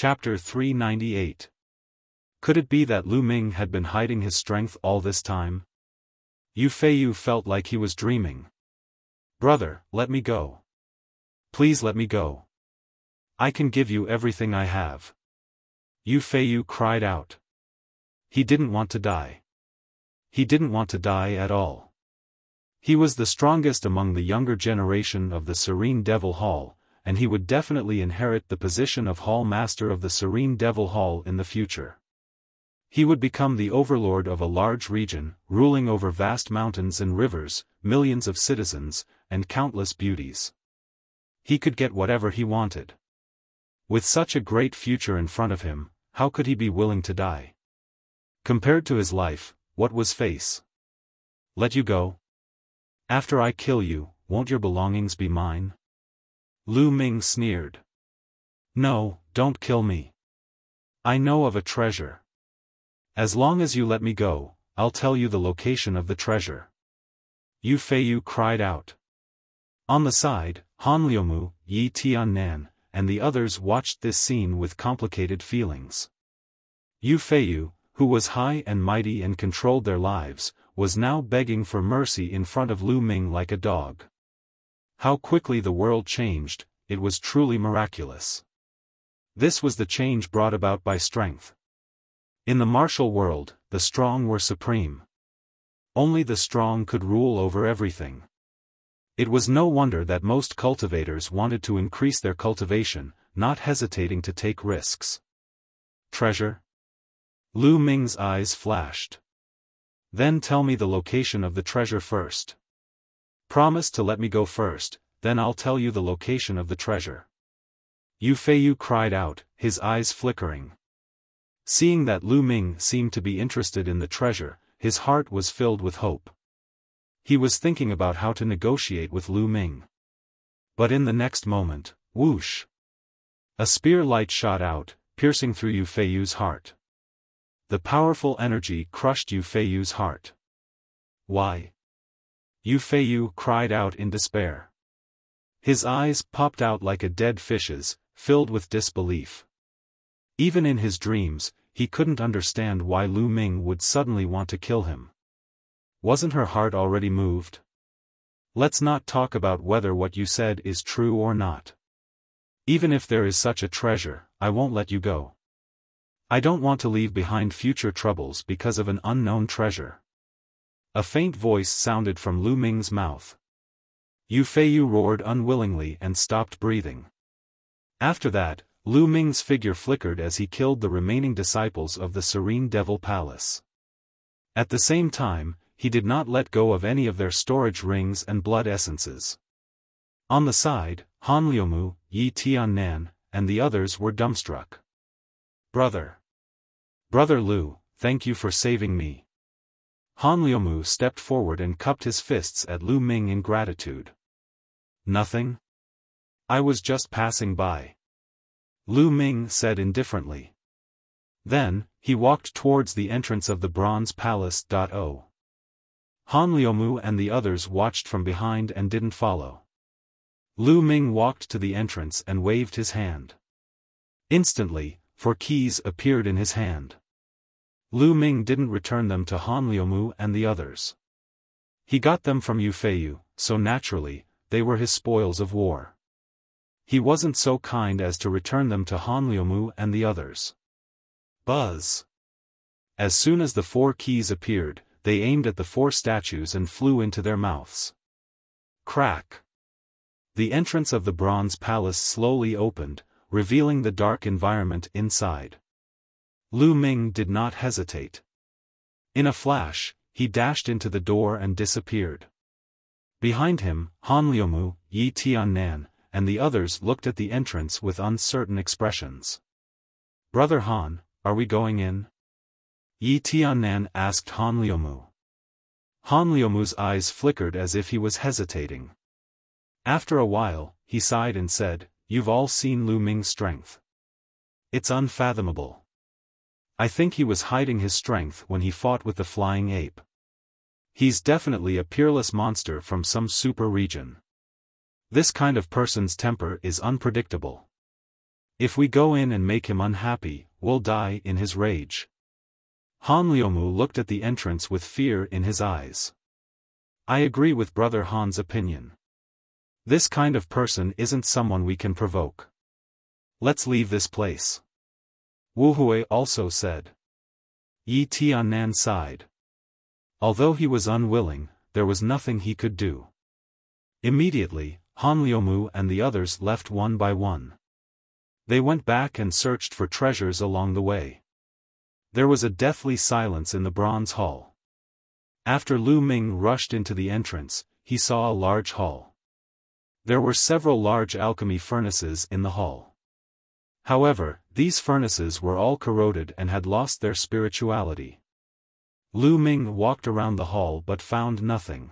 Chapter 398. Could it be that Lu Ming had been hiding his strength all this time? Yu Feiyu felt like he was dreaming. "Brother, let me go. Please let me go. I can give you everything I have." Yu Feiyu cried out. He didn't want to die. He didn't want to die at all. He was the strongest among the younger generation of the Serene Devil Hall, and he would definitely inherit the position of Hall Master of the Serene Devil Hall in the future. He would become the overlord of a large region, ruling over vast mountains and rivers, millions of citizens, and countless beauties. He could get whatever he wanted. With such a great future in front of him, how could he be willing to die? Compared to his life, what was face? Let you go? After I kill you, won't your belongings be mine? Lu Ming sneered. No, don't kill me. I know of a treasure. As long as you let me go, I'll tell you the location of the treasure. Yu Feiyu cried out. On the side, Han Liumu, Yi Tiannan, and the others watched this scene with complicated feelings. Yu Feiyu, who was high and mighty and controlled their lives, was now begging for mercy in front of Lu Ming like a dog. How quickly the world changed, it was truly miraculous. This was the change brought about by strength. In the martial world, the strong were supreme. Only the strong could rule over everything. It was no wonder that most cultivators wanted to increase their cultivation, not hesitating to take risks. Treasure? Lu Ming's eyes flashed. Then tell me the location of the treasure first. Promise to let me go first, then I'll tell you the location of the treasure. Yu Feiyu cried out, his eyes flickering. Seeing that Lu Ming seemed to be interested in the treasure, his heart was filled with hope. He was thinking about how to negotiate with Lu Ming. But in the next moment, whoosh! A spear light shot out, piercing through Yu Feiyu's heart. The powerful energy crushed Yu Feiyu's heart. Why? Yu Feiyu cried out in despair. His eyes popped out like a dead fish's, filled with disbelief. Even in his dreams, he couldn't understand why Lu Ming would suddenly want to kill him. Wasn't her heart already moved? Let's not talk about whether what you said is true or not. Even if there is such a treasure, I won't let you go. I don't want to leave behind future troubles because of an unknown treasure. A faint voice sounded from Lu Ming's mouth. Yu Feiyu roared unwillingly and stopped breathing. After that, Lu Ming's figure flickered as he killed the remaining disciples of the Serene Devil Palace. At the same time, he did not let go of any of their storage rings and blood essences. On the side, Han Liumu, Yi Tiannan, and the others were dumbstruck. Brother Lu, thank you for saving me. Han Liumu stepped forward and cupped his fists at Lu Ming in gratitude. Nothing? I was just passing by. Lu Ming said indifferently. Then, he walked towards the entrance of the Bronze Palace. Han Liumu and the others watched from behind and didn't follow. Lu Ming walked to the entrance and waved his hand. Instantly, 4 keys appeared in his hand. Lu Ming didn't return them to Han Liumu and the others. He got them from Yu Feiyu, so naturally, they were his spoils of war. He wasn't so kind as to return them to Han Liumu and the others. Buzz! As soon as the 4 keys appeared, they aimed at the 4 statues and flew into their mouths. Crack! The entrance of the Bronze Palace slowly opened, revealing the dark environment inside. Lu Ming did not hesitate. In a flash, he dashed into the door and disappeared. Behind him, Han Liumu, Yi Tiannan, and the others looked at the entrance with uncertain expressions. Brother Han, are we going in? Yi Tiannan asked Han Liumu. Han Liumu's eyes flickered as if he was hesitating. After a while, he sighed and said, You've all seen Lu Ming's strength. It's unfathomable. I think he was hiding his strength when he fought with the flying ape. He's definitely a peerless monster from some super region. This kind of person's temper is unpredictable. If we go in and make him unhappy, we'll die in his rage. Han Liumu looked at the entrance with fear in his eyes. I agree with Brother Han's opinion. This kind of person isn't someone we can provoke. Let's leave this place. Wu Hui also said. Yi Tiannan sighed. Although he was unwilling, there was nothing he could do. Immediately, Han Liumu and the others left one by one. They went back and searched for treasures along the way. There was a deathly silence in the bronze hall. After Lu Ming rushed into the entrance, he saw a large hall. There were several large alchemy furnaces in the hall. However, these furnaces were all corroded and had lost their spirituality. Lu Ming walked around the hall but found nothing.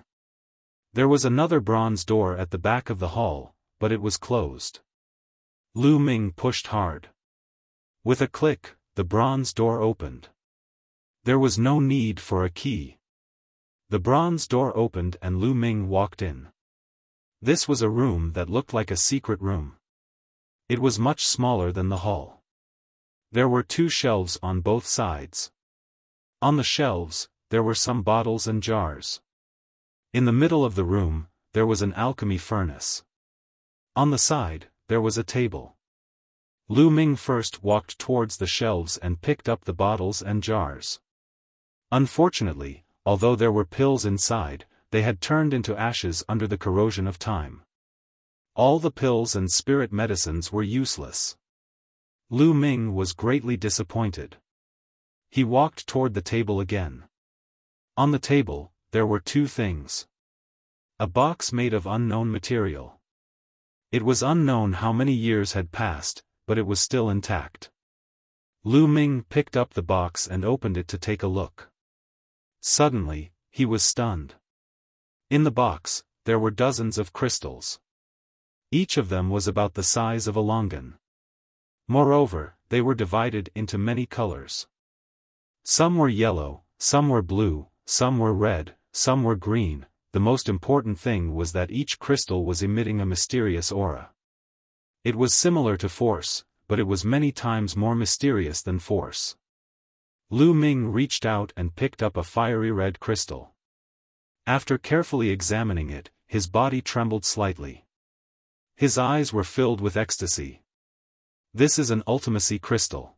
There was another bronze door at the back of the hall, but it was closed. Lu Ming pushed hard. With a click, the bronze door opened. There was no need for a key. The bronze door opened and Lu Ming walked in. This was a room that looked like a secret room. It was much smaller than the hall. There were 2 shelves on both sides. On the shelves, there were some bottles and jars. In the middle of the room, there was an alchemy furnace. On the side, there was a table. Lu Ming first walked towards the shelves and picked up the bottles and jars. Unfortunately, although there were pills inside, they had turned into ashes under the corrosion of time. All the pills and spirit medicines were useless. Lu Ming was greatly disappointed. He walked toward the table again. On the table, there were 2 things. A box made of unknown material. It was unknown how many years had passed, but it was still intact. Lu Ming picked up the box and opened it to take a look. Suddenly, he was stunned. In the box, there were dozens of crystals. Each of them was about the size of a longan. Moreover, they were divided into many colors. Some were yellow, some were blue, some were red, some were green. The most important thing was that each crystal was emitting a mysterious aura. It was similar to force, but it was many times more mysterious than force. Lu Ming reached out and picked up a fiery red crystal. After carefully examining it, his body trembled slightly. His eyes were filled with ecstasy. This is an ultimacy crystal.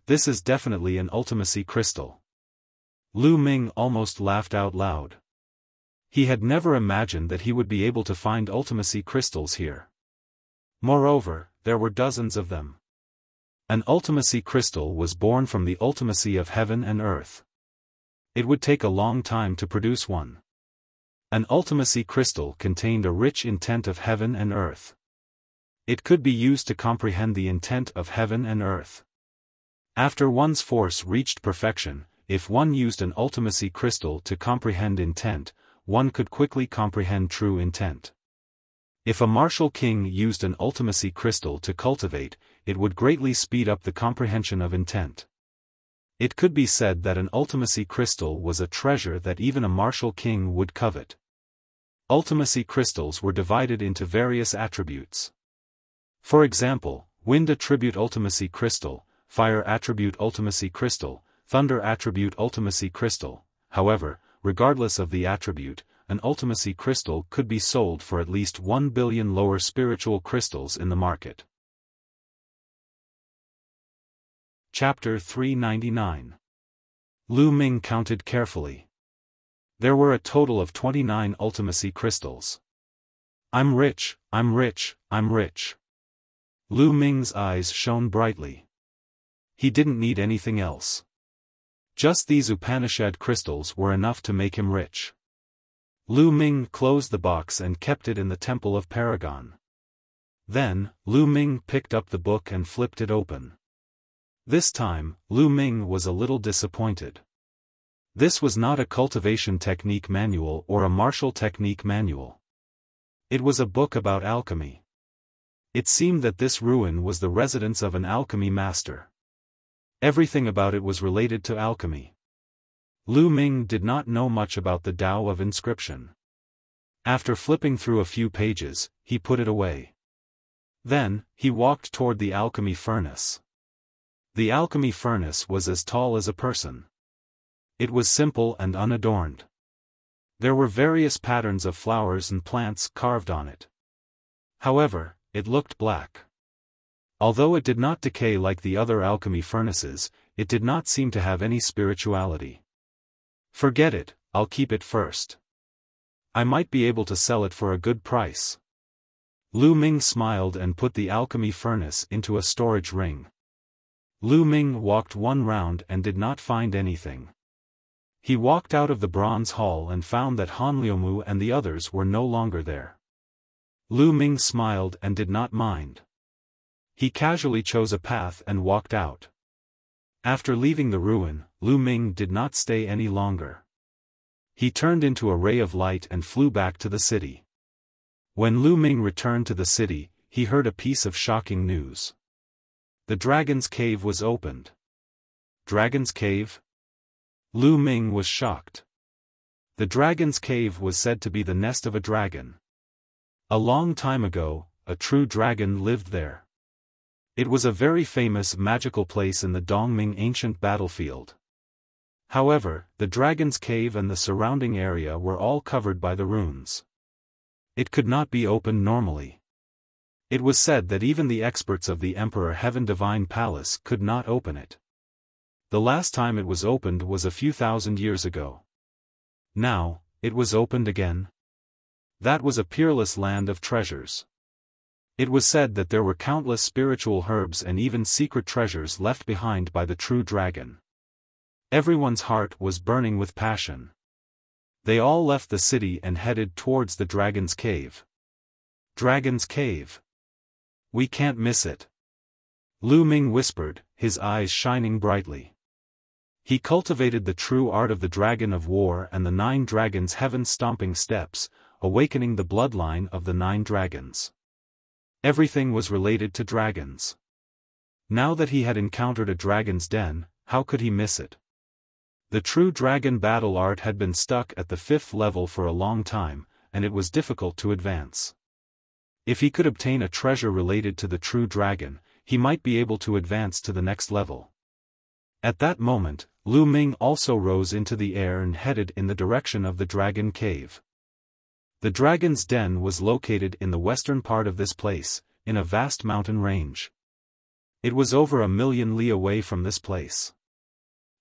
This is definitely an ultimacy crystal. Lu Ming almost laughed out loud. He had never imagined that he would be able to find ultimacy crystals here. Moreover, there were dozens of them. An ultimacy crystal was born from the ultimacy of heaven and earth. It would take a long time to produce one. An ultimacy crystal contained a rich intent of heaven and earth. It could be used to comprehend the intent of heaven and earth. After one's force reached perfection, if one used an ultimacy crystal to comprehend intent, one could quickly comprehend true intent. If a martial king used an ultimacy crystal to cultivate, it would greatly speed up the comprehension of intent. It could be said that an ultimacy crystal was a treasure that even a martial king would covet. Ultimacy crystals were divided into various attributes. For example, wind attribute ultimacy crystal, fire attribute ultimacy crystal, thunder attribute ultimacy crystal. However, regardless of the attribute, an ultimacy crystal could be sold for at least 1 billion lower spiritual crystals in the market. Chapter 399. Lu Ming counted carefully. There were a total of 29 ultimacy crystals. I'm rich, I'm rich, I'm rich. Lu Ming's eyes shone brightly. He didn't need anything else. Just these Upanishad crystals were enough to make him rich. Lu Ming closed the box and kept it in the Temple of Paragon. Then, Lu Ming picked up the book and flipped it open. This time, Lu Ming was a little disappointed. This was not a cultivation technique manual or a martial technique manual. It was a book about alchemy. It seemed that this ruin was the residence of an alchemy master. Everything about it was related to alchemy. Lu Ming did not know much about the Tao of inscription. After flipping through a few pages, he put it away. Then, he walked toward the alchemy furnace. The alchemy furnace was as tall as a person. It was simple and unadorned. There were various patterns of flowers and plants carved on it. However, it looked black. Although it did not decay like the other alchemy furnaces, it did not seem to have any spirituality. Forget it, I'll keep it first. I might be able to sell it for a good price. Lu Ming smiled and put the alchemy furnace into a storage ring. Lu Ming walked one round and did not find anything. He walked out of the bronze hall and found that Han Liumu and the others were no longer there. Lu Ming smiled and did not mind. He casually chose a path and walked out. After leaving the ruin, Lu Ming did not stay any longer. He turned into a ray of light and flew back to the city. When Lu Ming returned to the city, he heard a piece of shocking news. The dragon's cave was opened. Dragon's cave? Lu Ming was shocked. The dragon's cave was said to be the nest of a dragon. A long time ago, a true dragon lived there. It was a very famous magical place in the Dongming ancient battlefield. However, the dragon's cave and the surrounding area were all covered by the runes. It could not be opened normally. It was said that even the experts of the Emperor Heaven Divine Palace could not open it. The last time it was opened was a few thousand years ago. Now, it was opened again. That was a peerless land of treasures. It was said that there were countless spiritual herbs and even secret treasures left behind by the true dragon. Everyone's heart was burning with passion. They all left the city and headed towards the dragon's cave. Dragon's cave. We can't miss it. Lu Ming whispered, his eyes shining brightly. He cultivated the true art of the Dragon of War and the 9 Dragons' heaven-stomping steps, awakening the bloodline of the 9 dragons. Everything was related to dragons. Now that he had encountered a dragon's den, how could he miss it? The true dragon battle art had been stuck at the 5th level for a long time, and it was difficult to advance. If he could obtain a treasure related to the true dragon, he might be able to advance to the next level. At that moment, Lu Ming also rose into the air and headed in the direction of the dragon cave. The dragon's den was located in the western part of this place, in a vast mountain range. It was over 1,000,000 li away from this place.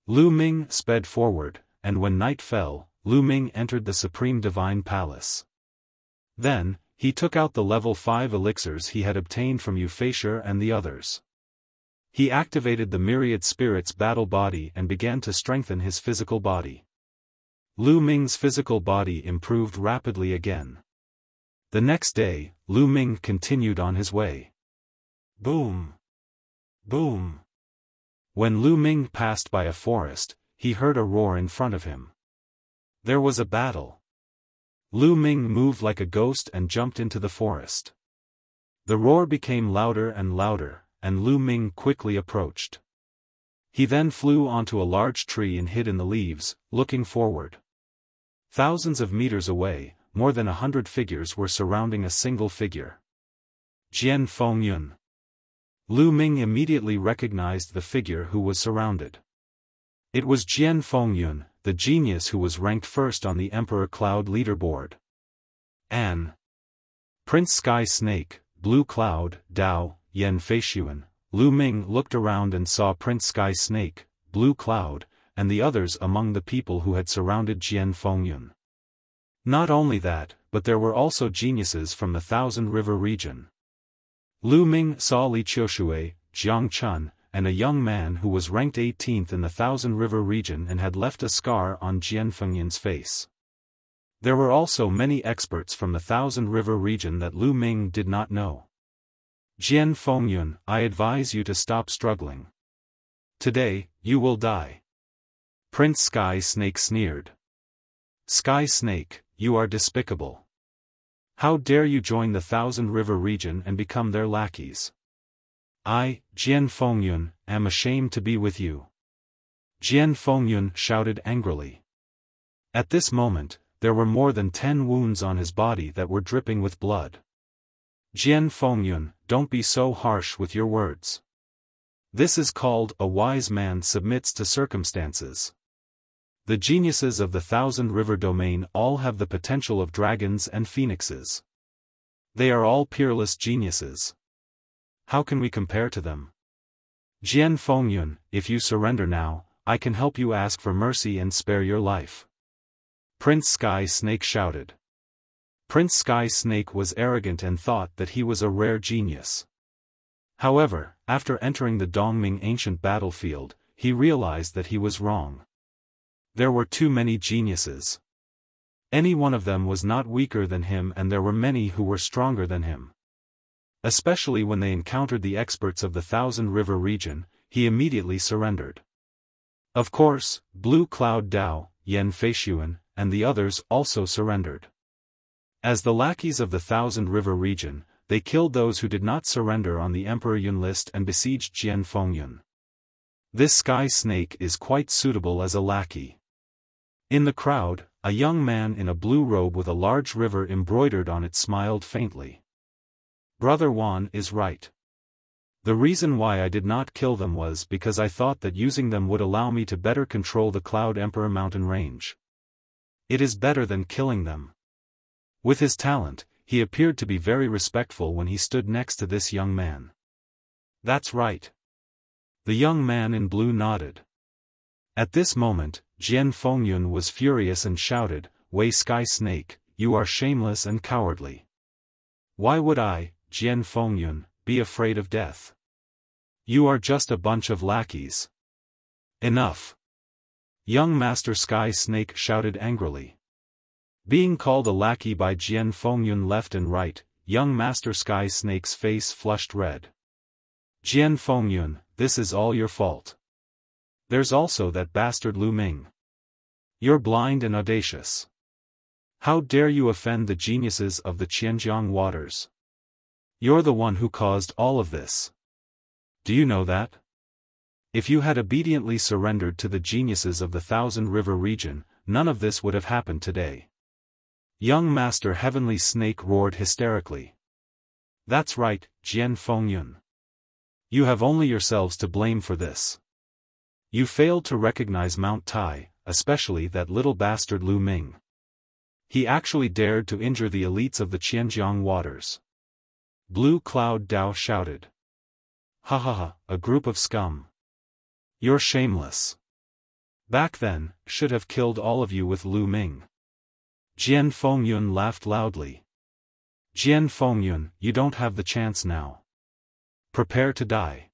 Lu Ming sped forward, and when night fell, Lu Ming entered the Supreme Divine Palace. Then, he took out the level 5 elixirs he had obtained from Euphasure and the others. He activated the myriad spirits battle body and began to strengthen his physical body. Lu Ming's physical body improved rapidly again. The next day, Lu Ming continued on his way. Boom! Boom! When Lu Ming passed by a forest, he heard a roar in front of him. There was a battle. Lu Ming moved like a ghost and jumped into the forest. The roar became louder and louder, and Lu Ming quickly approached. He then flew onto a large tree and hid in the leaves, looking forward. Thousands of meters away, more than 100 figures were surrounding a single figure. Jian Fengyun. Lu Ming immediately recognized the figure who was surrounded. It was Jian Fengyun, the genius who was ranked first on the Emperor Cloud leaderboard. An. Prince Sky Snake, Blue Cloud, Dao, Yan Feishuan. Lu Ming looked around and saw Prince Sky Snake, Blue Cloud, and the others among the people who had surrounded Jian Fengyun. Not only that, but there were also geniuses from the Thousand River region. Lu Ming saw Li Qiushui, Jiang Chun, and a young man who was ranked 18th in the Thousand River region and had left a scar on Jian Fengyun's face. There were also many experts from the Thousand River region that Lu Ming did not know. Jian Fengyun, I advise you to stop struggling. Today, you will die. Prince Sky Snake sneered. Sky Snake, you are despicable. How dare you join the Thousand River region and become their lackeys? I, Jian Fengyun, am ashamed to be with you. Jian Fengyun shouted angrily. At this moment, there were more than 10 wounds on his body that were dripping with blood. Jian Fengyun, don't be so harsh with your words. This is called a wise man submits to circumstances. The geniuses of the Thousand River domain all have the potential of dragons and phoenixes. They are all peerless geniuses. How can we compare to them? Jian Fengyun, if you surrender now, I can help you ask for mercy and spare your life. Prince Sky Snake shouted. Prince Sky Snake was arrogant and thought that he was a rare genius. However, after entering the Dongming ancient battlefield, he realized that he was wrong. There were too many geniuses. Any one of them was not weaker than him, and there were many who were stronger than him. Especially when they encountered the experts of the Thousand River region, he immediately surrendered. Of course, Blue Cloud Dao, Yan Feishuan, and the others also surrendered. As the lackeys of the Thousand River region, they killed those who did not surrender on the Emperor Yun list and besieged Jian Fengyun. This Sky Snake is quite suitable as a lackey. In the crowd, a young man in a blue robe with a large river embroidered on it smiled faintly. Brother Wan is right. The reason why I did not kill them was because I thought that using them would allow me to better control the Cloud Emperor mountain range. It is better than killing them. With his talent, he appeared to be very respectful when he stood next to this young man. That's right. The young man in blue nodded. At this moment, Jian Fengyun was furious and shouted, "Wei Sky Snake, you are shameless and cowardly. Why would I, Jian Fengyun, be afraid of death? You are just a bunch of lackeys." Enough. Young Master Sky Snake shouted angrily. Being called a lackey by Jian Fengyun left and right, young Master Sky Snake's face flushed red. Jian Fengyun, this is all your fault. There's also that bastard Lu Ming. You're blind and audacious. How dare you offend the geniuses of the Qianjiang waters? You're the one who caused all of this. Do you know that? If you had obediently surrendered to the geniuses of the Thousand River region, none of this would have happened today. Young Master Heavenly Snake roared hysterically. That's right, Jian Fengyun. You have only yourselves to blame for this. You failed to recognize Mount Tai, especially that little bastard Lu Ming. He actually dared to injure the elites of the Qianjiang waters. Blue Cloud Dao shouted. Ha ha ha, a group of scum. You're shameless. Back then, should have killed all of you with Lu Ming. Jian Fengyun laughed loudly. Jian Fengyun, you don't have the chance now. Prepare to die.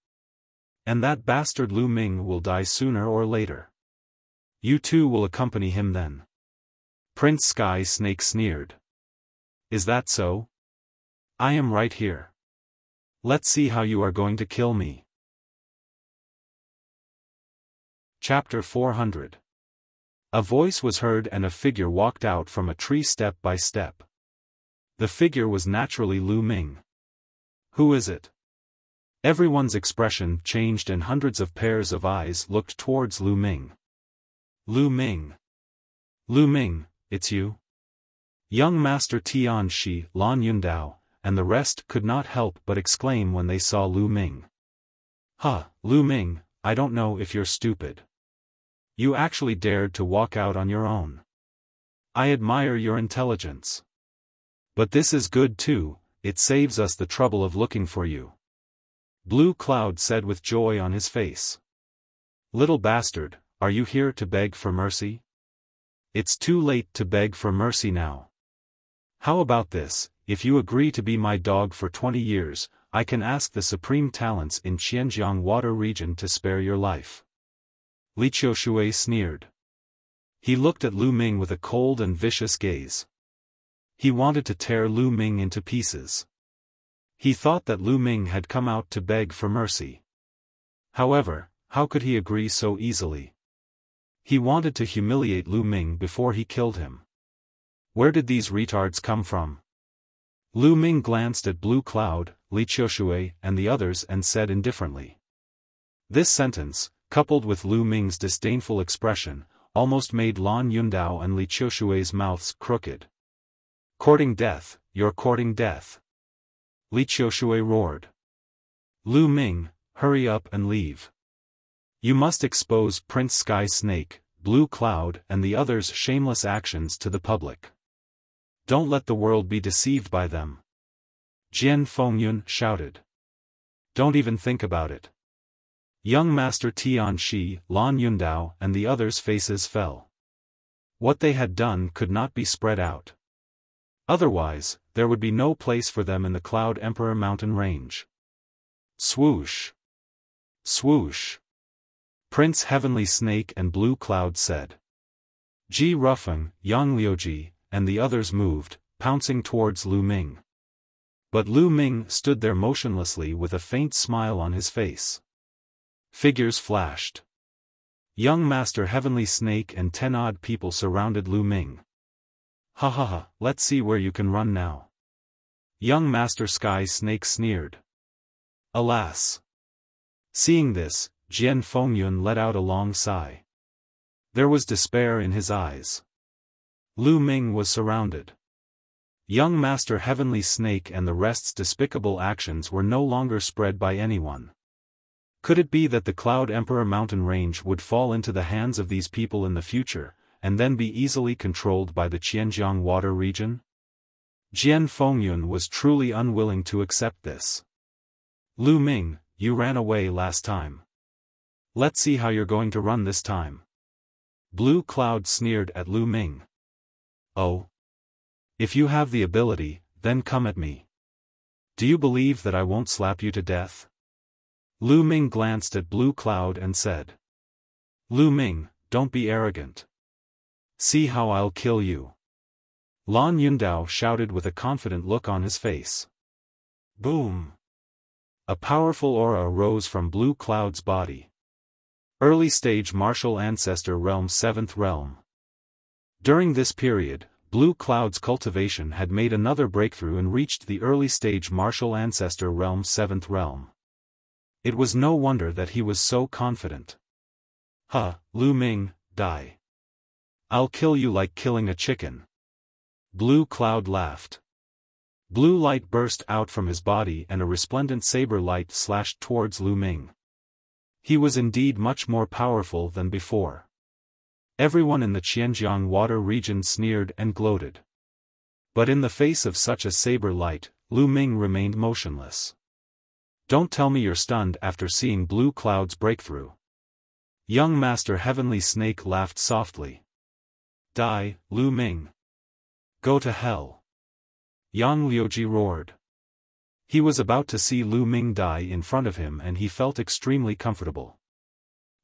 And that bastard Lu Ming will die sooner or later. You too will accompany him then. Prince Sky Snake sneered. Is that so? I am right here. Let's see how you are going to kill me. Chapter 400. A voice was heard and a figure walked out from a tree step by step. The figure was naturally Lu Ming. Who is it? Everyone's expression changed and hundreds of pairs of eyes looked towards Lu Ming. Lu Ming. Lu Ming, it's you? Young Master Tian Shi, Lan Yundao, and the rest could not help but exclaim when they saw Lu Ming. Huh, Lu Ming, I don't know if you're stupid. You actually dared to walk out on your own. I admire your intelligence. But this is good too, it saves us the trouble of looking for you. Blue Cloud said with joy on his face. Little bastard, are you here to beg for mercy? It's too late to beg for mercy now. How about this, if you agree to be my dog for 20 years, I can ask the supreme talents in Qianjiang water region to spare your life. Li Qiushui sneered. He looked at Lu Ming with a cold and vicious gaze. He wanted to tear Lu Ming into pieces. He thought that Lu Ming had come out to beg for mercy. However, how could he agree so easily? He wanted to humiliate Lu Ming before he killed him. Where did these retards come from? Lu Ming glanced at Blue Cloud, Li Qiushui, and the others and said indifferently. This sentence, coupled with Lu Ming's disdainful expression, almost made Lan Yundao and Li Qiushui's mouths crooked. Courting death, you're courting death. Li Qiushui roared. Lu Ming, hurry up and leave. You must expose Prince Sky Snake, Blue Cloud and the others' shameless actions to the public. Don't let the world be deceived by them. Jian Fengyun shouted. Don't even think about it. Young Master Tianxi, Lan Yundao and the others' faces fell. What they had done could not be spread out. Otherwise, there would be no place for them in the Cloud Emperor mountain range. Swoosh! Swoosh! Prince Heavenly Snake and Blue Cloud said. Ji Rufeng, Yang Liuji, and the others moved, pouncing towards Lu Ming. But Lu Ming stood there motionlessly with a faint smile on his face. Figures flashed. Young Master Heavenly Snake and 10 odd people surrounded Lu Ming. Ha ha ha, let's see where you can run now. Young Master Sky Snake sneered. Alas! Seeing this, Jian Fengyun let out a long sigh. There was despair in his eyes. Lu Ming was surrounded. Young Master Heavenly Snake and the rest's despicable actions were no longer spread by anyone. Could it be that the Cloud Emperor mountain range would fall into the hands of these people in the future, and then be easily controlled by the Qianjiang water region? Jian Fengyun was truly unwilling to accept this. Lu Ming, you ran away last time. Let's see how you're going to run this time. Blue Cloud sneered at Lu Ming. Oh. If you have the ability, then come at me. Do you believe that I won't slap you to death? Lu Ming glanced at Blue Cloud and said. Lu Ming, don't be arrogant. See how I'll kill you. Lan Yundao shouted with a confident look on his face. Boom! A powerful aura rose from Blue Cloud's body. Early stage martial ancestor realm 7th realm. During this period, Blue Cloud's cultivation had made another breakthrough and reached the early stage martial ancestor realm 7th realm. It was no wonder that he was so confident. Huh, Lu Ming, die. I'll kill you like killing a chicken. Blue Cloud laughed. Blue light burst out from his body and a resplendent saber light slashed towards Lu Ming. He was indeed much more powerful than before. Everyone in the Qianjiang water region sneered and gloated. But in the face of such a saber light, Lu Ming remained motionless. Don't tell me you're stunned after seeing Blue Cloud's breakthrough. Young Master Heavenly Snake laughed softly. Die, Lu Ming. Go to hell. Yang Liuji roared. He was about to see Lu Ming die in front of him and he felt extremely comfortable.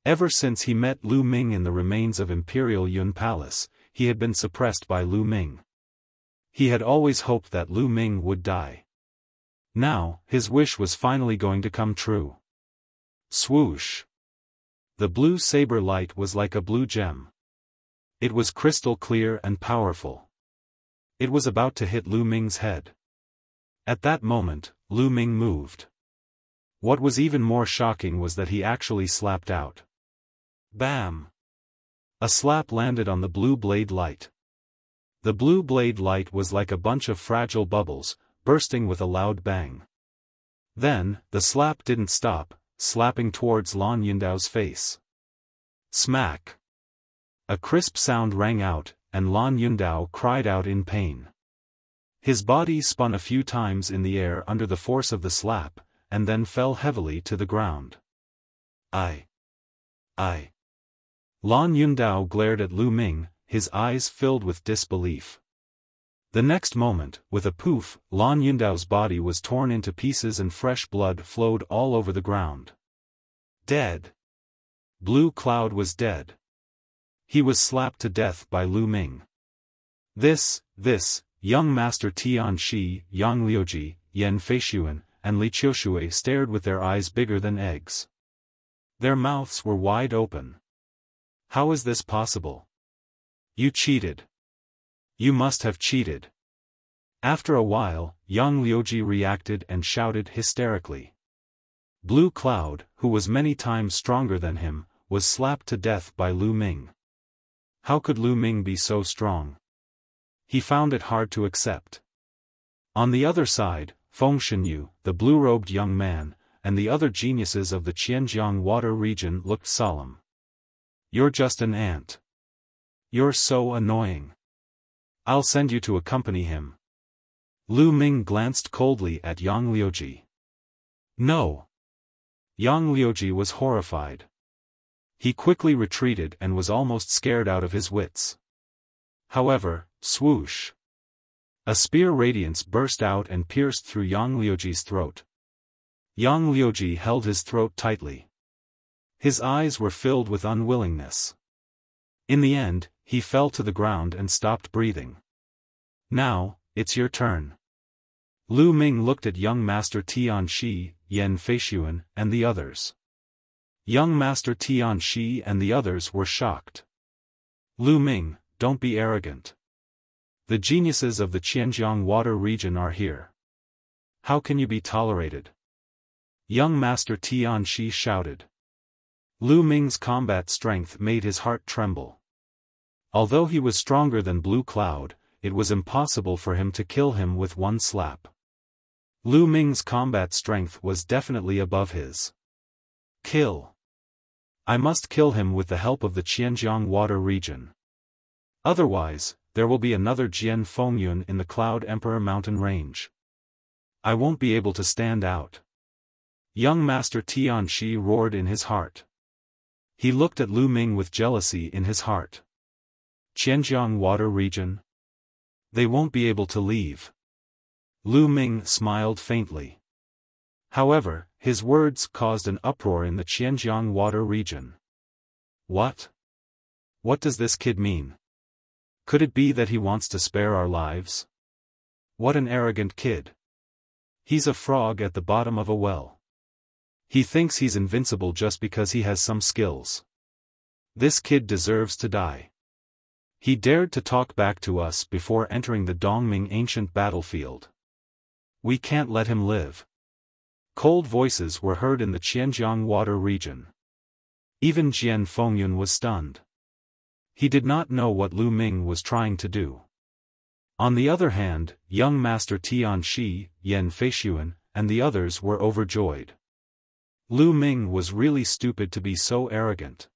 Ever since he met Lu Ming in the remains of Imperial Yun Palace, he had been suppressed by Lu Ming. He had always hoped that Lu Ming would die. Now, his wish was finally going to come true. Swoosh! The blue saber light was like a blue gem. It was crystal clear and powerful. It was about to hit Lu Ming's head. At that moment, Lu Ming moved. What was even more shocking was that he actually slapped out. Bam! A slap landed on the blue blade light. The blue blade light was like a bunch of fragile bubbles, bursting with a loud bang. Then, the slap didn't stop, slapping towards Lan Yundao's face. Smack! A crisp sound rang out, and Lan Yundao cried out in pain. His body spun a few times in the air under the force of the slap, and then fell heavily to the ground. I. Lan Yundao glared at Lu Ming, his eyes filled with disbelief. The next moment, with a poof, Lan Yundao's body was torn into pieces and fresh blood flowed all over the ground. Dead. Blue Cloud was dead. He was slapped to death by Lu Ming. This, young Master Tianxi, Yang Liuji, Yan Feishuan, and Li Qiushui stared with their eyes bigger than eggs. Their mouths were wide open. How is this possible? You cheated. You must have cheated. After a while, Yang Liuji reacted and shouted hysterically. Blue Cloud, who was many times stronger than him, was slapped to death by Lu Ming. How could Lu Ming be so strong? He found it hard to accept. On the other side, Feng Shenyu, the blue-robed young man, and the other geniuses of the Qianjiang water region looked solemn. You're just an ant. You're so annoying. I'll send you to accompany him. Lu Ming glanced coldly at Yang Liuji. No. Yang Liuji was horrified. He quickly retreated and was almost scared out of his wits. However, swoosh. A spear radiance burst out and pierced through Yang Liuji's throat. Yang Liuji held his throat tightly. His eyes were filled with unwillingness. In the end, he fell to the ground and stopped breathing. Now, it's your turn. Lu Ming looked at young Master Tianxi, Yan Feishuan, and the others. Young Master Tianxi and the others were shocked. Lu Ming, don't be arrogant. The geniuses of the Qianjiang water region are here. How can you be tolerated? Young Master Tianxi shouted. Lu Ming's combat strength made his heart tremble. Although he was stronger than Blue Cloud, it was impossible for him to kill him with one slap. Lu Ming's combat strength was definitely above his. Kill. I must kill him with the help of the Qianjiang water region. Otherwise, there will be another Jian Fengyun in the Cloud Emperor mountain range. I won't be able to stand out. Young Master Tianxi roared in his heart. He looked at Lu Ming with jealousy in his heart. Qianjiang water region? They won't be able to leave. Lu Ming smiled faintly. However, his words caused an uproar in the Qianjiang water region. What? What does this kid mean? Could it be that he wants to spare our lives? What an arrogant kid. He's a frog at the bottom of a well. He thinks he's invincible just because he has some skills. This kid deserves to die. He dared to talk back to us before entering the Dongming ancient battlefield. We can't let him live. Cold voices were heard in the Qianjiang water region. Even Jian Fengyun was stunned. He did not know what Lu Ming was trying to do. On the other hand, young Master Tianxi, Yan Feishuan, and the others were overjoyed. Lu Ming was really stupid to be so arrogant.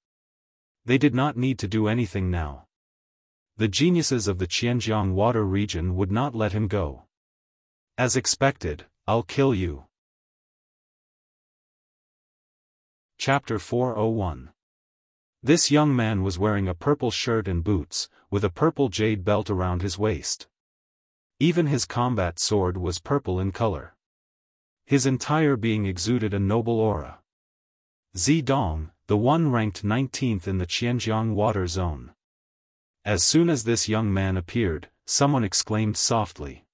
They did not need to do anything now. The geniuses of the Qianjiang water region would not let him go. As expected, I'll kill you. Chapter 401. This young man was wearing a purple shirt and boots, with a purple jade belt around his waist. Even his combat sword was purple in color. His entire being exuded a noble aura. Zidong, the one ranked 19th in the Qianjiang water zone. As soon as this young man appeared, someone exclaimed softly.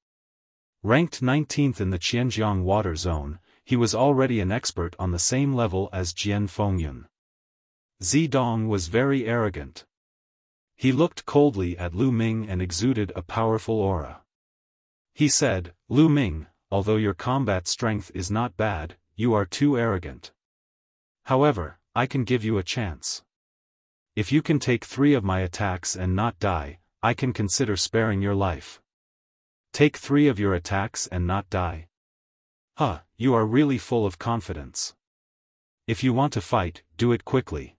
Ranked 19th in the Qianjiang water zone, he was already an expert on the same level as Jian Fengyun. Zidong was very arrogant. He looked coldly at Lu Ming and exuded a powerful aura. He said, Lu Ming, although your combat strength is not bad, you are too arrogant. However, I can give you a chance. If you can take 3 of my attacks and not die, I can consider sparing your life. Take 3 of your attacks and not die? Huh, you are really full of confidence. If you want to fight, do it quickly.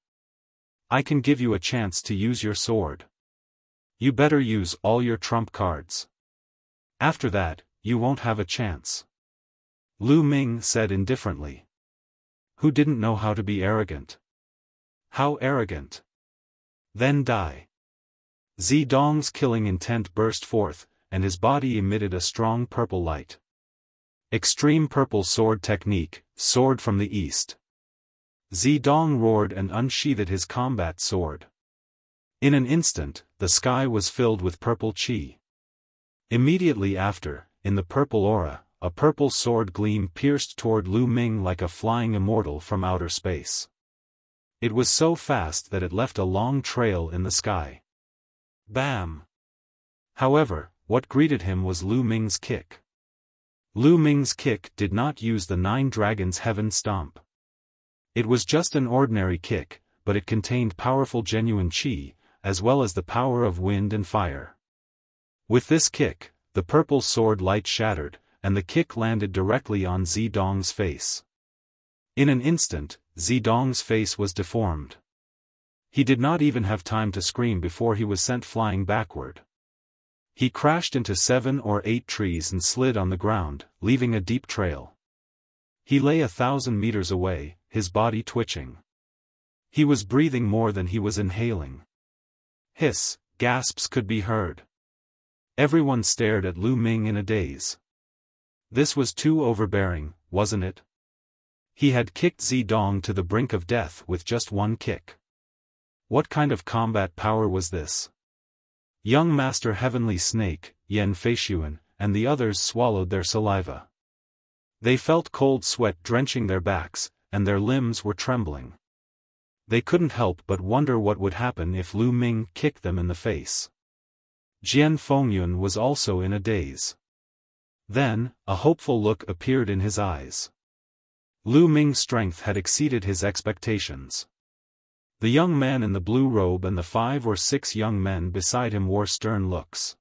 I can give you a chance to use your sword. You better use all your trump cards. After that, you won't have a chance. Lu Ming said indifferently. Who didn't know how to be arrogant? How arrogant? Then die. Zidong's killing intent burst forth, and his body emitted a strong purple light. Extreme purple sword technique, sword from the east. Zidong roared and unsheathed his combat sword. In an instant, the sky was filled with purple chi. Immediately after, in the purple aura, a purple sword gleam pierced toward Lu Ming like a flying immortal from outer space. It was so fast that it left a long trail in the sky. Bam! However, what greeted him was Lu Ming's kick. Lu Ming's kick did not use the 9 Dragons Heaven Stomp. It was just an ordinary kick, but it contained powerful genuine chi, as well as the power of wind and fire. With this kick, the purple sword light shattered, and the kick landed directly on Zidong's face. In an instant, Zidong's face was deformed. He did not even have time to scream before he was sent flying backward. He crashed into 7 or 8 trees and slid on the ground, leaving a deep trail. He lay 1,000 meters away, his body twitching. He was breathing more than he was inhaling. Hiss, gasps could be heard. Everyone stared at Lu Ming in a daze. This was too overbearing, wasn't it? He had kicked Zidong to the brink of death with just one kick. What kind of combat power was this? Young Master Heavenly Snake, Yan Feishuan, and the others swallowed their saliva. They felt cold sweat drenching their backs, and their limbs were trembling. They couldn't help but wonder what would happen if Lu Ming kicked them in the face. Jian Fengyun was also in a daze. Then, a hopeful look appeared in his eyes. Lu Ming's strength had exceeded his expectations. The young man in the blue robe and the 5 or 6 young men beside him wore stern looks.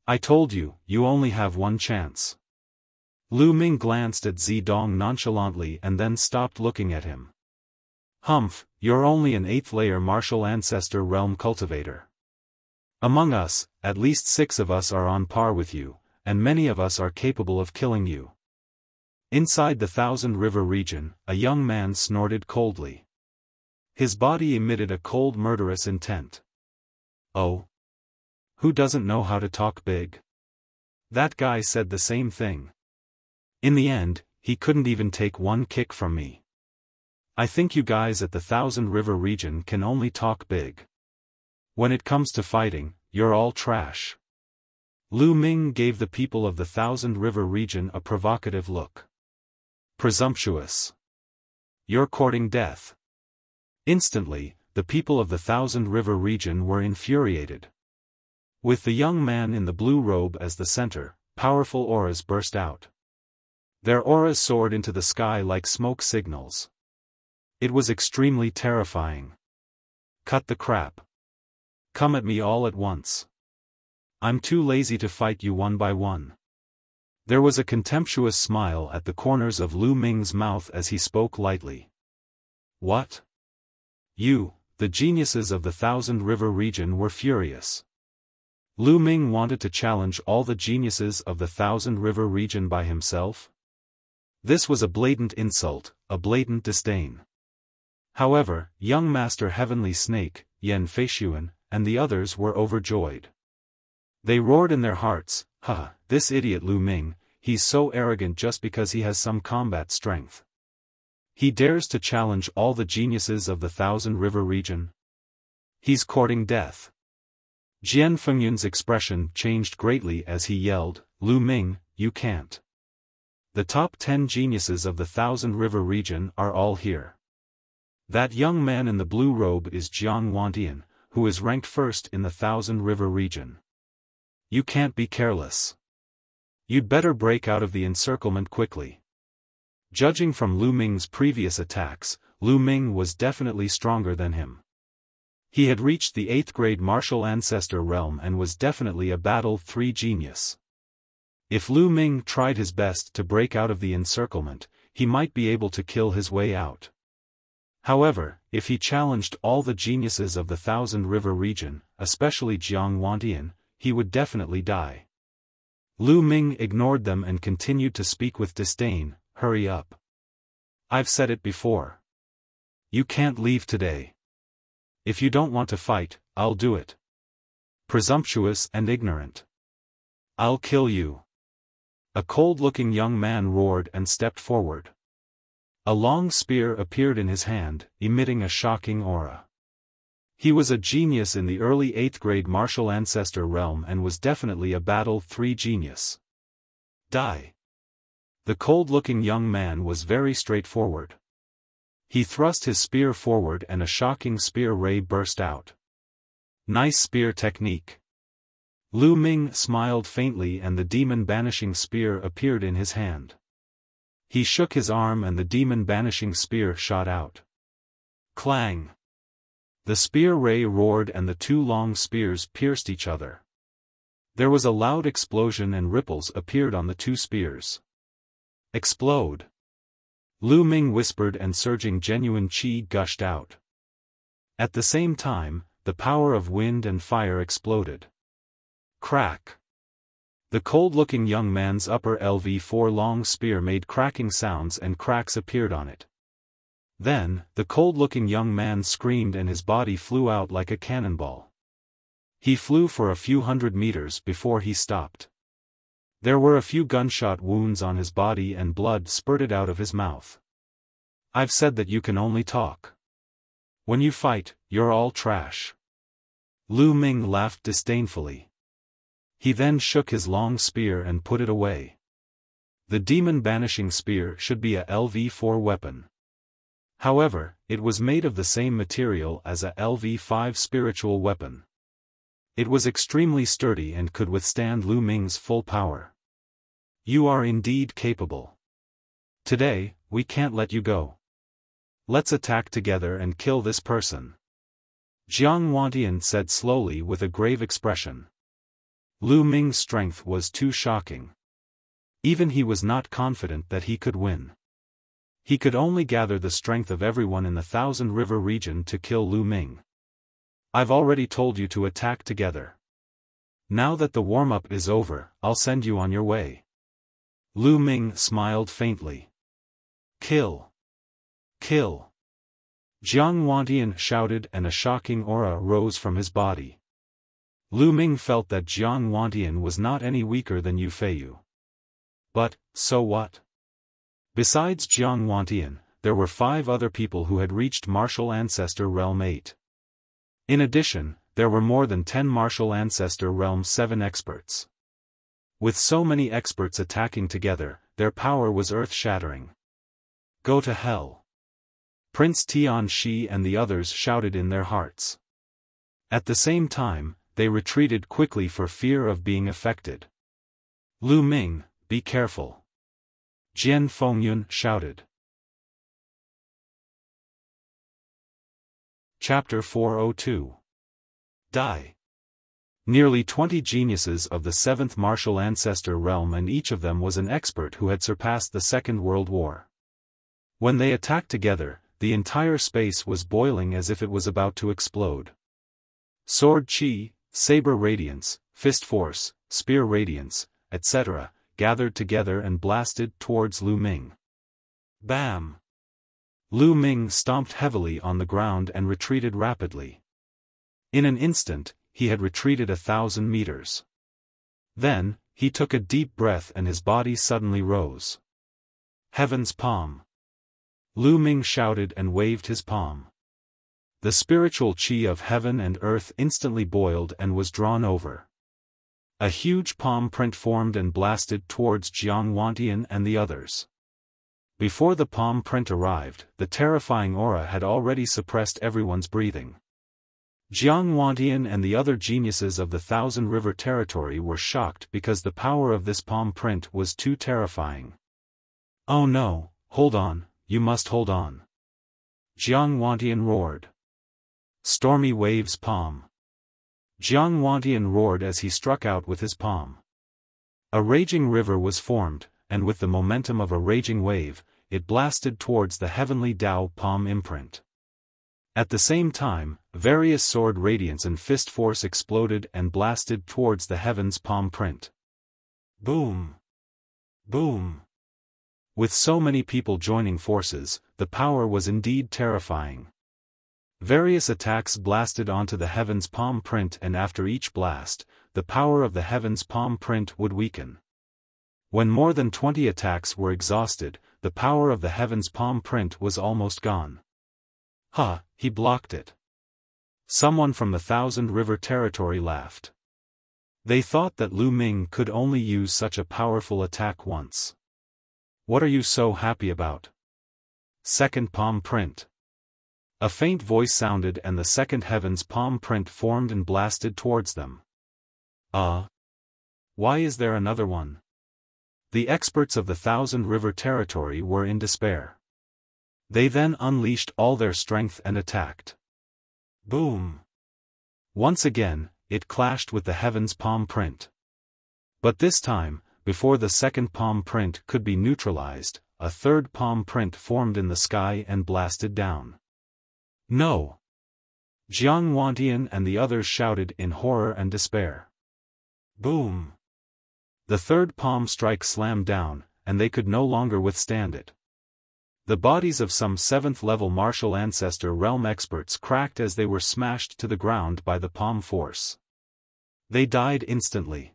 I told you, you only have one chance. Lu Ming glanced at Zidong nonchalantly and then stopped looking at him. Humph, you're only an 8th-layer martial ancestor realm cultivator. Among us, at least 6 of us are on par with you, and many of us are capable of killing you. Inside the Thousand River region, a young man snorted coldly. His body emitted a cold murderous intent. Oh? Who doesn't know how to talk big? That guy said the same thing. In the end, he couldn't even take one kick from me. I think you guys at the Thousand River region can only talk big. When it comes to fighting, you're all trash. Lu Ming gave the people of the Thousand River region a provocative look. Presumptuous. You're courting death. Instantly, the people of the Thousand River region were infuriated. With the young man in the blue robe as the center, powerful auras burst out. Their auras soared into the sky like smoke signals. It was extremely terrifying. Cut the crap. Come at me all at once. I'm too lazy to fight you one by one. There was a contemptuous smile at the corners of Lu Ming's mouth as he spoke lightly. What? You, the geniuses of the Thousand River region were furious. Lu Ming wanted to challenge all the geniuses of the Thousand River region by himself? This was a blatant insult, a blatant disdain. However, young Master Heavenly Snake, Yan Feishuan, and the others were overjoyed. They roared in their hearts, this idiot Lu Ming, he's so arrogant just because he has some combat strength. He dares to challenge all the geniuses of the Thousand River region. He's courting death. Jian Fengyun's expression changed greatly as he yelled, Lu Ming, you can't. The top 10 geniuses of the Thousand River region are all here. That young man in the blue robe is Jiang Wantian, who is ranked first in the Thousand River region. You can't be careless. You'd better break out of the encirclement quickly. Judging from Lu Ming's previous attacks, Lu Ming was definitely stronger than him. He had reached the 8th grade martial ancestor realm and was definitely a Battle 3 genius. If Lu Ming tried his best to break out of the encirclement, he might be able to kill his way out. However, if he challenged all the geniuses of the Thousand River region, especially Jiang Wantian, he would definitely die. Lu Ming ignored them and continued to speak with disdain, hurry up. I've said it before. You can't leave today. If you don't want to fight, I'll do it. Presumptuous and ignorant. I'll kill you. A cold-looking young man roared and stepped forward. A long spear appeared in his hand, emitting a shocking aura. He was a genius in the early 8th grade martial ancestor realm and was definitely a Battle 3 genius. Die. The cold-looking young man was very straightforward. He thrust his spear forward and a shocking spear ray burst out. Nice spear technique. Lu Ming smiled faintly and the demon-banishing spear appeared in his hand. He shook his arm and the demon-banishing spear shot out. Clang! The spear ray roared and the 2 long spears pierced each other. There was a loud explosion and ripples appeared on the two spears. Explode! Lu Ming whispered and surging genuine qi gushed out. At the same time, the power of wind and fire exploded. Crack! The cold-looking young man's upper LV4 long spear made cracking sounds and cracks appeared on it. Then, the cold-looking young man screamed and his body flew out like a cannonball. He flew for a few hundred meters before he stopped. There were a few gunshot wounds on his body and blood spurted out of his mouth. I've said that you can only talk. When you fight, you're all trash. Lu Ming laughed disdainfully. He then shook his long spear and put it away. The demon banishing spear should be a LV4 weapon. However, it was made of the same material as a LV5 spiritual weapon. It was extremely sturdy and could withstand Lu Ming's full power. You are indeed capable. Today, we can't let you go. Let's attack together and kill this person. Jiang Wantian said slowly with a grave expression. Lu Ming's strength was too shocking. Even he was not confident that he could win. He could only gather the strength of everyone in the Thousand River region to kill Lu Ming. I've already told you to attack together. Now that the warm-up is over, I'll send you on your way. Lu Ming smiled faintly. Kill! Kill! Jiang Wantian shouted and a shocking aura rose from his body. Lu Ming felt that Jiang Wantian was not any weaker than Yu Feiyu. But, so what? Besides Jiang Wantian, there were 5 other people who had reached Martial Ancestor Realm 8. In addition, there were more than 10 Martial Ancestor Realm 7 experts. With so many experts attacking together, their power was earth-shattering. Go to hell! Prince Tian Shi and the others shouted in their hearts. At the same time, they retreated quickly for fear of being affected. Lu Ming, be careful! Jian Fengyun shouted. Chapter 402. Die. Nearly 20 geniuses of the 7th Martial Ancestor Realm, and each of them was an expert who had surpassed the Second World War. When they attacked together, the entire space was boiling as if it was about to explode. Sword Chi, Saber Radiance, Fist Force, Spear Radiance, etc., gathered together and blasted towards Lu Ming. Bam! Lu Ming stomped heavily on the ground and retreated rapidly. In an instant, he had retreated 1,000 meters. Then, he took a deep breath and his body suddenly rose. Heaven's palm! Lu Ming shouted and waved his palm. The spiritual qi of heaven and earth instantly boiled and was drawn over. A huge palm print formed and blasted towards Jiang Wantian and the others. Before the palm print arrived, the terrifying aura had already suppressed everyone's breathing. Jiang Wantian and the other geniuses of the Thousand River territory were shocked because the power of this palm print was too terrifying. Oh no, hold on, you must hold on. Jiang Wantian roared. Stormy waves palm. Jiang Wantian roared as he struck out with his palm. A raging river was formed, and with the momentum of a raging wave, it blasted towards the heavenly Tao palm imprint. At the same time, various sword radiance and fist force exploded and blasted towards the heavens palm print. Boom! Boom! With so many people joining forces, the power was indeed terrifying. Various attacks blasted onto the heavens palm print, and after each blast, the power of the heavens palm print would weaken. When more than 20 attacks were exhausted, the power of the heavens palm print was almost gone. Ha, he blocked it. Someone from the Thousand River territory laughed. They thought that Lu Ming could only use such a powerful attack once. What are you so happy about? Second palm print. A faint voice sounded and the second heaven's palm print formed and blasted towards them. Why is there another one? The experts of the Thousand River territory were in despair. They then unleashed all their strength and attacked. Boom! Once again, it clashed with the heaven's palm print. But this time, before the second palm print could be neutralized, a third palm print formed in the sky and blasted down. No! Jiang Wantian and the others shouted in horror and despair. Boom! The third palm strike slammed down, and they could no longer withstand it. The bodies of some 7th-level martial ancestor realm experts cracked as they were smashed to the ground by the palm force. They died instantly.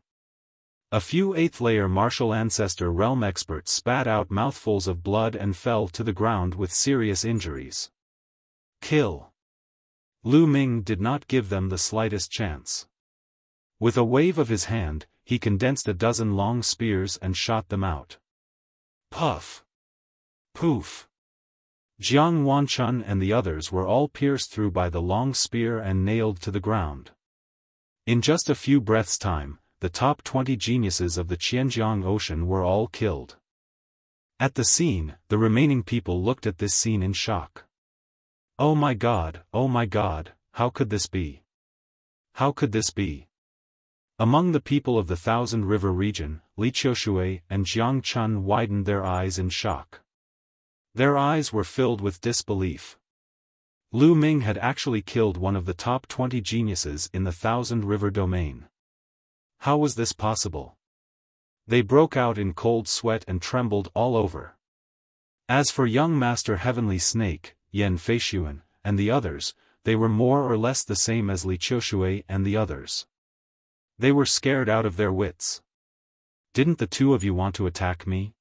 A few 8th-layer martial ancestor realm experts spat out mouthfuls of blood and fell to the ground with serious injuries. Kill. Lu Ming did not give them the slightest chance. With a wave of his hand, he condensed a dozen long spears and shot them out. Puff! Poof! Jiang Wanchun and the others were all pierced through by the long spear and nailed to the ground. In just a few breaths' time, the top 20 geniuses of the Qianjiang Ocean were all killed. At the scene, the remaining people looked at this scene in shock. Oh my God, how could this be? How could this be? Among the people of the Thousand River region, Li Qiushui and Jiang Chun widened their eyes in shock. Their eyes were filled with disbelief. Lu Ming had actually killed one of the top 20 geniuses in the Thousand River domain. How was this possible? They broke out in cold sweat and trembled all over. As for young Master Heavenly Snake, Yan Feishuan, and the others, they were more or less the same as Li Qiushui and the others. They were scared out of their wits. Didn't the two of you want to attack me?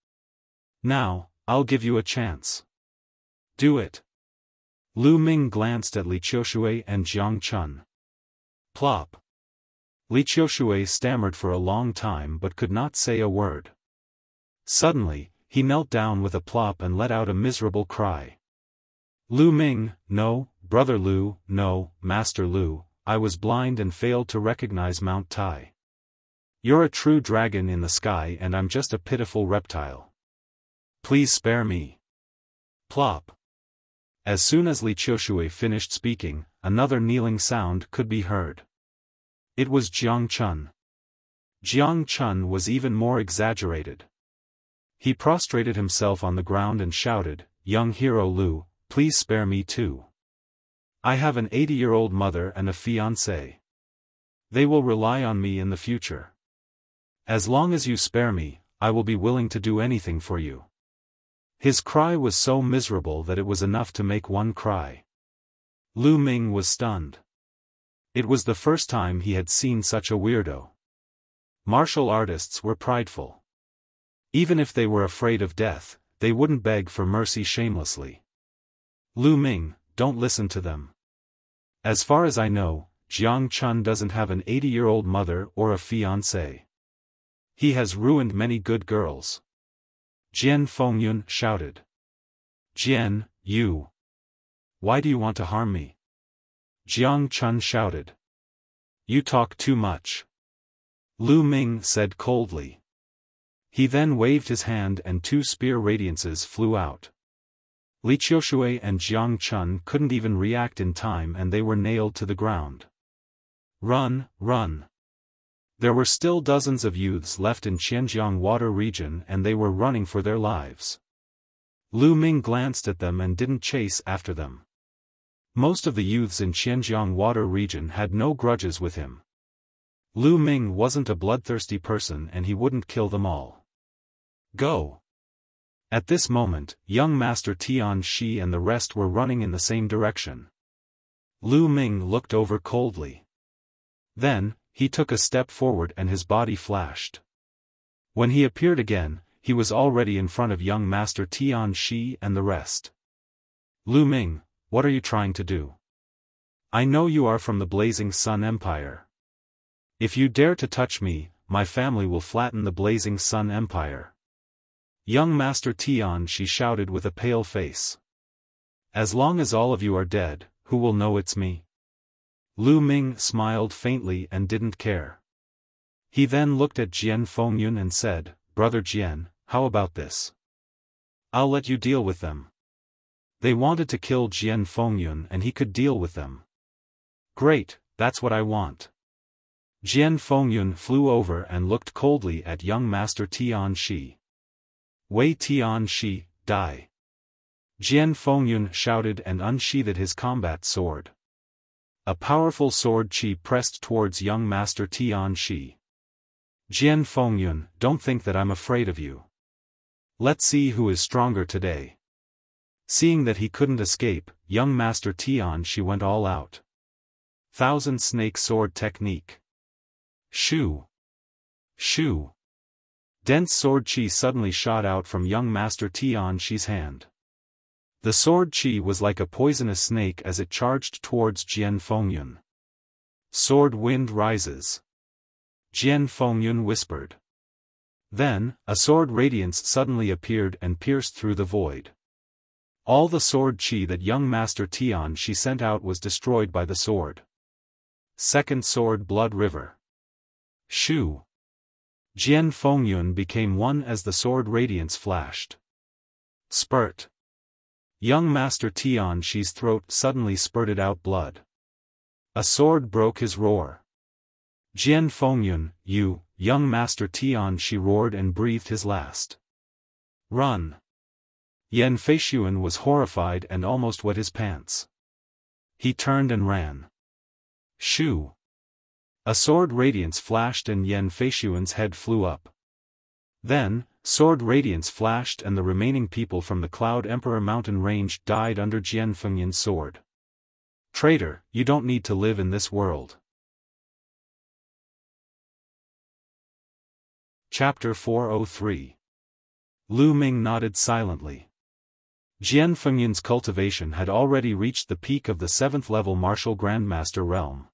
Now, I'll give you a chance. Do it. Lu Ming glanced at Li Qiushui and Jiang Chun. Plop. Li Qiushui stammered for a long time but could not say a word. Suddenly, he knelt down with a plop and let out a miserable cry. Lu Ming, no, Brother Lu, no, Master Lu, I was blind and failed to recognize Mount Tai. You're a true dragon in the sky and I'm just a pitiful reptile. Please spare me. Plop. As soon as Li Qiushui finished speaking, another kneeling sound could be heard. It was Jiang Chun. Jiang Chun was even more exaggerated. He prostrated himself on the ground and shouted, Young hero Lu, please spare me too. I have an 80-year-old mother and a fiancé. They will rely on me in the future. As long as you spare me, I will be willing to do anything for you. His cry was so miserable that it was enough to make one cry. Lu Ming was stunned. It was the first time he had seen such a weirdo. Martial artists were prideful. Even if they were afraid of death, they wouldn't beg for mercy shamelessly. Lu Ming, don't listen to them. As far as I know, Jiang Chun doesn't have an 80-year-old mother or a fiancé. He has ruined many good girls. Jian Fengyun shouted. Jian, you. Why do you want to harm me? Jiang Chun shouted. You talk too much. Lu Ming said coldly. He then waved his hand and two spear radiances flew out. Li Qiushui and Jiang Chun couldn't even react in time and they were nailed to the ground. Run, run. There were still dozens of youths left in Qianjiang Water region and they were running for their lives. Lu Ming glanced at them and didn't chase after them. Most of the youths in Qianjiang Water region had no grudges with him. Lu Ming wasn't a bloodthirsty person and he wouldn't kill them all. Go! At this moment, young Master Tian Shi and the rest were running in the same direction. Lu Ming looked over coldly. Then, he took a step forward and his body flashed. When he appeared again, he was already in front of young Master Tian Shi and the rest. Lu Ming, what are you trying to do? I know you are from the Blazing Sun Empire. If you dare to touch me, my family will flatten the Blazing Sun Empire. Young Master Tian Shi shouted with a pale face. As long as all of you are dead, who will know it's me? Lu Ming smiled faintly and didn't care. He then looked at Jian Fengyun and said, Brother Jian, how about this? I'll let you deal with them. They wanted to kill Jian Fengyun and he could deal with them. Great, that's what I want. Jian Fengyun flew over and looked coldly at young Master Tian Shi. Wei Tian Shi, die! Jian Fengyun shouted and unsheathed his combat sword. A powerful sword chi pressed towards young Master Tian Shi. Jian Fengyun, don't think that I'm afraid of you. Let's see who is stronger today. Seeing that he couldn't escape, young Master Tian Shi went all out. Thousand Snake Sword Technique. Shoo! Shoo! Dense sword chi suddenly shot out from young Master Tian Shi's hand. The sword chi was like a poisonous snake as it charged towards Jian Fengyun. Sword wind rises. Jian Fengyun whispered. Then, a sword radiance suddenly appeared and pierced through the void. All the sword chi that young Master Tian Shi sent out was destroyed by the sword. Second sword blood river. Shoo! Jian Fengyun became one as the sword radiance flashed. Spurt! Young Master Tian Shi's throat suddenly spurted out blood. A sword broke his roar. Jian Fengyun, you, young Master Tian Shi roared and breathed his last. Run! Yan Feishuan was horrified and almost wet his pants. He turned and ran. Shoo! A sword radiance flashed and Yan Feishuan's head flew up. Then, sword radiance flashed and the remaining people from the Cloud Emperor mountain range died under Jian Fengyun's sword. Traitor, you don't need to live in this world. Chapter 403. Lu Ming nodded silently. Jian Fengyun's cultivation had already reached the peak of the 7th level Martial Grandmaster realm.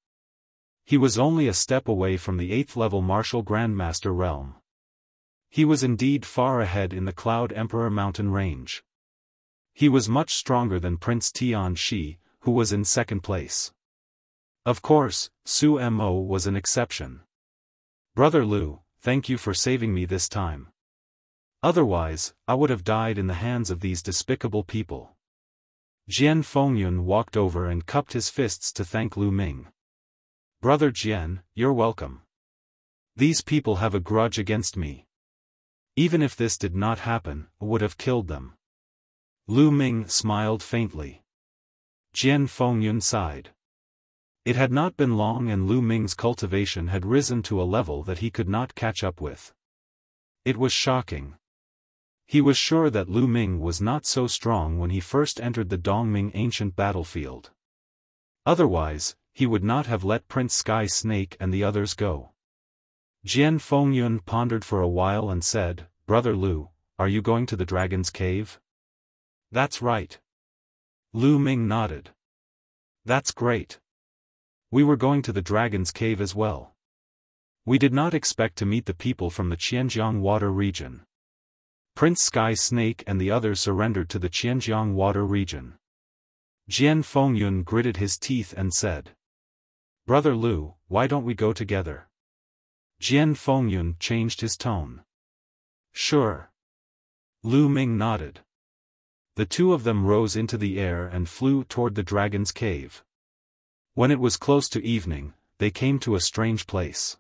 He was only a step away from the 8th level Martial Grandmaster realm. He was indeed far ahead in the Cloud Emperor mountain range. He was much stronger than Prince Tian Shi, who was in second place. Of course, Su Mo was an exception. Brother Lu, thank you for saving me this time. Otherwise, I would have died in the hands of these despicable people. Jian Fengyun walked over and cupped his fists to thank Lu Ming. Brother Jian, you're welcome. These people have a grudge against me. Even if this did not happen, I would have killed them. Lu Ming smiled faintly. Jian Fengyun sighed. It had not been long and Lu Ming's cultivation had risen to a level that he could not catch up with. It was shocking. He was sure that Lu Ming was not so strong when he first entered the Dongming ancient battlefield. Otherwise, he would not have let Prince Sky Snake and the others go. Jian Fengyun pondered for a while and said, Brother Lu, are you going to the Dragon's Cave? That's right. Lu Ming nodded. That's great. We were going to the Dragon's Cave as well. We did not expect to meet the people from the Qianjiang Water region. Prince Sky Snake and the others surrendered to the Qianjiang Water region. Jian Fengyun gritted his teeth and said, Brother Lu, why don't we go together? Jian Fengyun changed his tone. Sure. Lu Ming nodded. The two of them rose into the air and flew toward the Dragon's Cave. When it was close to evening, they came to a strange place.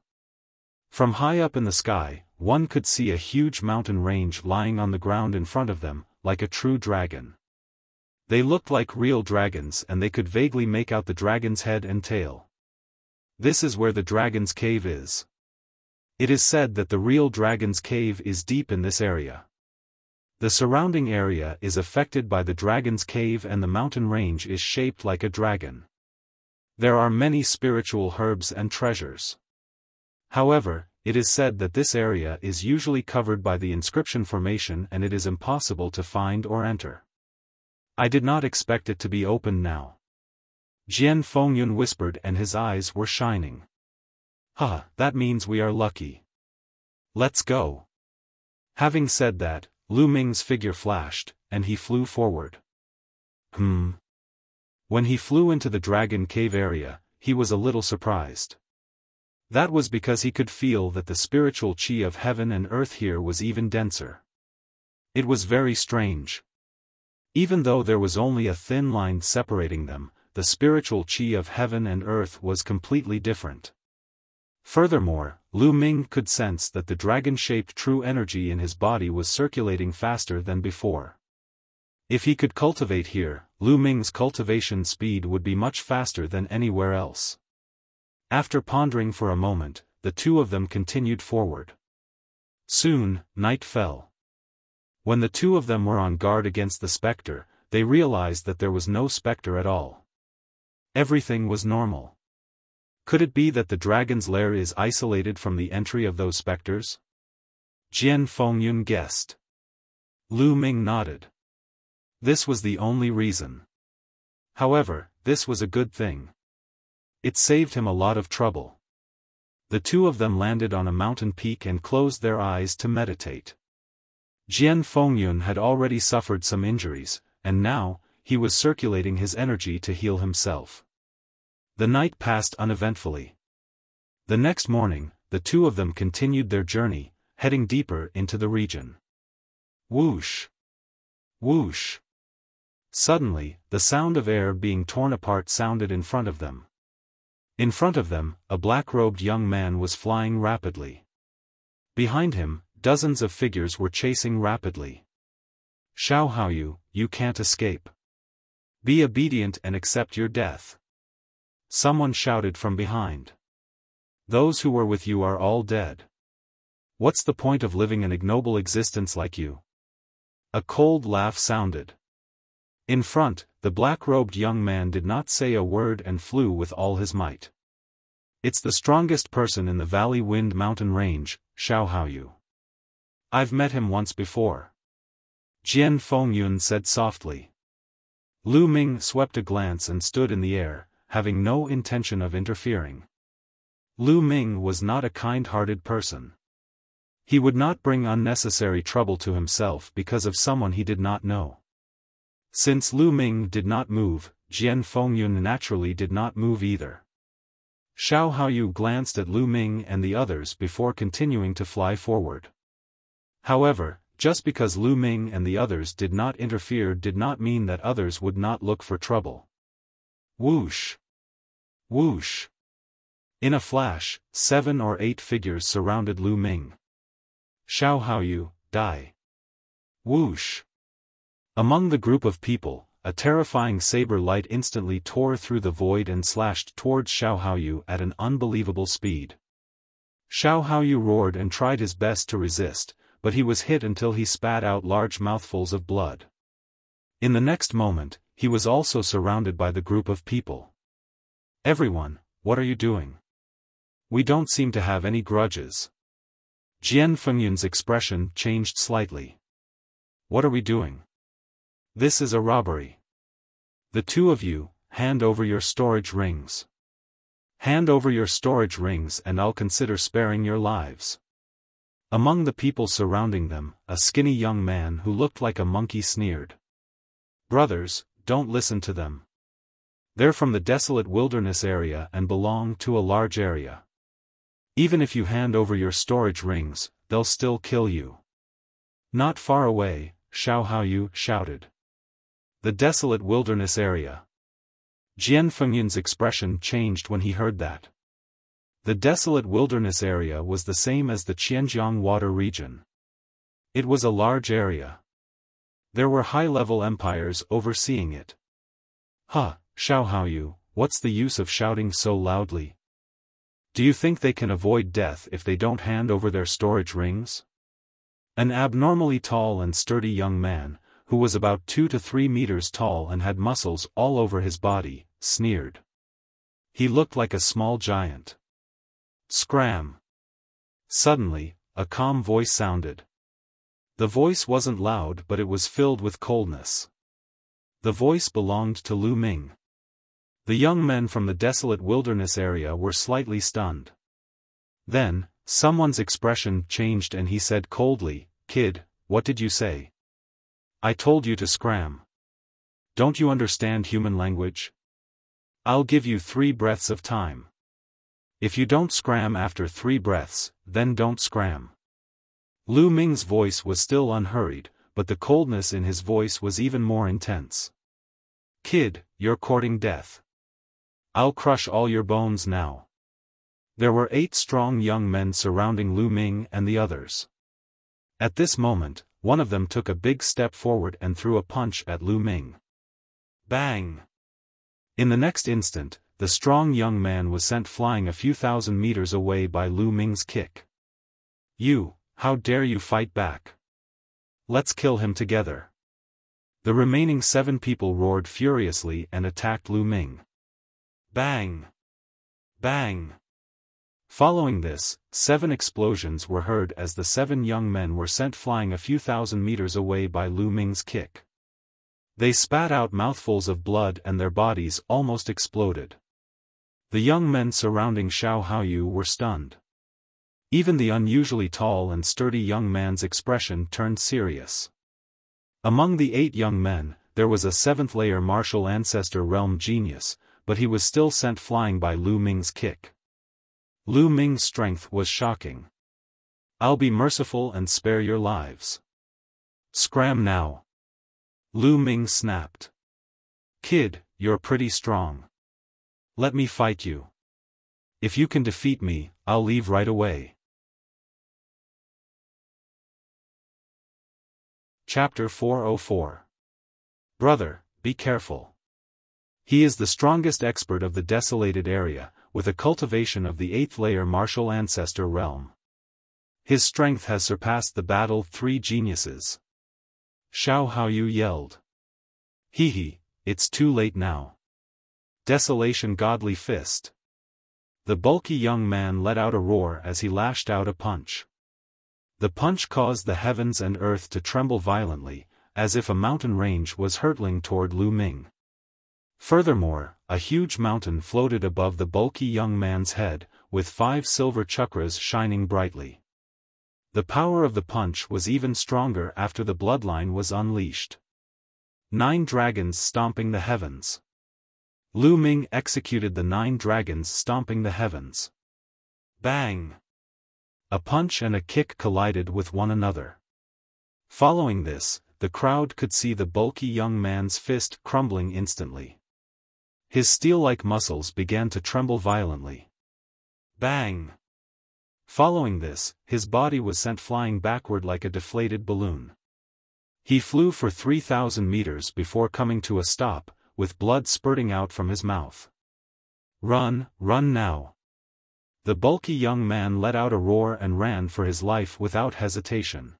From high up in the sky, one could see a huge mountain range lying on the ground in front of them, like a true dragon. They looked like real dragons and they could vaguely make out the dragon's head and tail. This is where the Dragon's Cave is. It is said that the real Dragon's Cave is deep in this area. The surrounding area is affected by the Dragon's Cave and the mountain range is shaped like a dragon. There are many spiritual herbs and treasures. However, it is said that this area is usually covered by the inscription formation and it is impossible to find or enter. I did not expect it to be open now. Jian Fengyun whispered and his eyes were shining. That means we are lucky. Let's go. Having said that, Lu Ming's figure flashed, and he flew forward. When he flew into the Dragon Cave area, he was a little surprised. That was because he could feel that the spiritual chi of heaven and earth here was even denser. It was very strange. Even though there was only a thin line separating them, the spiritual chi of heaven and earth was completely different. Furthermore, Lu Ming could sense that the dragon-shaped true energy in his body was circulating faster than before. If he could cultivate here, Lu Ming's cultivation speed would be much faster than anywhere else. After pondering for a moment, the two of them continued forward. Soon, night fell. When the two of them were on guard against the specter, they realized that there was no specter at all. Everything was normal. Could it be that the dragon's lair is isolated from the entry of those specters? Jian Fengyun guessed. Lu Ming nodded. This was the only reason. However, this was a good thing. It saved him a lot of trouble. The two of them landed on a mountain peak and closed their eyes to meditate. Jian Fengyun had already suffered some injuries, and now, he was circulating his energy to heal himself. The night passed uneventfully. The next morning, the two of them continued their journey, heading deeper into the region. Whoosh! Whoosh! Suddenly, the sound of air being torn apart sounded in front of them. In front of them, a black-robed young man was flying rapidly. Behind him, dozens of figures were chasing rapidly. Xiaohao, you can't escape. Be obedient and accept your death. Someone shouted from behind. Those who were with you are all dead. What's the point of living an ignoble existence like you? A cold laugh sounded. In front, the black-robed young man did not say a word and flew with all his might. It's the strongest person in the Valley Wind Mountain Range, Xiaohao. I've met him once before. Jian Fengyun said softly. Lu Ming swept a glance and stood in the air, having no intention of interfering. Lu Ming was not a kind-hearted person. He would not bring unnecessary trouble to himself because of someone he did not know. Since Lu Ming did not move, Jian Fengyun naturally did not move either. Xiaohao glanced at Lu Ming and the others before continuing to fly forward. However, just because Lu Ming and the others did not interfere did not mean that others would not look for trouble. Whoosh! Whoosh! In a flash, 7 or 8 figures surrounded Lu Ming. Xiaohao, die! Whoosh! Among the group of people, a terrifying saber light instantly tore through the void and slashed towards Xiaohao at an unbelievable speed. Xiaohao roared and tried his best to resist, but he was hit until he spat out large mouthfuls of blood. In the next moment, he was also surrounded by the group of people. Everyone, what are you doing? We don't seem to have any grudges. Jian Fengyun's expression changed slightly. What are we doing? This is a robbery. The two of you, hand over your storage rings. Hand over your storage rings and I'll consider sparing your lives. Among the people surrounding them, a skinny young man who looked like a monkey sneered. Brothers, don't listen to them. They're from the desolate wilderness area and belong to a large area. Even if you hand over your storage rings, they'll still kill you. Not far away, Xiaohao shouted. The desolate wilderness area. Jian Fengyun's expression changed when he heard that. The desolate wilderness area was the same as the Qianjiang water region. It was a large area. There were high-level empires overseeing it. Huh, Xiaohao, what's the use of shouting so loudly? Do you think they can avoid death if they don't hand over their storage rings? An abnormally tall and sturdy young man, who was about 2 to 3 meters tall and had muscles all over his body, sneered. He looked like a small giant. Scram! Suddenly, a calm voice sounded. The voice wasn't loud but it was filled with coldness. The voice belonged to Lu Ming. The young men from the desolate wilderness area were slightly stunned. Then, someone's expression changed and he said coldly, "Kid, what did you say?" "I told you to scram. Don't you understand human language? I'll give you 3 breaths of time. If you don't scram after 3 breaths, then don't scram." Lu Ming's voice was still unhurried, but the coldness in his voice was even more intense. "Kid, you're courting death. I'll crush all your bones now. There were 8 strong young men surrounding Lu Ming and the others. At this moment, one of them took a big step forward and threw a punch at Lu Ming. Bang! In the next instant, the strong young man was sent flying a few thousand meters away by Lu Ming's kick. You, how dare you fight back? Let's kill him together. The remaining 7 people roared furiously and attacked Lu Ming. Bang! Bang! Following this, 7 explosions were heard as the 7 young men were sent flying a few thousand meters away by Lu Ming's kick. They spat out mouthfuls of blood and their bodies almost exploded. The young men surrounding Xiao Haoyu were stunned. Even the unusually tall and sturdy young man's expression turned serious. Among the 8 young men, there was a 7th-layer martial ancestor realm genius, but he was still sent flying by Lu Ming's kick. Lu Ming's strength was shocking. I'll be merciful and spare your lives. Scram now. Lu Ming snapped. Kid, you're pretty strong. Let me fight you. If you can defeat me, I'll leave right away. Chapter 404. Brother, be careful. He is the strongest expert of the desolated area, with a cultivation of the 8th-layer martial ancestor realm. His strength has surpassed the battled 3 geniuses. Xiao Haoyu yelled. Hee, it's too late now. Desolation godly fist. The bulky young man let out a roar as he lashed out a punch. The punch caused the heavens and earth to tremble violently, as if a mountain range was hurtling toward Lu Ming. Furthermore, a huge mountain floated above the bulky young man's head, with 5 silver chakras shining brightly. The power of the punch was even stronger after the bloodline was unleashed. 9 dragons stomping the heavens. Lu Ming executed the 9 dragons stomping the heavens. Bang! A punch and a kick collided with one another. Following this, the crowd could see the bulky young man's fist crumbling instantly. His steel-like muscles began to tremble violently. Bang! Following this, his body was sent flying backward like a deflated balloon. He flew for 3,000 meters before coming to a stop, with blood spurting out from his mouth. Run, run now! The bulky young man let out a roar and ran for his life without hesitation.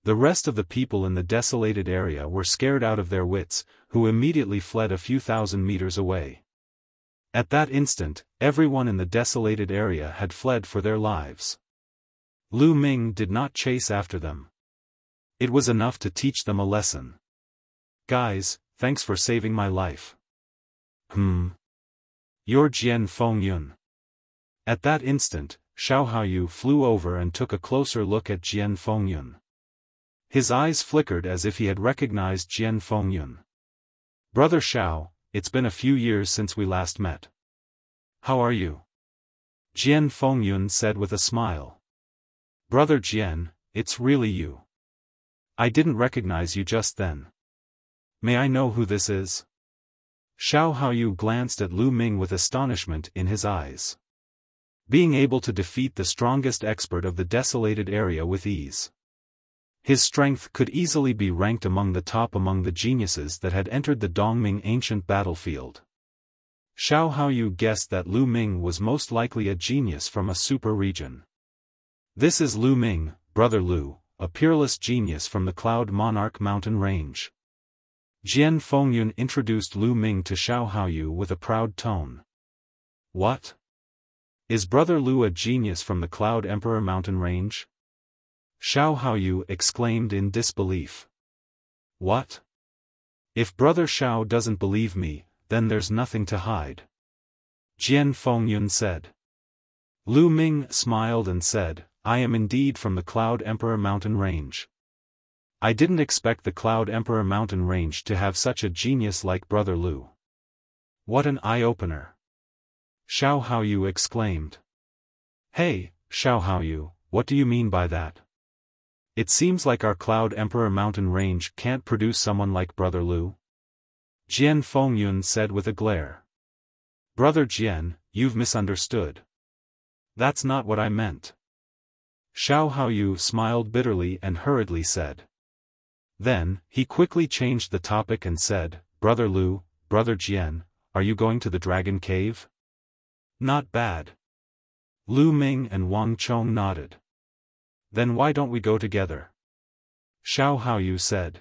The rest of the people in the desolated area were scared out of their wits, who immediately fled a few thousand meters away. At that instant, everyone in the desolated area had fled for their lives. Lu Ming did not chase after them. It was enough to teach them a lesson. Guys, thanks for saving my life. You're Jian Fengyun. At that instant, Xiao Haoyu flew over and took a closer look at Jian Fengyun. His eyes flickered as if he had recognized Jian Fengyun. Brother Xiao, it's been a few years since we last met. How are you? Jian Fengyun said with a smile. Brother Jian, it's really you. I didn't recognize you just then. May I know who this is? Xiao Haoyu glanced at Lu Ming with astonishment in his eyes. Being able to defeat the strongest expert of the desolated area with ease. His strength could easily be ranked among the top among the geniuses that had entered the Dongming ancient battlefield. Xiao Haoyu guessed that Lu Ming was most likely a genius from a super region. This is Lu Ming, Brother Lu, a peerless genius from the Cloud Monarch mountain range. Jian Fengyun introduced Lu Ming to Xiao Haoyu with a proud tone. What? Is Brother Lu a genius from the Cloud Emperor mountain range? Xiao Haoyu exclaimed in disbelief. What? If Brother Xiao doesn't believe me, then there's nothing to hide. Jian Fengyun said. Lu Ming smiled and said, I am indeed from the Cloud Emperor mountain range. I didn't expect the Cloud Emperor mountain range to have such a genius like Brother Lu. What an eye-opener. Xiao Haoyu exclaimed. Hey, Xiao Haoyu, what do you mean by that? It seems like our Cloud Emperor mountain range can't produce someone like Brother Lu. Jian Fengyun said with a glare. Brother Jian, you've misunderstood. That's not what I meant. Xiao Haoyu smiled bitterly and hurriedly said. Then, he quickly changed the topic and said, Brother Lu, Brother Jian, are you going to the Dragon Cave? Not bad. Lu Ming and Wang Chong nodded. Then why don't we go together? Xiao Haoyu said.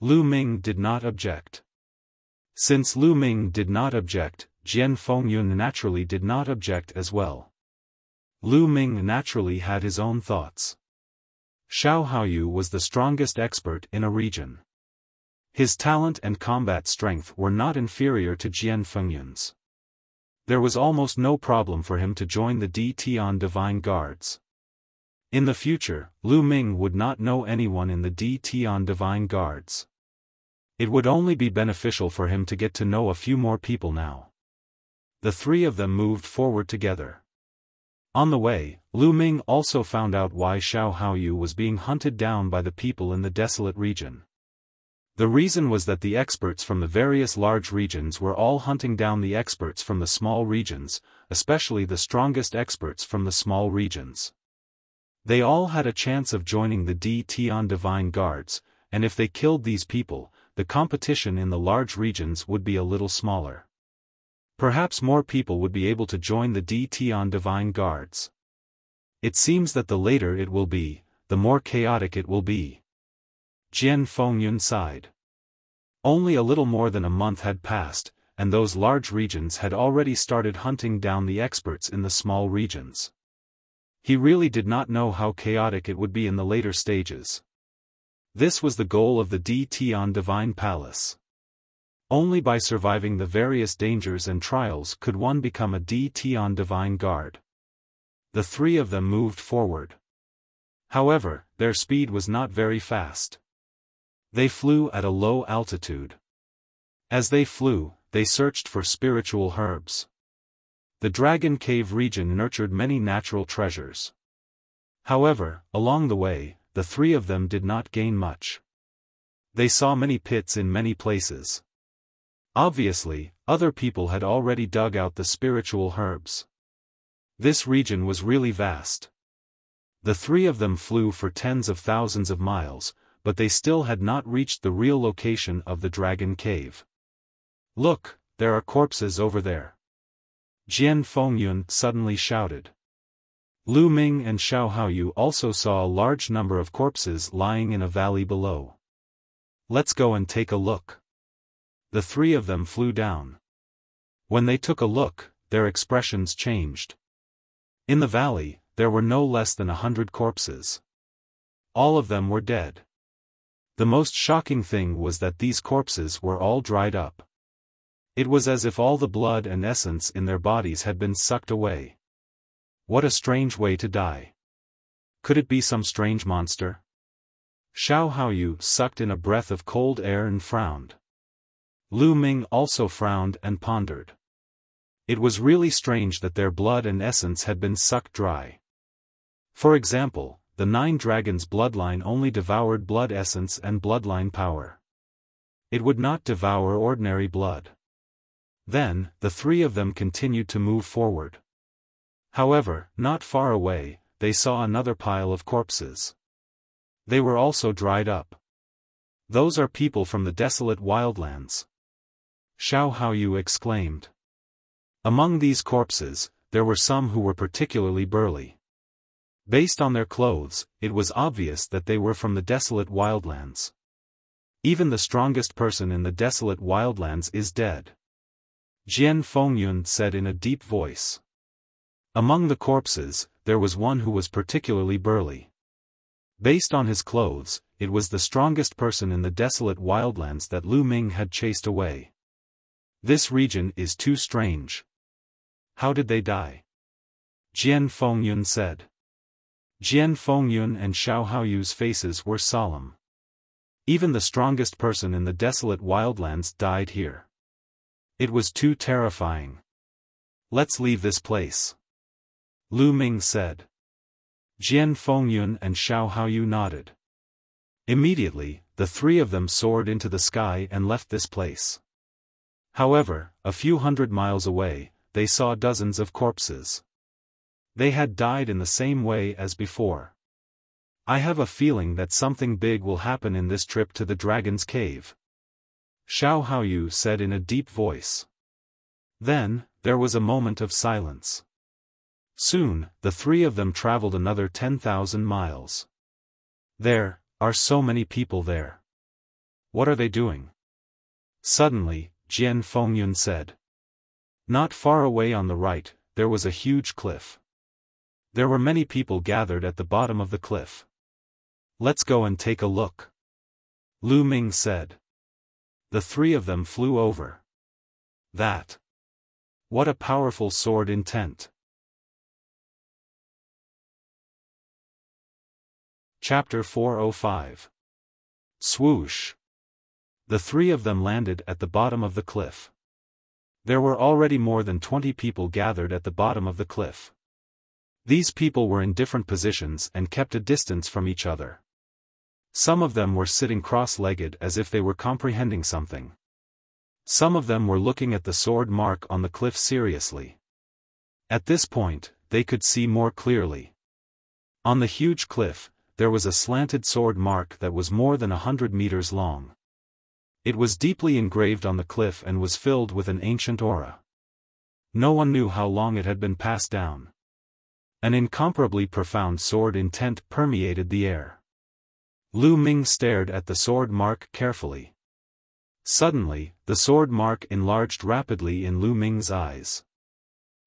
Lu Ming did not object. Since Lu Ming did not object, Jian Fengyun naturally did not object as well. Lu Ming naturally had his own thoughts. Xiao Haoyu was the strongest expert in a region. His talent and combat strength were not inferior to Jian Fengyun's. There was almost no problem for him to join the Tian Divine Guards. In the future, Lu Ming would not know anyone in the Tian Divine Guards. It would only be beneficial for him to get to know a few more people now. The three of them moved forward together. On the way, Lu Ming also found out why Xiao Haoyu was being hunted down by the people in the desolate region. The reason was that the experts from the various large regions were all hunting down the experts from the small regions, especially the strongest experts from the small regions. They all had a chance of joining the Tian Divine Guards, and if they killed these people, the competition in the large regions would be a little smaller. Perhaps more people would be able to join the Tian Divine Guards. It seems that the later it will be, the more chaotic it will be. Jian Fengyun sighed. Only a little more than a month had passed, and those large regions had already started hunting down the experts in the small regions. He really did not know how chaotic it would be in the later stages. This was the goal of the Tian Divine Palace. Only by surviving the various dangers and trials could one become a Tian Divine Guard. The three of them moved forward. However, their speed was not very fast. They flew at a low altitude. As they flew, they searched for spiritual herbs. The Dragon Cave region nurtured many natural treasures. However, along the way, the three of them did not gain much. They saw many pits in many places. Obviously, other people had already dug out the spiritual herbs. This region was really vast. The three of them flew for tens of thousands of miles, but they still had not reached the real location of the Dragon Cave. Look, there are corpses over there. Jian Fengyun suddenly shouted. Lu Ming and Xiao Haoyu also saw a large number of corpses lying in a valley below. Let's go and take a look. The three of them flew down. When they took a look, their expressions changed. In the valley, there were no less than 100 corpses. All of them were dead. The most shocking thing was that these corpses were all dried up. It was as if all the blood and essence in their bodies had been sucked away. What a strange way to die. Could it be some strange monster? Xiao Haoyu sucked in a breath of cold air and frowned. Lu Ming also frowned and pondered. It was really strange that their blood and essence had been sucked dry. For example, the 9 dragons' bloodline only devoured blood essence and bloodline power. It would not devour ordinary blood. Then, the three of them continued to move forward. However, not far away, they saw another pile of corpses. They were also dried up. Those are people from the desolate wildlands. Xiao Haoyu exclaimed. Among these corpses, there were some who were particularly burly. Based on their clothes, it was obvious that they were from the desolate wildlands. Even the strongest person in the desolate wildlands is dead. Jian Fengyun said in a deep voice. Among the corpses, there was one who was particularly burly. Based on his clothes, it was the strongest person in the desolate wildlands that Lu Ming had chased away. This region is too strange. How did they die? Jian Fengyun said. Jian Fengyun and Xiao Haoyu's faces were solemn. Even the strongest person in the desolate wildlands died here. It was too terrifying. Let's leave this place. Lu Ming said. Jian Fengyun and Xiao Haoyu nodded. Immediately, the three of them soared into the sky and left this place. However, a few hundred miles away, they saw dozens of corpses. They had died in the same way as before. I have a feeling that something big will happen in this trip to the Dragon's Cave, Xiao Haoyu said in a deep voice. Then, there was a moment of silence. Soon, the three of them traveled another 10,000 miles. There are so many people there. What are they doing? Suddenly, Jian Fengyun said. Not far away on the right, there was a huge cliff. There were many people gathered at the bottom of the cliff. Let's go and take a look, Lu Ming said. The three of them flew over. That. What a powerful sword intent. Chapter 405. Swoosh. The three of them landed at the bottom of the cliff. There were already more than 20 people gathered at the bottom of the cliff. These people were in different positions and kept a distance from each other. Some of them were sitting cross-legged as if they were comprehending something. Some of them were looking at the sword mark on the cliff seriously. At this point, they could see more clearly. On the huge cliff, there was a slanted sword mark that was more than 100 meters long. It was deeply engraved on the cliff and was filled with an ancient aura. No one knew how long it had been passed down. An incomparably profound sword intent permeated the air. Lu Ming stared at the sword mark carefully. Suddenly, the sword mark enlarged rapidly in Lu Ming's eyes.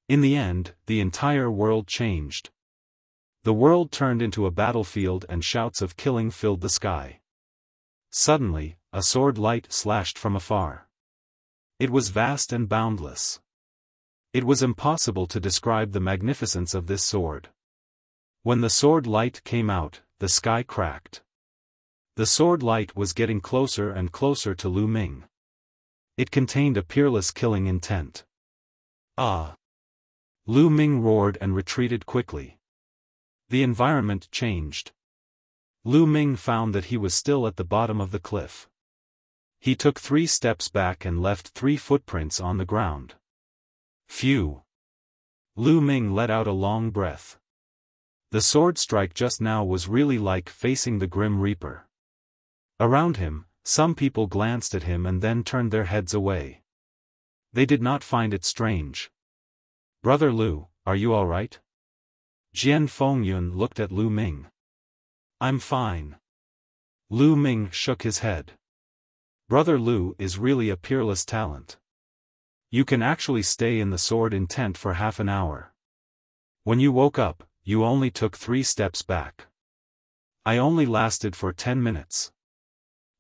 In the end, the entire world changed. The world turned into a battlefield and shouts of killing filled the sky. Suddenly, a sword light slashed from afar. It was vast and boundless. It was impossible to describe the magnificence of this sword. When the sword light came out, the sky cracked. The sword light was getting closer and closer to Lu Ming. It contained a peerless killing intent. Ah! Lu Ming roared and retreated quickly. The environment changed. Lu Ming found that he was still at the bottom of the cliff. He took 3 steps back and left 3 footprints on the ground. Phew! Lu Ming let out a long breath. The sword strike just now was really like facing the Grim Reaper. Around him, some people glanced at him and then turned their heads away. They did not find it strange. Brother Lu, are you all right? Jian Fengyun looked at Lu Ming. I'm fine. Lu Ming shook his head. Brother Lu is really a peerless talent. You can actually stay in the sword intent for half an hour. When you woke up, you only took 3 steps back. I only lasted for 10 minutes.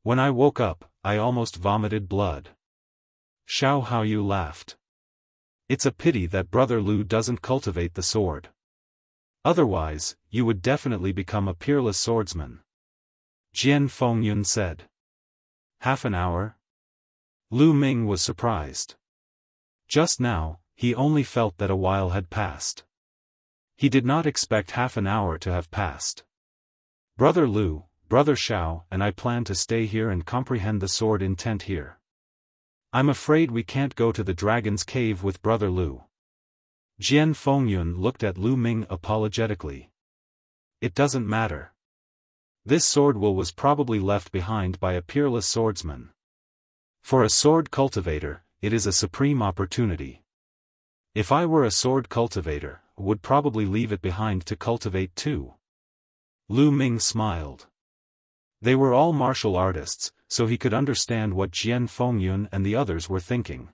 When I woke up, I almost vomited blood. Xiao Haoyu laughed. It's a pity that Brother Lu doesn't cultivate the sword. Otherwise, you would definitely become a peerless swordsman. Jian Fengyun said. Half an hour? Lu Ming was surprised. Just now, he only felt that a while had passed. He did not expect half an hour to have passed. Brother Lu, Brother Xiao and I plan to stay here and comprehend the sword intent here. I'm afraid we can't go to the Dragon's Cave with Brother Lu. Jian Fengyun looked at Lu Ming apologetically. It doesn't matter. This sword will was probably left behind by a peerless swordsman. For a sword cultivator, it is a supreme opportunity. If I were a sword cultivator, I would probably leave it behind to cultivate too. Lu Ming smiled. They were all martial artists, so he could understand what Jian Fengyun and the others were thinking.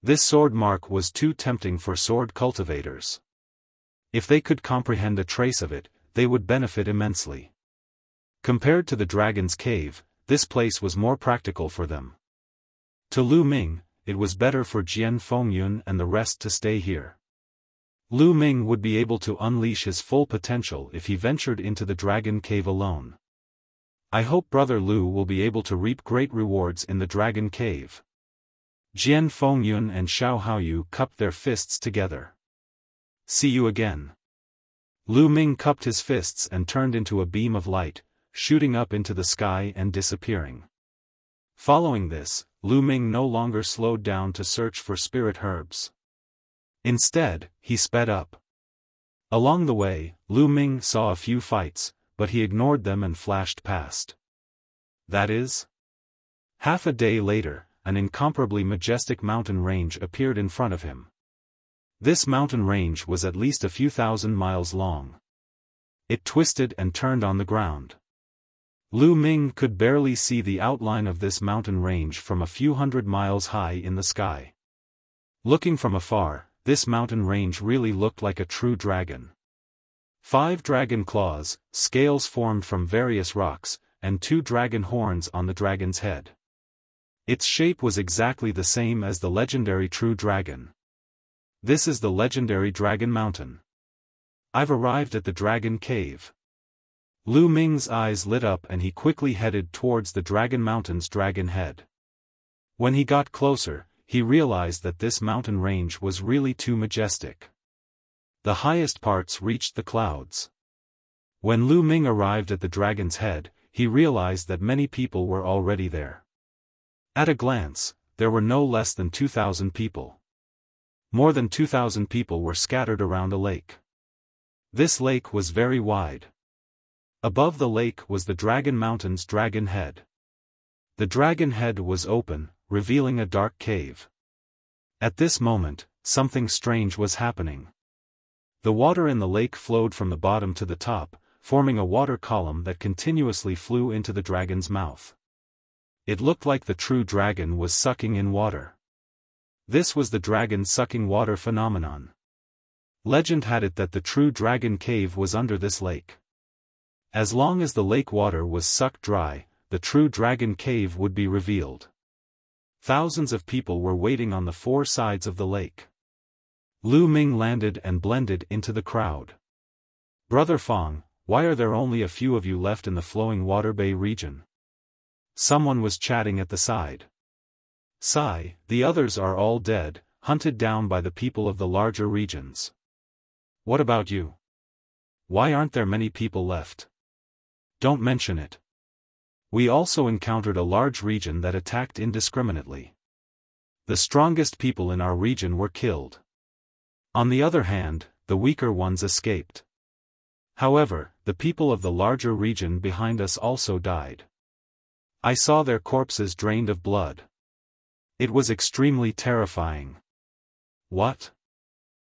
This sword mark was too tempting for sword cultivators. If they could comprehend a trace of it, they would benefit immensely. Compared to the Dragon's Cave, this place was more practical for them. To Lu Ming, it was better for Jian Fengyun and the rest to stay here. Lu Ming would be able to unleash his full potential if he ventured into the Dragon Cave alone. I hope Brother Lu will be able to reap great rewards in the Dragon Cave. Jian Fengyun and Xiao Haoyu cupped their fists together. See you again. Lu Ming cupped his fists and turned into a beam of light, shooting up into the sky and disappearing. Following this, Lu Ming no longer slowed down to search for spirit herbs. Instead, he sped up. Along the way, Lu Ming saw a few fights, but he ignored them and flashed past. That is? Half a day later, an incomparably majestic mountain range appeared in front of him. This mountain range was at least a few thousand miles long. It twisted and turned on the ground. Lu Ming could barely see the outline of this mountain range from a few hundred miles high in the sky. Looking from afar, this mountain range really looked like a true dragon. 5 dragon claws, scales formed from various rocks, and 2 dragon horns on the dragon's head. Its shape was exactly the same as the legendary true dragon. This is the legendary Dragon Mountain. I've arrived at the Dragon Cave. Lu Ming's eyes lit up and he quickly headed towards the Dragon Mountain's dragon head. When he got closer, he realized that this mountain range was really too majestic. The highest parts reached the clouds. When Lu Ming arrived at the dragon's head, he realized that many people were already there. At a glance, there were no less than 2,000 people. More than 2,000 people were scattered around a lake. This lake was very wide. Above the lake was the Dragon Mountain's dragon head. The dragon head was open, revealing a dark cave. At this moment, something strange was happening. The water in the lake flowed from the bottom to the top, forming a water column that continuously flew into the dragon's mouth. It looked like the true dragon was sucking in water. This was the dragon sucking water phenomenon. Legend had it that the true dragon cave was under this lake. As long as the lake water was sucked dry, the true dragon cave would be revealed. Thousands of people were waiting on the 4 sides of the lake. Lu Ming landed and blended into the crowd. Brother Fong, why are there only a few of you left in the flowing water bay region? Someone was chatting at the side. Sigh, the others are all dead, hunted down by the people of the larger regions. What about you? Why aren't there many people left? Don't mention it. We also encountered a large region that attacked indiscriminately. The strongest people in our region were killed. On the other hand, the weaker ones escaped. However, the people of the larger region behind us also died. I saw their corpses drained of blood. It was extremely terrifying. What?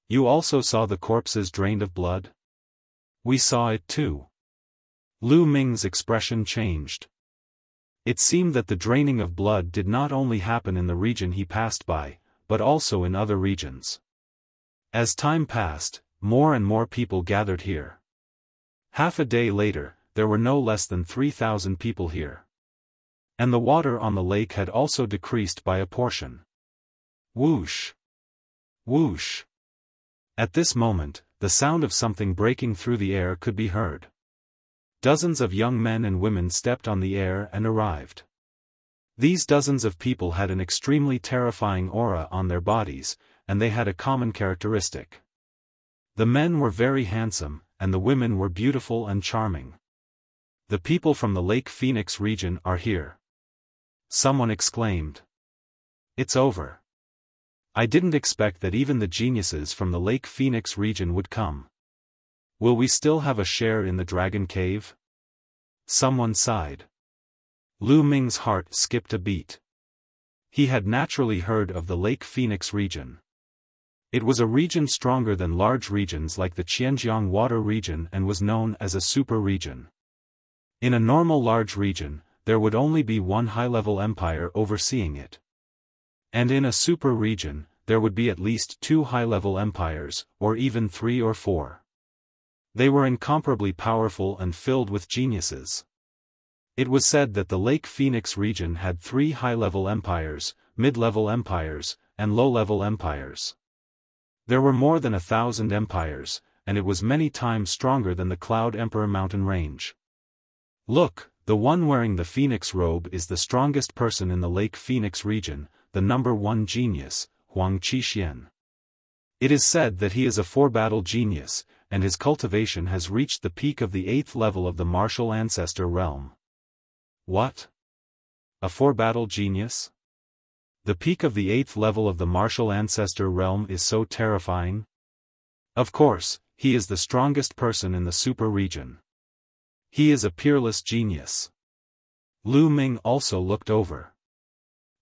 You also saw the corpses drained of blood? We saw it too. Lu Ming's expression changed. It seemed that the draining of blood did not only happen in the region he passed by, but also in other regions. As time passed, more and more people gathered here. Half a day later, there were no less than 3,000 people here. And the water on the lake had also decreased by a portion. Whoosh! Whoosh! At this moment, the sound of something breaking through the air could be heard. Dozens of young men and women stepped on the air and arrived. These dozens of people had an extremely terrifying aura on their bodies, and they had a common characteristic. The men were very handsome, and the women were beautiful and charming. The people from the Lake Phoenix region are here. Someone exclaimed. It's over. I didn't expect that even the geniuses from the Lake Phoenix region would come. Will we still have a share in the Dragon Cave? Someone sighed. Lu Ming's heart skipped a beat. He had naturally heard of the Lake Phoenix region. It was a region stronger than large regions like the Qianjiang Water region and was known as a super region. In a normal large region, there would only be one high-level empire overseeing it. And in a super region, there would be at least 2 high-level empires, or even 3 or 4. They were incomparably powerful and filled with geniuses. It was said that the Lake Phoenix region had 3 high-level empires, mid-level empires, and low-level empires. There were more than 1,000 empires, and it was many times stronger than the Cloud Emperor mountain range. Look, the one wearing the Phoenix robe is the strongest person in the Lake Phoenix region, the number 1 genius, Huang Qixian. It is said that he is a 4-battle genius, and his cultivation has reached the peak of the 8th level of the martial ancestor realm. What? A 4-battle genius? The peak of the 8th level of the martial ancestor realm is so terrifying? Of course, he is the strongest person in the super region. He is a peerless genius. Lu Ming also looked over.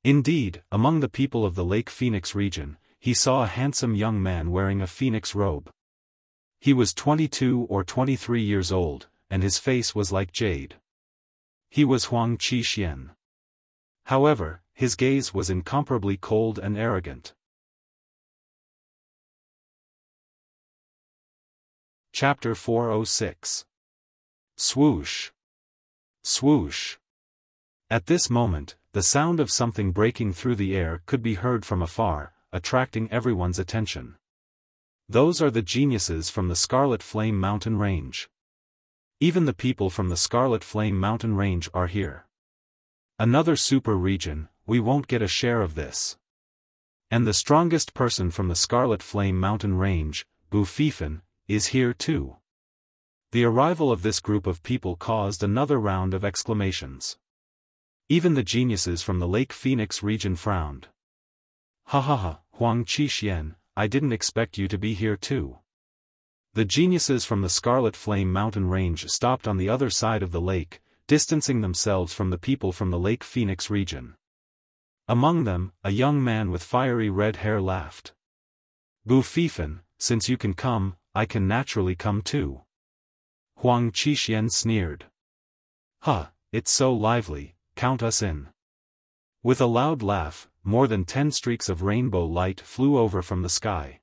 Indeed, among the people of the Lake Phoenix region, he saw a handsome young man wearing a phoenix robe. He was 22 or 23 years old, and his face was like jade. He was Huang Qixuan. However, his gaze was incomparably cold and arrogant. Chapter 406. Swoosh. Swoosh. At this moment, the sound of something breaking through the air could be heard from afar, attracting everyone's attention. Those are the geniuses from the Scarlet Flame Mountain Range. Even the people from the Scarlet Flame Mountain Range are here. Another super region, we won't get a share of this. And the strongest person from the Scarlet Flame Mountain Range, Bu Fifan, is here too. The arrival of this group of people caused another round of exclamations. Even the geniuses from the Lake Phoenix region frowned. Ha ha ha, Huang Qixuan, I didn't expect you to be here too. The geniuses from the Scarlet Flame Mountain Range stopped on the other side of the lake, distancing themselves from the people from the Lake Phoenix region. Among them, a young man with fiery red hair laughed. Bu Fifan, since you can come, I can naturally come too. Huang Qixuan sneered. Huh, it's so lively, count us in. With a loud laugh, more than 10 streaks of rainbow light flew over from the sky.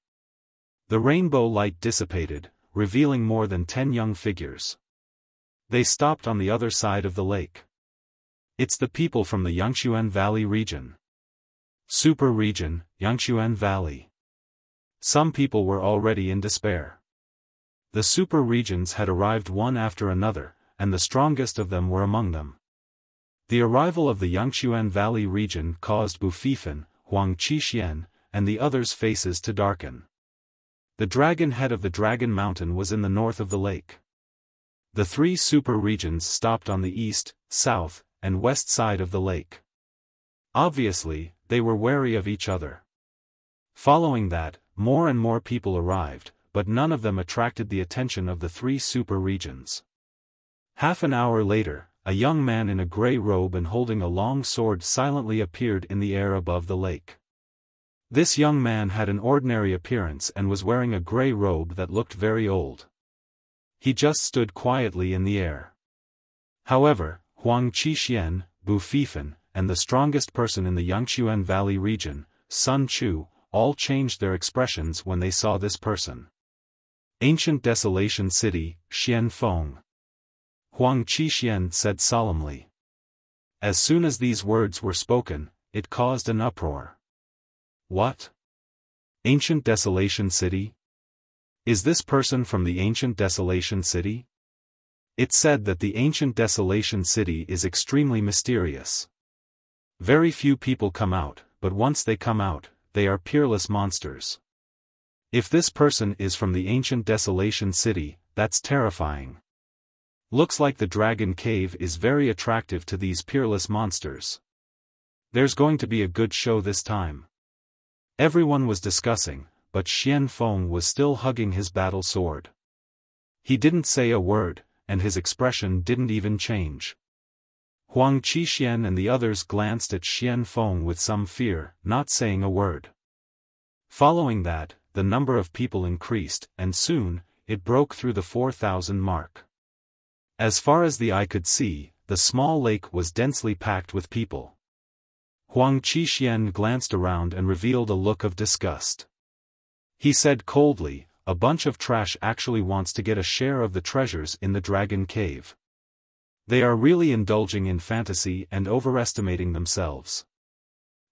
The rainbow light dissipated, revealing more than 10 young figures. They stopped on the other side of the lake. It's the people from the Yangshuan Valley region. Super region, Yangshuan Valley. Some people were already in despair. The super regions had arrived one after another, and the strongest of them were among them. The arrival of the Yangshuan Valley region caused Bu Fifan, Huang Qixuan, and the others' faces to darken. The dragon head of the Dragon Mountain was in the north of the lake. The three super regions stopped on the east, south, and west side of the lake. Obviously, they were wary of each other. Following that, more and more people arrived, but none of them attracted the attention of the three super regions. Half an hour later, a young man in a gray robe and holding a long sword silently appeared in the air above the lake. This young man had an ordinary appearance and was wearing a gray robe that looked very old. He just stood quietly in the air. However, Huang Qixuan, Bu Fifan, and the strongest person in the Yangshuan Valley region, Sun Chu, all changed their expressions when they saw this person. Ancient Desolation City, Xianfeng. Huang Qixuan said solemnly. As soon as these words were spoken, it caused an uproar. What? Ancient Desolation City? Is this person from the Ancient Desolation City? It's said that the Ancient Desolation City is extremely mysterious. Very few people come out, but once they come out, they are peerless monsters. If this person is from the Ancient Desolation City, that's terrifying. Looks like the Dragon Cave is very attractive to these peerless monsters. There's going to be a good show this time. Everyone was discussing, but Xianfeng was still hugging his battle sword. He didn't say a word, and his expression didn't even change. Huang Qixuan and the others glanced at Xianfeng with some fear, not saying a word. Following that, the number of people increased, and soon, it broke through the 4,000 mark. As far as the eye could see, the small lake was densely packed with people. Huang Qixuan glanced around and revealed a look of disgust. He said coldly, a bunch of trash actually wants to get a share of the treasures in the Dragon Cave. They are really indulging in fantasy and overestimating themselves.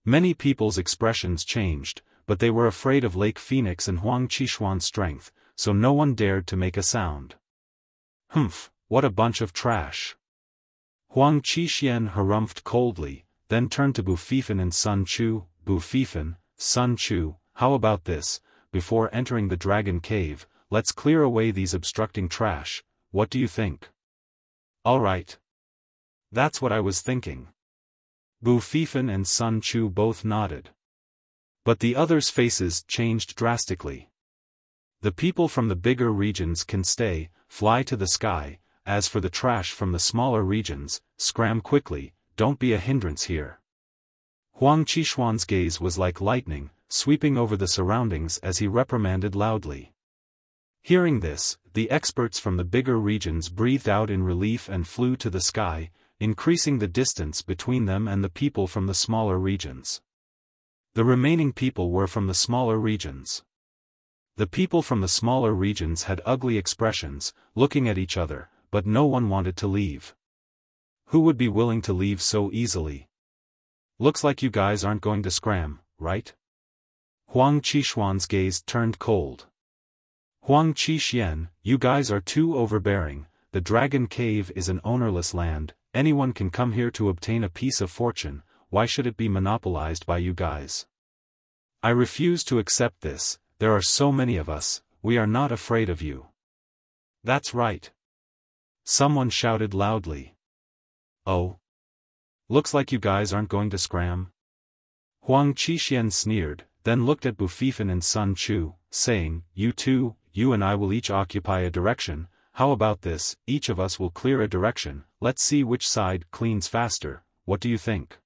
Many people's expressions changed, but they were afraid of Lake Phoenix and Huang Qixuan's strength, so no one dared to make a sound. Humph, what a bunch of trash. Huang Qixuan harumphed coldly, then turned to Bu Fifan and Sun Chu. Bu Fifan, Sun Chu, how about this? Before entering the Dragon Cave, let's clear away these obstructing trash, what do you think? All right. That's what I was thinking. Bu Fifan and Sun Chu both nodded. But the others' faces changed drastically. The people from the bigger regions can stay, fly to the sky. As for the trash from the smaller regions, scram quickly, don't be a hindrance here. Huang Qishuan's gaze was like lightning, sweeping over the surroundings as he reprimanded loudly. Hearing this, the experts from the bigger regions breathed out in relief and flew to the sky, increasing the distance between them and the people from the smaller regions. The remaining people were from the smaller regions. The people from the smaller regions had ugly expressions, looking at each other, but no one wanted to leave. Who would be willing to leave so easily? Looks like you guys aren't going to scram, right? Huang Qishuan's gaze turned cold. Huang Qixuan, you guys are too overbearing. The Dragon Cave is an ownerless land, anyone can come here to obtain a piece of fortune, why should it be monopolized by you guys? I refuse to accept this, there are so many of us, we are not afraid of you. That's right. Someone shouted loudly. Oh. Looks like you guys aren't going to scram. Huang Qixuan sneered, then looked at Bufifan and Sun Chu, saying, you two, you and I will each occupy a direction, how about this, each of us will clear a direction, let's see which side cleans faster, what do you think?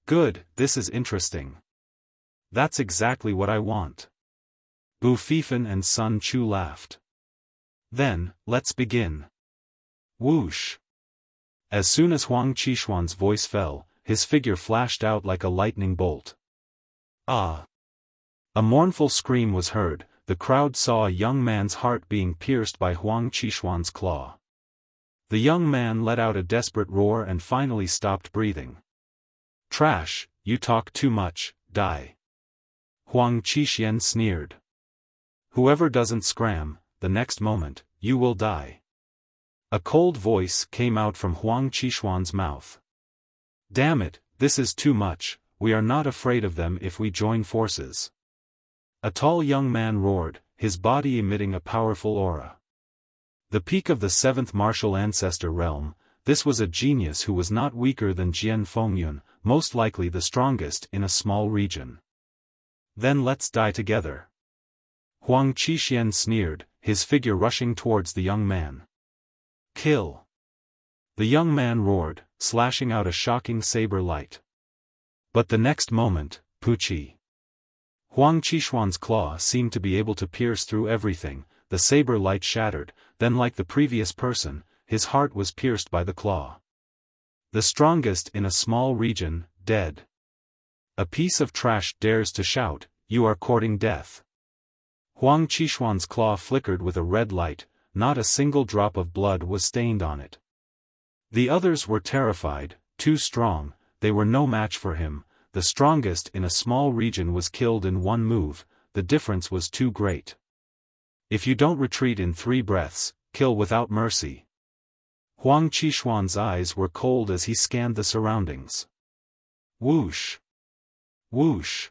Good, this is interesting. That's exactly what I want. Bufifan and Sun Chu laughed. Then, let's begin. Whoosh. As soon as Huang Qishuan's voice fell, his figure flashed out like a lightning bolt. Ah! A mournful scream was heard, the crowd saw a young man's heart being pierced by Huang Qishuan's claw. The young man let out a desperate roar and finally stopped breathing. Trash, you talk too much, die. Huang Qixuan sneered. Whoever doesn't scram, the next moment, you will die. A cold voice came out from Huang Qishuan's mouth. Damn it, this is too much, we are not afraid of them if we join forces. A tall young man roared, his body emitting a powerful aura. The peak of the seventh martial ancestor realm, this was a genius who was not weaker than Jian Fengyun, most likely the strongest in a small region. Then let's die together. Huang Qixuan sneered, his figure rushing towards the young man. Kill! The young man roared, slashing out a shocking saber light. But the next moment, Puchi! Huang Qishuan's claw seemed to be able to pierce through everything, the saber light shattered, then like the previous person, his heart was pierced by the claw. The strongest in a small region, dead. A piece of trash dares to shout, you are courting death. Huang Qishuan's claw flickered with a red light, not a single drop of blood was stained on it. The others were terrified, too strong, they were no match for him, the strongest in a small region was killed in one move, the difference was too great. If you don't retreat in 3 breaths, kill without mercy. Huang Qishuan's eyes were cold as he scanned the surroundings. Whoosh! Whoosh!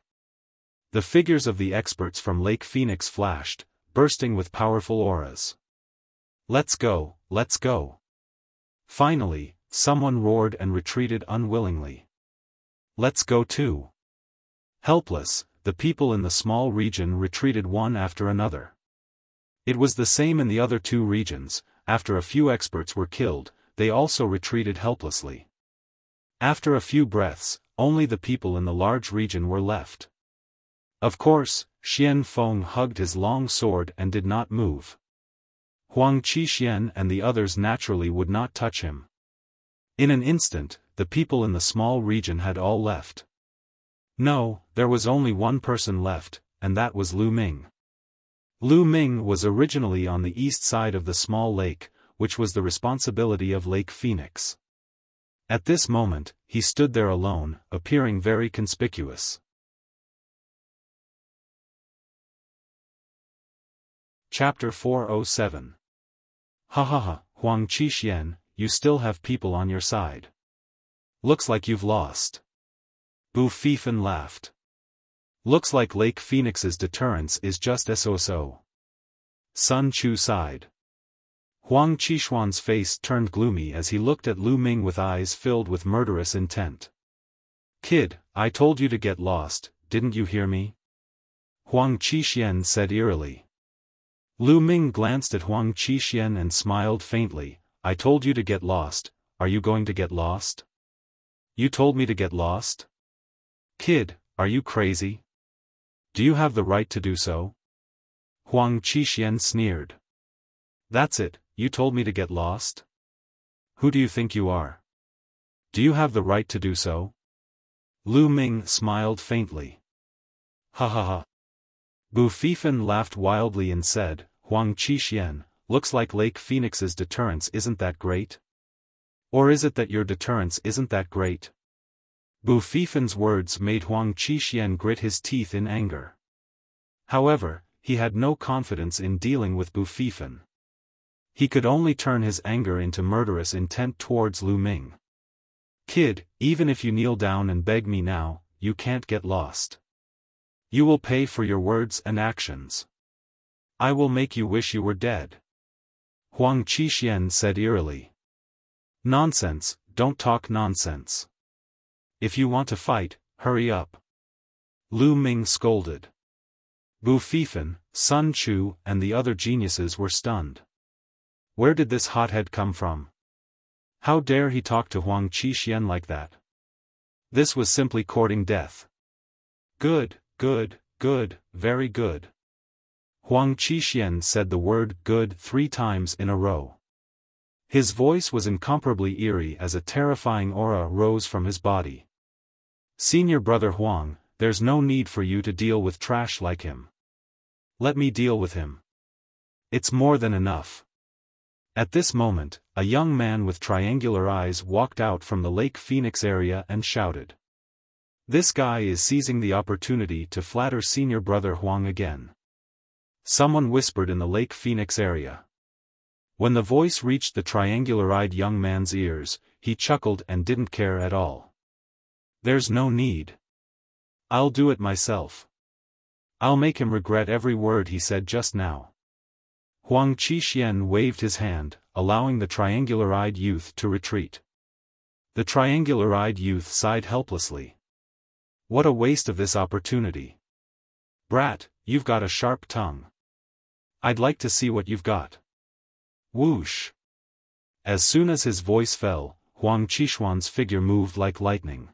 The figures of the experts from Lake Phoenix flashed, bursting with powerful auras. Let's go, let's go. Finally, someone roared and retreated unwillingly. Let's go too. Helpless, the people in the small region retreated one after another. It was the same in the other 2 regions, after a few experts were killed, they also retreated helplessly. After a few breaths, only the people in the large region were left. Of course, Xian Feng hugged his long sword and did not move. Huang Qixuan and the others naturally would not touch him. In an instant, the people in the small region had all left. No, there was only one person left, and that was Lu Ming. Lu Ming was originally on the east side of the small lake, which was the responsibility of Lake Phoenix. At this moment, he stood there alone, appearing very conspicuous. Chapter 407. Ha ha ha, Huang Qixuan, you still have people on your side. Looks like you've lost. Bufifan laughed. Looks like Lake Phoenix's deterrence is just so-so. Sun Chu sighed. Huang Qishuan's face turned gloomy as he looked at Lu Ming with eyes filled with murderous intent. Kid, I told you to get lost, didn't you hear me? Huang Qixuan said eerily. Lu Ming glanced at Huang Qixuan and smiled faintly. I told you to get lost, are you going to get lost? You told me to get lost? Kid, are you crazy? Do you have the right to do so? Huang Qixuan sneered. That's it, you told me to get lost? Who do you think you are? Do you have the right to do so? Lu Ming smiled faintly. Ha ha ha. Bu Fifan laughed wildly and said, Huang Qixuan, looks like Lake Phoenix's deterrence isn't that great? Or is it that your deterrence isn't that great? Bu Fifan's words made Huang Qixuan grit his teeth in anger. However, he had no confidence in dealing with Bu Fifan. He could only turn his anger into murderous intent towards Lu Ming. Kid, even if you kneel down and beg me now, you can't get lost. You will pay for your words and actions. I will make you wish you were dead. Huang Qixuan said eerily. Nonsense, don't talk nonsense. If you want to fight, hurry up. Lu Ming scolded. Bu Fifan, Sun Chu, and the other geniuses were stunned. Where did this hothead come from? How dare he talk to Huang Qixuan like that? This was simply courting death. Good, good, good, very good. Huang Qixuan said the word good 3 times in a row. His voice was incomparably eerie as a terrifying aura rose from his body. Senior brother Huang, there's no need for you to deal with trash like him. Let me deal with him. It's more than enough. At this moment, a young man with triangular eyes walked out from the Lake Phoenix area and shouted. This guy is seizing the opportunity to flatter senior brother Huang again. Someone whispered in the Lake Phoenix area. When the voice reached the triangular-eyed young man's ears, he chuckled and didn't care at all. There's no need. I'll do it myself. I'll make him regret every word he said just now. Huang Qixuan waved his hand, allowing the triangular-eyed youth to retreat. The triangular-eyed youth sighed helplessly. What a waste of this opportunity. Brat, you've got a sharp tongue. I'd like to see what you've got. Whoosh. As soon as his voice fell, Huang Qixuan's figure moved like lightning.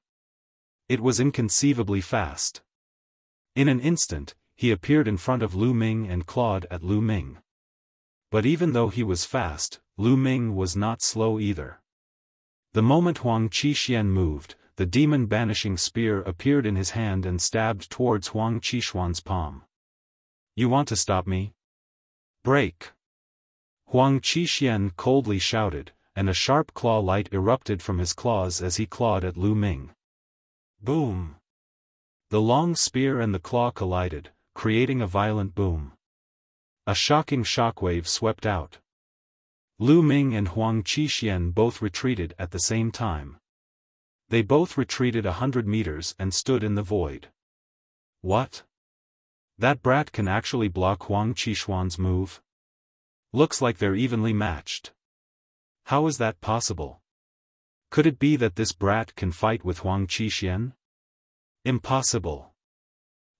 It was inconceivably fast. In an instant, he appeared in front of Lu Ming and clawed at Lu Ming. But even though he was fast, Lu Ming was not slow either. The moment Huang Qixuan moved, the demon-banishing spear appeared in his hand and stabbed towards Huang Qixuan's palm. You want to stop me? Break! Huang Qixuan coldly shouted, and a sharp claw light erupted from his claws as he clawed at Lu Ming. Boom! The long spear and the claw collided, creating a violent boom. A shocking shockwave swept out. Lu Ming and Huang Qixuan both retreated at the same time. They both retreated 100 meters and stood in the void. What? That brat can actually block Huang Qixuan's move? Looks like they're evenly matched. How is that possible? Could it be that this brat can fight with Huang Qixuan? Impossible.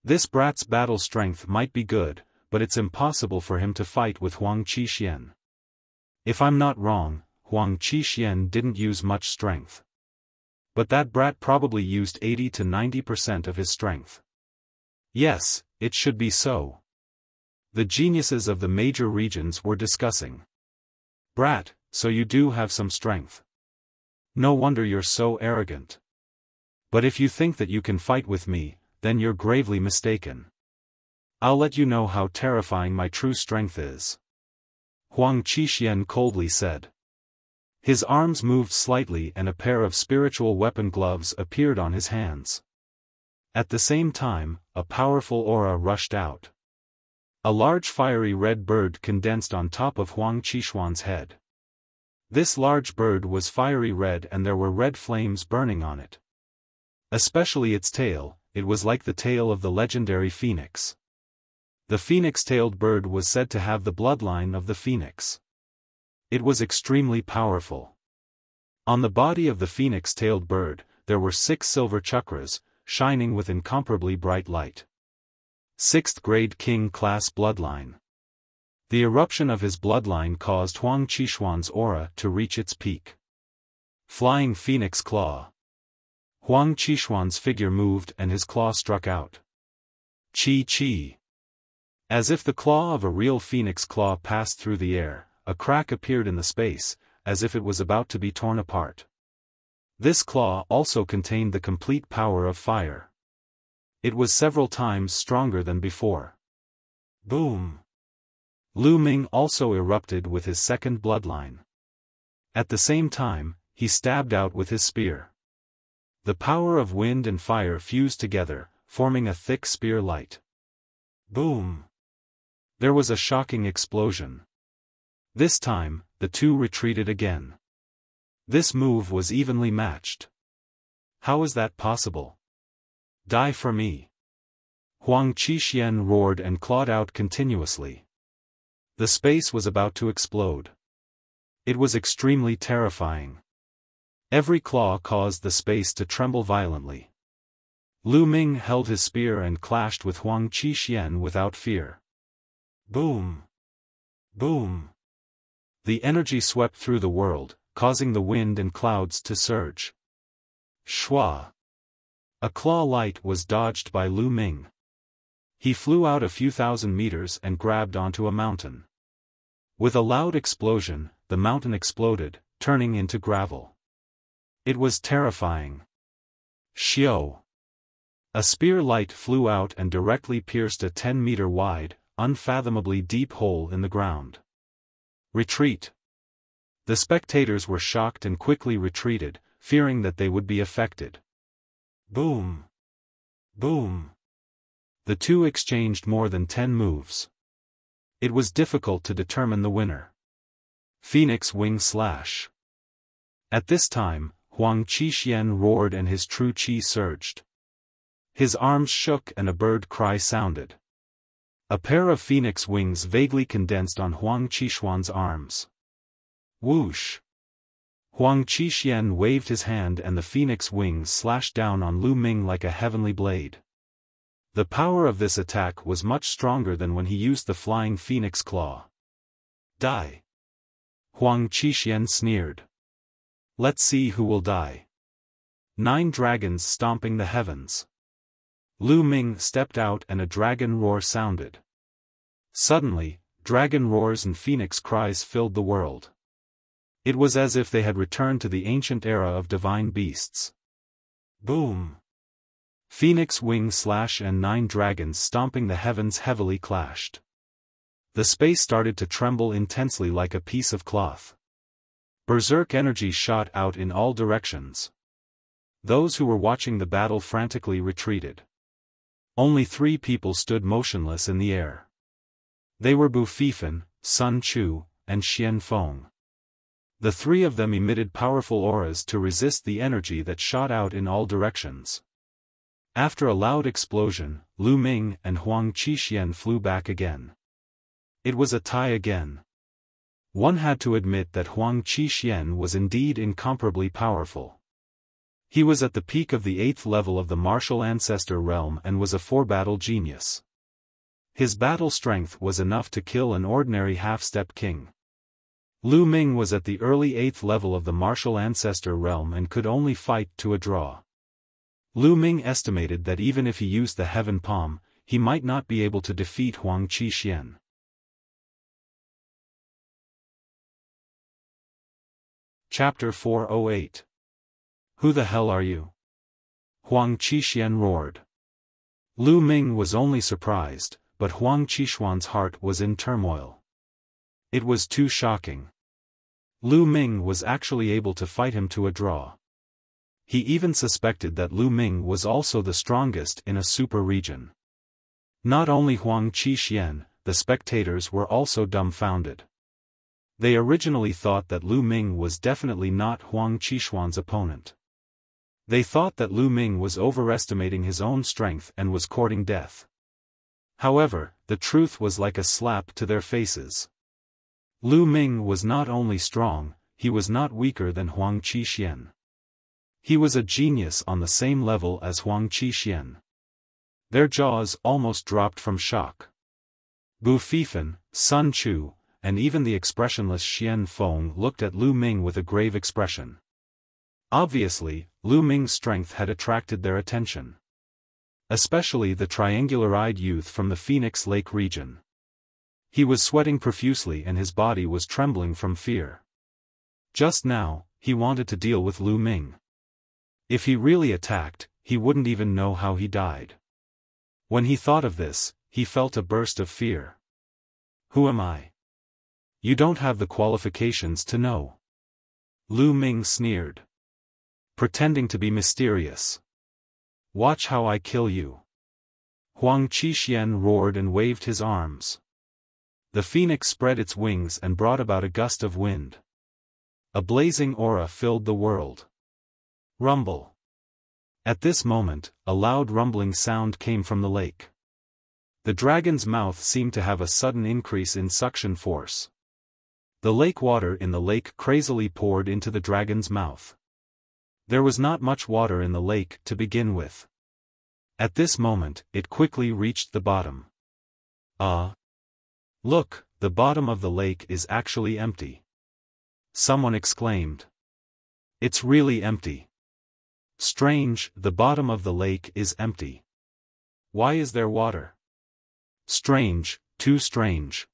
This brat's battle strength might be good, but it's impossible for him to fight with Huang Qixuan. If I'm not wrong, Huang Qixuan didn't use much strength. But that brat probably used 80 to 90% of his strength. Yes, it should be so. The geniuses of the major regions were discussing. Brat, so you do have some strength. No wonder you're so arrogant. But if you think that you can fight with me, then you're gravely mistaken. I'll let you know how terrifying my true strength is. Huang Qixuan coldly said. His arms moved slightly and a pair of spiritual weapon gloves appeared on his hands. At the same time, a powerful aura rushed out. A large fiery red bird condensed on top of Huang Qixuan's head. This large bird was fiery red and there were red flames burning on it. Especially its tail, it was like the tail of the legendary phoenix. The phoenix-tailed bird was said to have the bloodline of the phoenix. It was extremely powerful. On the body of the phoenix-tailed bird, there were 6 silver chakras, shining with incomparably bright light. 6th grade king class bloodline. The eruption of his bloodline caused Huang Qishuan's aura to reach its peak. Flying Phoenix Claw. Huang Qishuan's figure moved and his claw struck out. Chi. As if the claw of a real phoenix claw passed through the air, a crack appeared in the space, as if it was about to be torn apart. This claw also contained the complete power of fire. It was several times stronger than before. Boom! Lu Ming also erupted with his second bloodline. At the same time, he stabbed out with his spear. The power of wind and fire fused together, forming a thick spear light. Boom! There was a shocking explosion. This time, the two retreated again. This move was evenly matched. How is that possible? Die for me! Huang Qishuan roared and clawed out continuously. The space was about to explode. It was extremely terrifying. Every claw caused the space to tremble violently. Lu Ming held his spear and clashed with Huang Qishuan without fear. Boom! Boom! The energy swept through the world, causing the wind and clouds to surge. Shua! A claw light was dodged by Lu Ming. He flew out a few thousand meters and grabbed onto a mountain. With a loud explosion, the mountain exploded, turning into gravel. It was terrifying. Xiao! A spear light flew out and directly pierced a 10-meter wide, unfathomably deep hole in the ground. Retreat! The spectators were shocked and quickly retreated, fearing that they would be affected. Boom! Boom! The two exchanged more than 10 moves. It was difficult to determine the winner. Phoenix Wing Slash. At this time, Huang Qishuan roared and his true qi surged. His arms shook and a bird cry sounded. A pair of phoenix wings vaguely condensed on Huang Qishuan's arms. Whoosh! Huang Qishuan waved his hand and the phoenix wings slashed down on Lu Ming like a heavenly blade. The power of this attack was much stronger than when he used the flying phoenix claw. Die! Huang Qishuan sneered. Let's see who will die. 9 dragons stomping the heavens. Lu Ming stepped out and a dragon roar sounded. Suddenly, dragon roars and phoenix cries filled the world. It was as if they had returned to the ancient era of divine beasts. Boom! Phoenix Wing Slash and 9 dragons stomping the heavens heavily clashed. The space started to tremble intensely like a piece of cloth. Berserk energy shot out in all directions. Those who were watching the battle frantically retreated. Only 3 people stood motionless in the air. They were Bu Fifan, Sun Chu, and Xian Feng. The 3 of them emitted powerful auras to resist the energy that shot out in all directions. After a loud explosion, Lu Ming and Huang Qishuan flew back again. It was a tie again. One had to admit that Huang Qishuan was indeed incomparably powerful. He was at the peak of the 8th level of the martial ancestor realm and was a 4-battle genius. His battle strength was enough to kill an ordinary half-step king. Lu Ming was at the early 8th level of the martial ancestor realm and could only fight to a draw. Lu Ming estimated that even if he used the heaven palm, he might not be able to defeat Huang Qishuan. Chapter 408. Who the hell are you? Huang Qishuan roared. Lu Ming was only surprised, but Huang Qishuan's heart was in turmoil. It was too shocking. Lu Ming was actually able to fight him to a draw. He even suspected that Lu Ming was also the strongest in a super region. Not only Huang Qishuan, the spectators were also dumbfounded. They originally thought that Lu Ming was definitely not Huang Qishuan's opponent. They thought that Lu Ming was overestimating his own strength and was courting death. However, the truth was like a slap to their faces. Lu Ming was not only strong, he was not weaker than Huang Qishuan. He was a genius on the same level as Huang Qishuan. Their jaws almost dropped from shock. Bu Fifan, Sun Chu, and even the expressionless Xianfeng looked at Lu Ming with a grave expression. Obviously, Lu Ming's strength had attracted their attention. Especially the triangular-eyed youth from the Phoenix Lake region. He was sweating profusely and his body was trembling from fear. Just now, he wanted to deal with Lu Ming. If he really attacked, he wouldn't even know how he died. When he thought of this, he felt a burst of fear. Who am I? You don't have the qualifications to know. Lu Ming sneered. Pretending to be mysterious. Watch how I kill you. Huang Qixuan roared and waved his arms. The phoenix spread its wings and brought about a gust of wind. A blazing aura filled the world. Rumble. At this moment, a loud rumbling sound came from the lake. The dragon's mouth seemed to have a sudden increase in suction force. The lake water in the lake crazily poured into the dragon's mouth. There was not much water in the lake to begin with. At this moment, it quickly reached the bottom. Look, the bottom of the lake is actually empty. Someone exclaimed. It's really empty. Strange, the bottom of the lake is empty. Why is there water? Strange, too strange.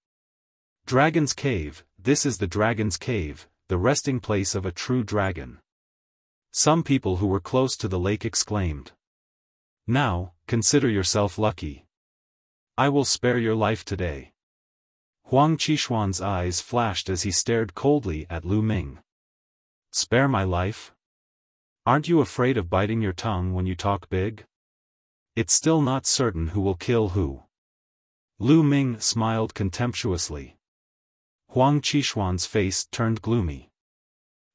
Dragon's Cave, this is the Dragon's Cave, the resting place of a true dragon. Some people who were close to the lake exclaimed. Now, consider yourself lucky. I will spare your life today. Huang Qixuan's eyes flashed as he stared coldly at Lu Ming. Spare my life? Aren't you afraid of biting your tongue when you talk big? It's still not certain who will kill who. Lu Ming smiled contemptuously. Huang Qixuan's face turned gloomy.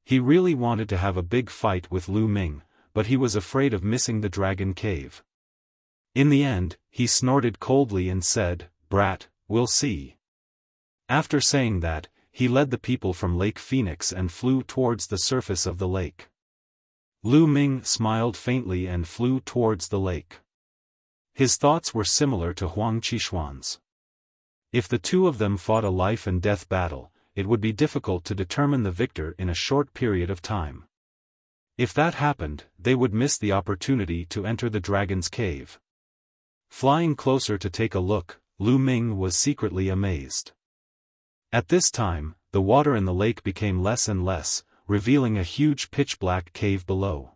He really wanted to have a big fight with Lu Ming, but he was afraid of missing the Dragon Cave. In the end, he snorted coldly and said, Brat, we'll see. After saying that, he led the people from Lake Phoenix and flew towards the surface of the lake. Lu Ming smiled faintly and flew towards the lake. His thoughts were similar to Huang Qixuan's. If the two of them fought a life-and-death battle, it would be difficult to determine the victor in a short period of time. If that happened, they would miss the opportunity to enter the Dragon's Cave. Flying closer to take a look, Lu Ming was secretly amazed. At this time, the water in the lake became less and less, revealing a huge pitch-black cave below.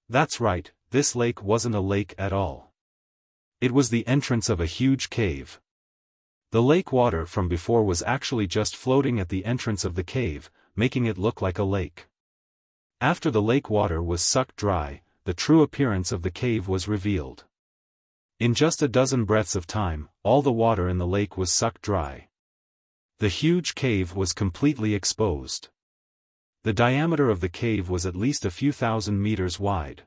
That's right, this lake wasn't a lake at all. It was the entrance of a huge cave. The lake water from before was actually just floating at the entrance of the cave, making it look like a lake. After the lake water was sucked dry, the true appearance of the cave was revealed. In just a dozen breaths of time, all the water in the lake was sucked dry. The huge cave was completely exposed. The diameter of the cave was at least a few thousand meters wide.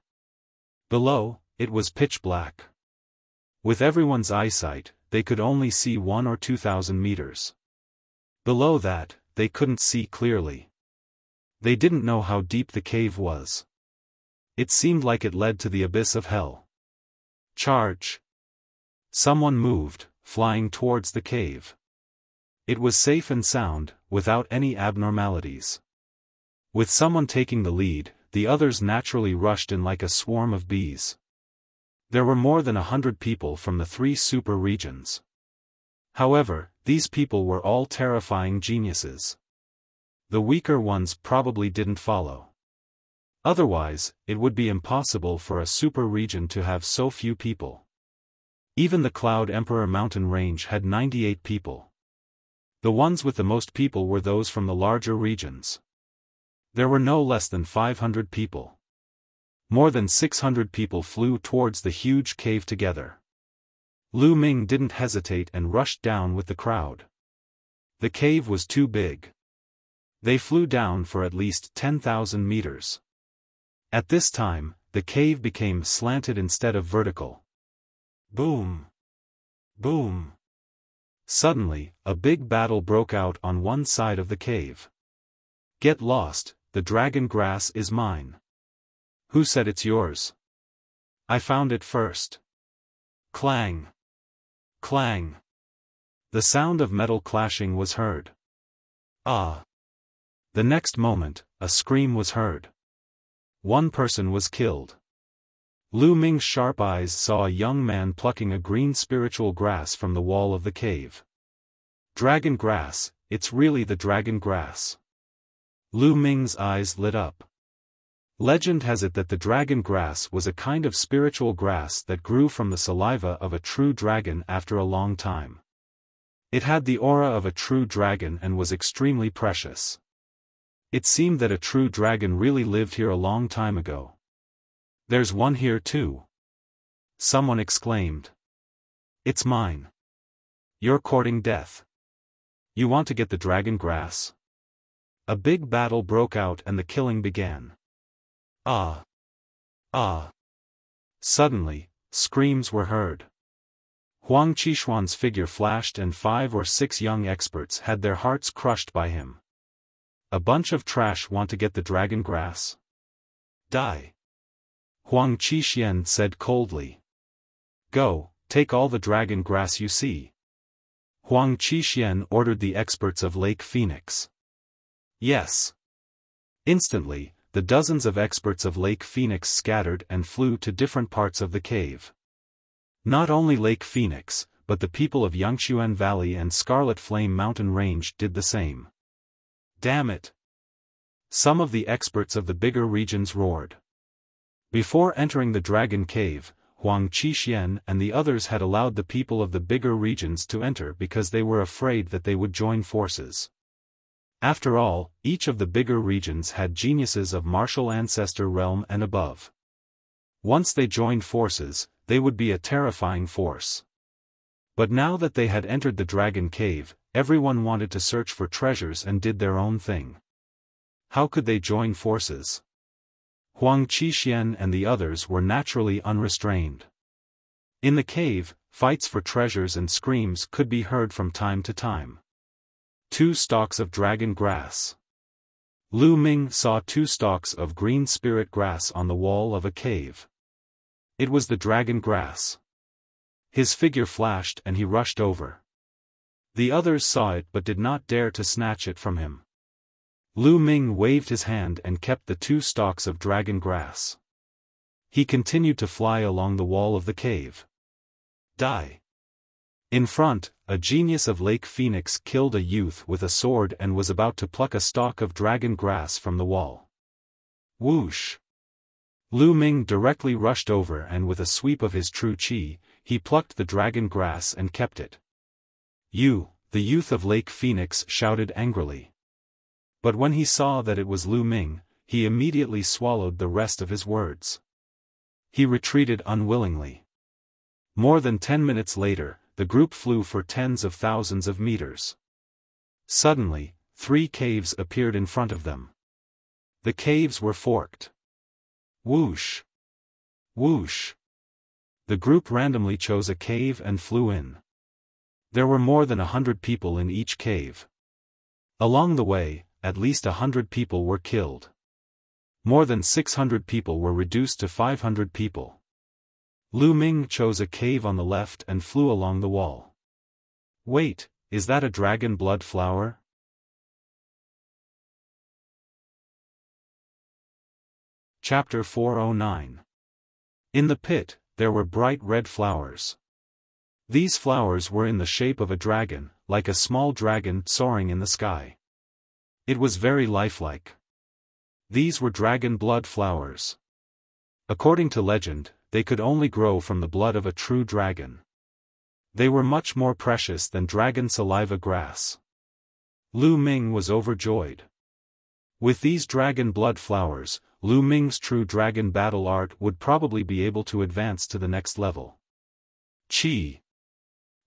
Below, it was pitch black. With everyone's eyesight, they could only see 1,000 or 2,000 meters. Below that, they couldn't see clearly. They didn't know how deep the cave was. It seemed like it led to the abyss of hell. Charge! Someone moved, flying towards the cave. It was safe and sound, without any abnormalities. With someone taking the lead, the others naturally rushed in like a swarm of bees. There were more than 100 people from the 3 super regions. However, these people were all terrifying geniuses. The weaker ones probably didn't follow. Otherwise, it would be impossible for a super region to have so few people. Even the Cloud Emperor mountain range had 98 people. The ones with the most people were those from the larger regions. There were no less than 500 people. More than 600 people flew towards the huge cave together. Lu Ming didn't hesitate and rushed down with the crowd. The cave was too big. They flew down for at least 10,000 meters. At this time, the cave became slanted instead of vertical. Boom! Boom! Suddenly, a big battle broke out on one side of the cave. Get lost, the dragon grass is mine. Who said it's yours? I found it first. Clang! Clang! The sound of metal clashing was heard. Ah! The next moment, a scream was heard. One person was killed. Lu Ming's sharp eyes saw a young man plucking a green spiritual grass from the wall of the cave. Dragon grass, it's really the dragon grass. Lu Ming's eyes lit up. Legend has it that the dragon grass was a kind of spiritual grass that grew from the saliva of a true dragon after a long time. It had the aura of a true dragon and was extremely precious. It seemed that a true dragon really lived here a long time ago. There's one here too. Someone exclaimed. It's mine. You're courting death. You want to get the dragon grass? A big battle broke out and the killing began. Ah! Ah! Suddenly, screams were heard. Huang Qishuan's figure flashed and 5 or 6 young experts had their hearts crushed by him. A bunch of trash want to get the dragon grass? Die! Huang Qishuan said coldly. Go, take all the dragon grass you see. Huang Qishuan ordered the experts of Lake Phoenix. Yes. Instantly, the dozens of experts of Lake Phoenix scattered and flew to different parts of the cave. Not only Lake Phoenix, but the people of Yangchuan Valley and Scarlet Flame Mountain Range did the same. Damn it! Some of the experts of the bigger regions roared. Before entering the dragon cave, Huang Qishuan and the others had allowed the people of the bigger regions to enter because they were afraid that they would join forces. After all, each of the bigger regions had geniuses of martial ancestor realm and above. Once they joined forces, they would be a terrifying force. But now that they had entered the dragon cave, everyone wanted to search for treasures and did their own thing. How could they join forces? Huang Qishuan and the others were naturally unrestrained. In the cave, fights for treasures and screams could be heard from time to time. 2 stalks of dragon grass. Lu Ming saw 2 stalks of green spirit grass on the wall of a cave. It was the dragon grass. His figure flashed and he rushed over. The others saw it but did not dare to snatch it from him. Lu Ming waved his hand and kept the 2 stalks of dragon grass. He continued to fly along the wall of the cave. Die! In front, a genius of Lake Phoenix killed a youth with a sword and was about to pluck a stalk of dragon grass from the wall. Whoosh! Lu Ming directly rushed over and with a sweep of his true qi, he plucked the dragon grass and kept it. You, the youth of Lake Phoenix shouted angrily. But when he saw that it was Lu Ming, he immediately swallowed the rest of his words. He retreated unwillingly. More than 10 minutes later, the group flew for tens of thousands of meters. Suddenly, 3 caves appeared in front of them. The caves were forked. Whoosh! Whoosh! The group randomly chose a cave and flew in. There were more than 100 people in each cave. Along the way, at least 100 people were killed. More than 600 people were reduced to 500 people. Lu Ming chose a cave on the left and flew along the wall. Wait, is that a dragon blood flower? Chapter 409. In the pit, there were bright red flowers. These flowers were in the shape of a dragon, like a small dragon soaring in the sky. It was very lifelike. These were dragon blood flowers. According to legend, they could only grow from the blood of a true dragon. They were much more precious than dragon saliva grass. Lu Ming was overjoyed. With these dragon blood flowers, Lu Ming's true dragon battle art would probably be able to advance to the next level. Qi!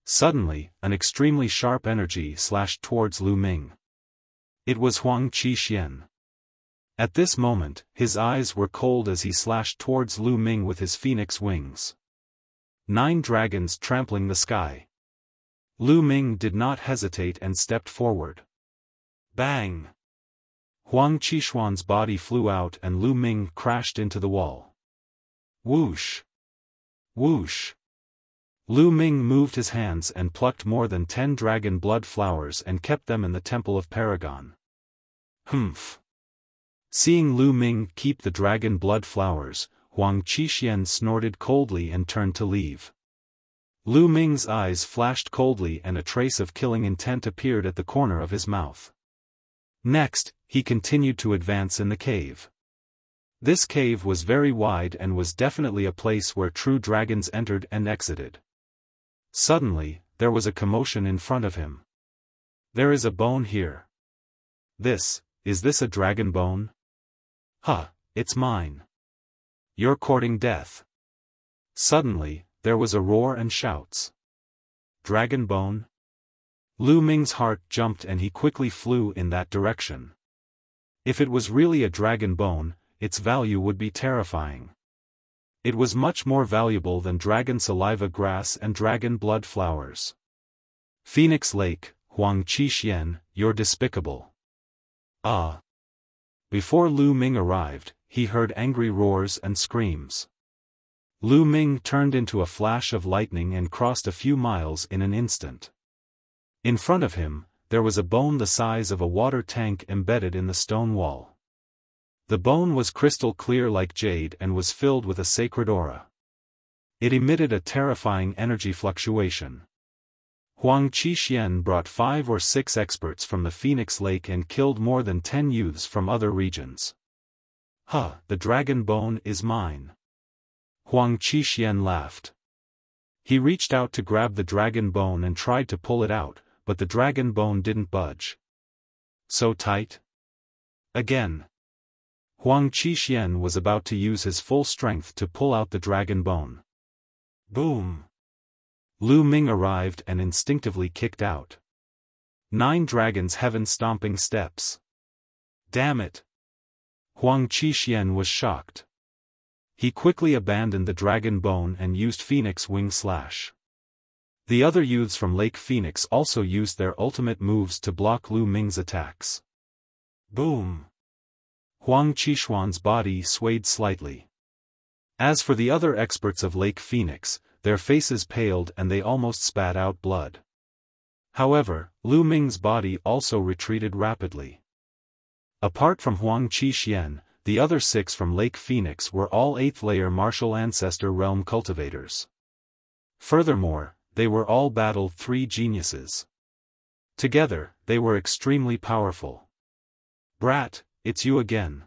Suddenly, an extremely sharp energy slashed towards Lu Ming. It was Huang Qishuan. At this moment, his eyes were cold as he slashed towards Lu Ming with his phoenix wings. 9 dragons trampling the sky. Lu Ming did not hesitate and stepped forward. Bang! Huang Qishuan's body flew out and Lu Ming crashed into the wall. Whoosh! Whoosh! Lu Ming moved his hands and plucked more than 10 dragon blood flowers and kept them in the Temple of Paragon. Humph. Seeing Lu Ming keep the dragon blood flowers, Huang Qixuan snorted coldly and turned to leave. Lu Ming's eyes flashed coldly and a trace of killing intent appeared at the corner of his mouth. Next, he continued to advance in the cave. This cave was very wide and was definitely a place where true dragons entered and exited. Suddenly, there was a commotion in front of him. There is a bone here. Is this a dragon bone? Huh, it's mine. You're courting death. Suddenly, there was a roar and shouts. Dragon bone? Lu Ming's heart jumped and he quickly flew in that direction. If it was really a dragon bone, its value would be terrifying. It was much more valuable than dragon saliva grass and dragon blood flowers. Phoenix Lake, Huang Qixuan, you're despicable. Ah! Before Lu Ming arrived, he heard angry roars and screams. Lu Ming turned into a flash of lightning and crossed a few miles in an instant. In front of him, there was a bone the size of a water tank embedded in the stone wall. The bone was crystal clear like jade and was filled with a sacred aura. It emitted a terrifying energy fluctuation. Huang Qixuan brought 5 or 6 experts from the Phoenix Lake and killed more than 10 youths from other regions. Huh, the dragon bone is mine. Huang Qixuan laughed. He reached out to grab the dragon bone and tried to pull it out, but the dragon bone didn't budge. So tight? Again. Huang Qixuan was about to use his full strength to pull out the dragon bone. Boom! Lu Ming arrived and instinctively kicked out. 9 dragons heaven-stomping steps. Damn it! Huang Qixuan was shocked. He quickly abandoned the dragon bone and used Phoenix Wing Slash. The other youths from Lake Phoenix also used their ultimate moves to block Lu Ming's attacks. Boom! Huang Qixuan's body swayed slightly. As for the other experts of Lake Phoenix, their faces paled and they almost spat out blood. However, Lu Ming's body also retreated rapidly. Apart from Huang Qixuan, the other 6 from Lake Phoenix were all 8th-layer martial ancestor realm cultivators. Furthermore, they were all battled 3 geniuses. Together, they were extremely powerful. Brat, it's you again.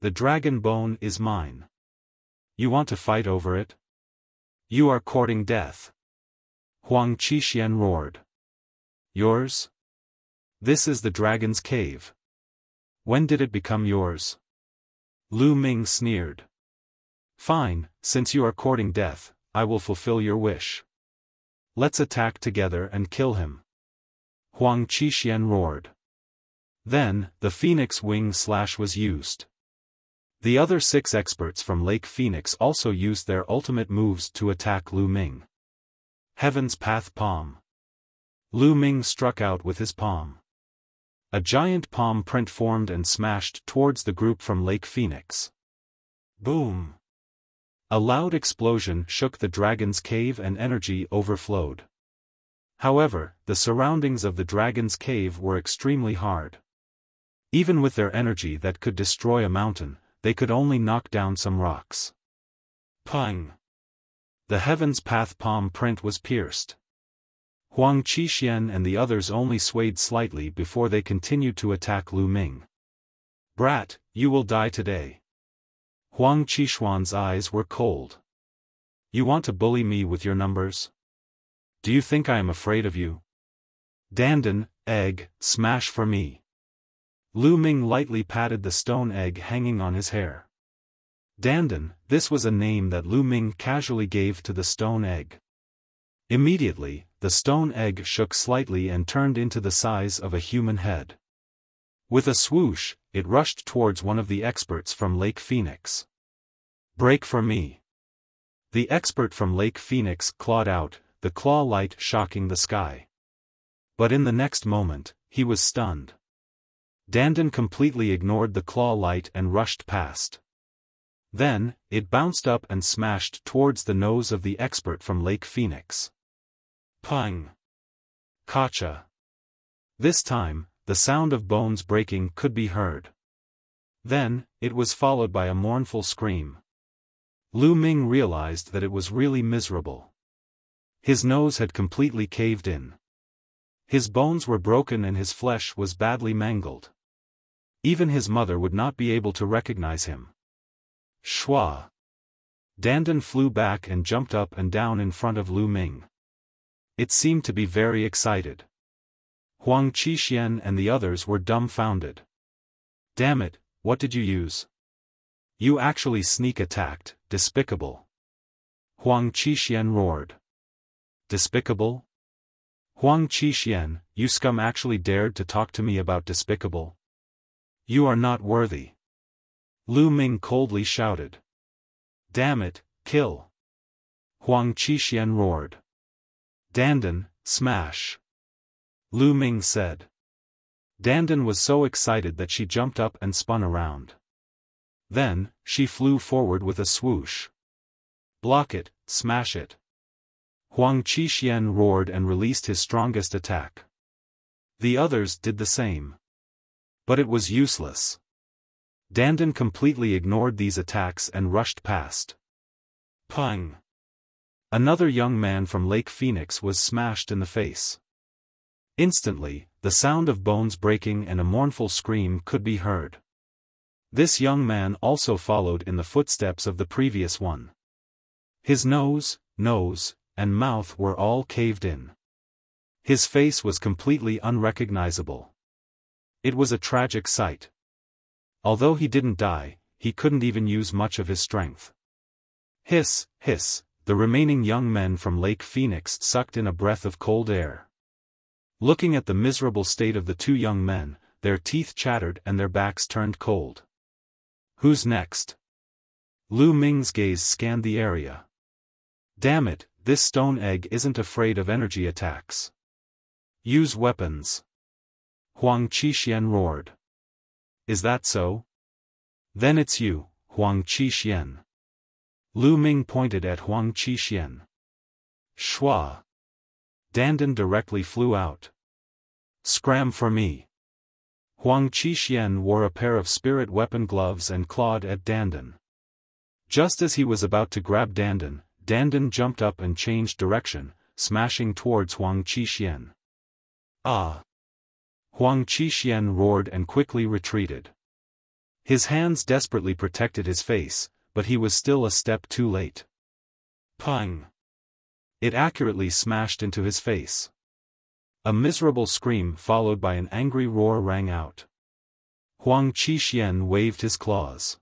The dragon bone is mine. You want to fight over it? You are courting death. Huang Qixuan roared. Yours? This is the dragon's cave. When did it become yours? Lu Ming sneered. Fine, since you are courting death, I will fulfill your wish. Let's attack together and kill him. Huang Qixuan roared. Then, the Phoenix Wing Slash was used. The other 6 experts from Lake Phoenix also used their ultimate moves to attack Lu Ming. Heaven's Path Palm. Lu Ming struck out with his palm. A giant palm print formed and smashed towards the group from Lake Phoenix. Boom! A loud explosion shook the dragon's cave and energy overflowed. However, the surroundings of the dragon's cave were extremely hard. Even with their energy that could destroy a mountain, they could only knock down some rocks. Pang! The Heaven's Path palm print was pierced. Huang Qixuan and the others only swayed slightly before they continued to attack Lu Ming. Brat, you will die today. Huang Qixuan's eyes were cold. You want to bully me with your numbers? Do you think I am afraid of you? Dandan, egg, smash for me. Lu Ming lightly patted the stone egg hanging on his hair. Dandan, this was a name that Lu Ming casually gave to the stone egg. Immediately, the stone egg shook slightly and turned into the size of a human head. With a swoosh, it rushed towards one of the experts from Lake Phoenix. Break for me. The expert from Lake Phoenix clawed out, the claw light shocking the sky. But in the next moment, he was stunned. Dandan completely ignored the claw light and rushed past. Then, it bounced up and smashed towards the nose of the expert from Lake Phoenix. Pang! Gotcha! This time, the sound of bones breaking could be heard. Then, it was followed by a mournful scream. Lu Ming realized that it was really miserable. His nose had completely caved in. His bones were broken and his flesh was badly mangled. Even his mother would not be able to recognize him. Shua! Dandan flew back and jumped up and down in front of Lu Ming. It seemed to be very excited. Huang Qixuan and the others were dumbfounded. Damn it, what did you use? You actually sneak attacked, despicable. Huang Qixuan roared. Despicable? Huang Qixuan, you scum actually dared to talk to me about despicable? You are not worthy. Lu Ming coldly shouted. Damn it, kill. Huang Qixuan roared. Dandan, smash. Lu Ming said. Dandan was so excited that she jumped up and spun around. Then, she flew forward with a swoosh. Block it, smash it. Huang Qixuan roared and released his strongest attack. The others did the same. But it was useless. Dandan completely ignored these attacks and rushed past. Pang! Another young man from Lake Phoenix was smashed in the face. Instantly, the sound of bones breaking and a mournful scream could be heard. This young man also followed in the footsteps of the previous one. His nose, and mouth were all caved in. His face was completely unrecognizable. It was a tragic sight. Although he didn't die, he couldn't even use much of his strength. Hiss, hiss, the remaining young men from Lake Phoenix sucked in a breath of cold air. Looking at the miserable state of the two young men, their teeth chattered and their backs turned cold. Who's next? Lu Ming's gaze scanned the area. Damn it, this stone egg isn't afraid of energy attacks. Use weapons. Huang Qixuan roared. Is that so? Then it's you, Huang Qixuan. Lu Ming pointed at Huang Qixuan. Shua! Dandan directly flew out. Scram for me. Huang Qixuan wore a pair of spirit weapon gloves and clawed at Dandan. Just as he was about to grab Dandan, Dandan jumped up and changed direction, smashing towards Huang Qixuan. Ah! Huang Qixuan roared and quickly retreated. His hands desperately protected his face, but he was still a step too late. Pang! It accurately smashed into his face. A miserable scream followed by an angry roar rang out. Huang Qixuan waved his claws.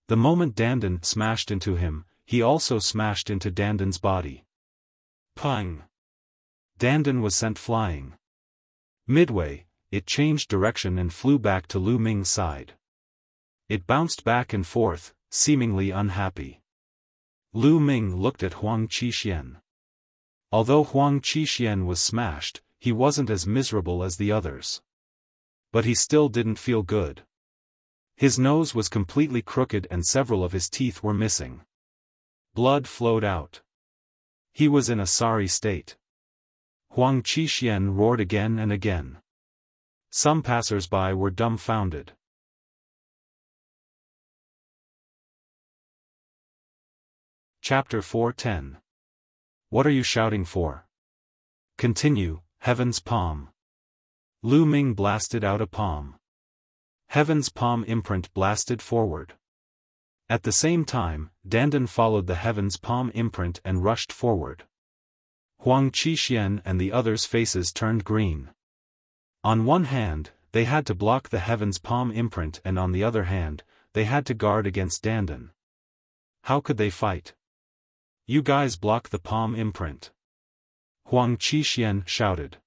The moment Dandan smashed into him, he also smashed into Dandan's body. Pang! Dandan was sent flying. Midway, it changed direction and flew back to Lu Ming's side. It bounced back and forth, seemingly unhappy. Lu Ming looked at Huang Qixuan. Although Huang Qixuan was smashed, he wasn't as miserable as the others. But he still didn't feel good. His nose was completely crooked and several of his teeth were missing. Blood flowed out. He was in a sorry state. Huang Qixuan roared again and again. Some passers-by were dumbfounded. Chapter 410. What are you shouting for? Continue, Heaven's Palm. Lu Ming blasted out a palm. Heaven's palm imprint blasted forward. At the same time, Dandan followed the Heaven's palm imprint and rushed forward. Huang Qixuan and the others' faces turned green. On one hand, they had to block the Heaven's palm imprint and on the other hand, they had to guard against Dandan. How could they fight? You guys block the palm imprint. Huang Qixuan shouted.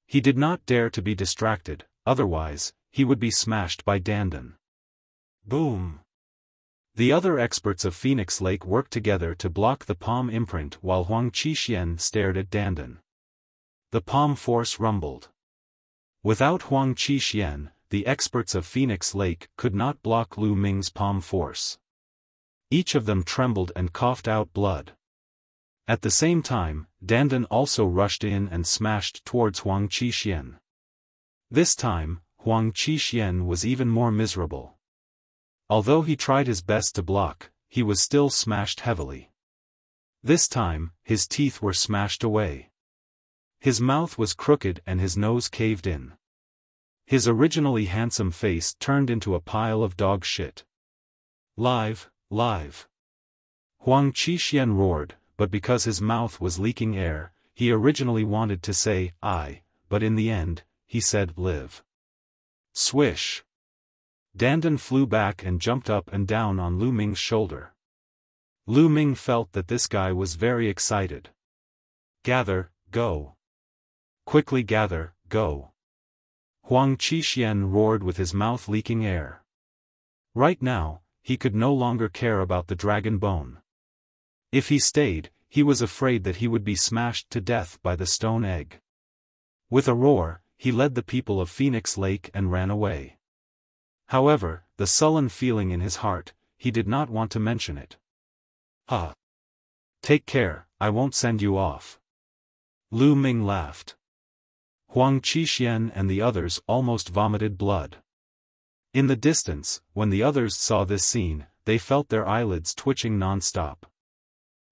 He did not dare to be distracted, otherwise, he would be smashed by Dandan. Boom! The other experts of Phoenix Lake worked together to block the palm imprint while Huang Qixuan stared at Dandan. The palm force rumbled. Without Huang Qixuan, the experts of Phoenix Lake could not block Lu Ming's palm force. Each of them trembled and coughed out blood. At the same time, Dandan also rushed in and smashed towards Huang Qixuan. This time, Huang Qixuan was even more miserable. Although he tried his best to block, he was still smashed heavily. This time, his teeth were smashed away. His mouth was crooked and his nose caved in. His originally handsome face turned into a pile of dog shit. Live, live. Huang Qixuan roared, but because his mouth was leaking air, he originally wanted to say, "I," but in the end, he said, "Live." Swish. Dandan flew back and jumped up and down on Lu Ming's shoulder. Lu Ming felt that this guy was very excited. Gather, go. Quickly gather, go. Huang Qixuan roared with his mouth leaking air. Right now, he could no longer care about the dragon bone. If he stayed, he was afraid that he would be smashed to death by the stone egg. With a roar, he led the people of Phoenix Lake and ran away. However, the sullen feeling in his heart, he did not want to mention it. Take care, I won't send you off. Lu Ming laughed. Huang Qixuan and the others almost vomited blood. In the distance, when the others saw this scene, they felt their eyelids twitching non-stop.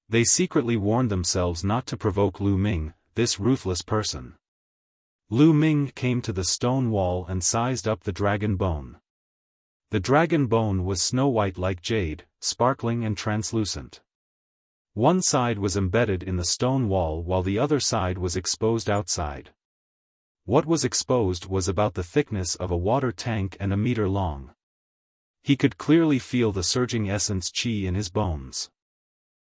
They secretly warned themselves not to provoke Lu Ming, this ruthless person. Lu Ming came to the stone wall and sized up the dragon bone. The dragon bone was snow-white like jade, sparkling and translucent. One side was embedded in the stone wall while the other side was exposed outside. What was exposed was about the thickness of a water tank and a meter long. He could clearly feel the surging essence qi in his bones.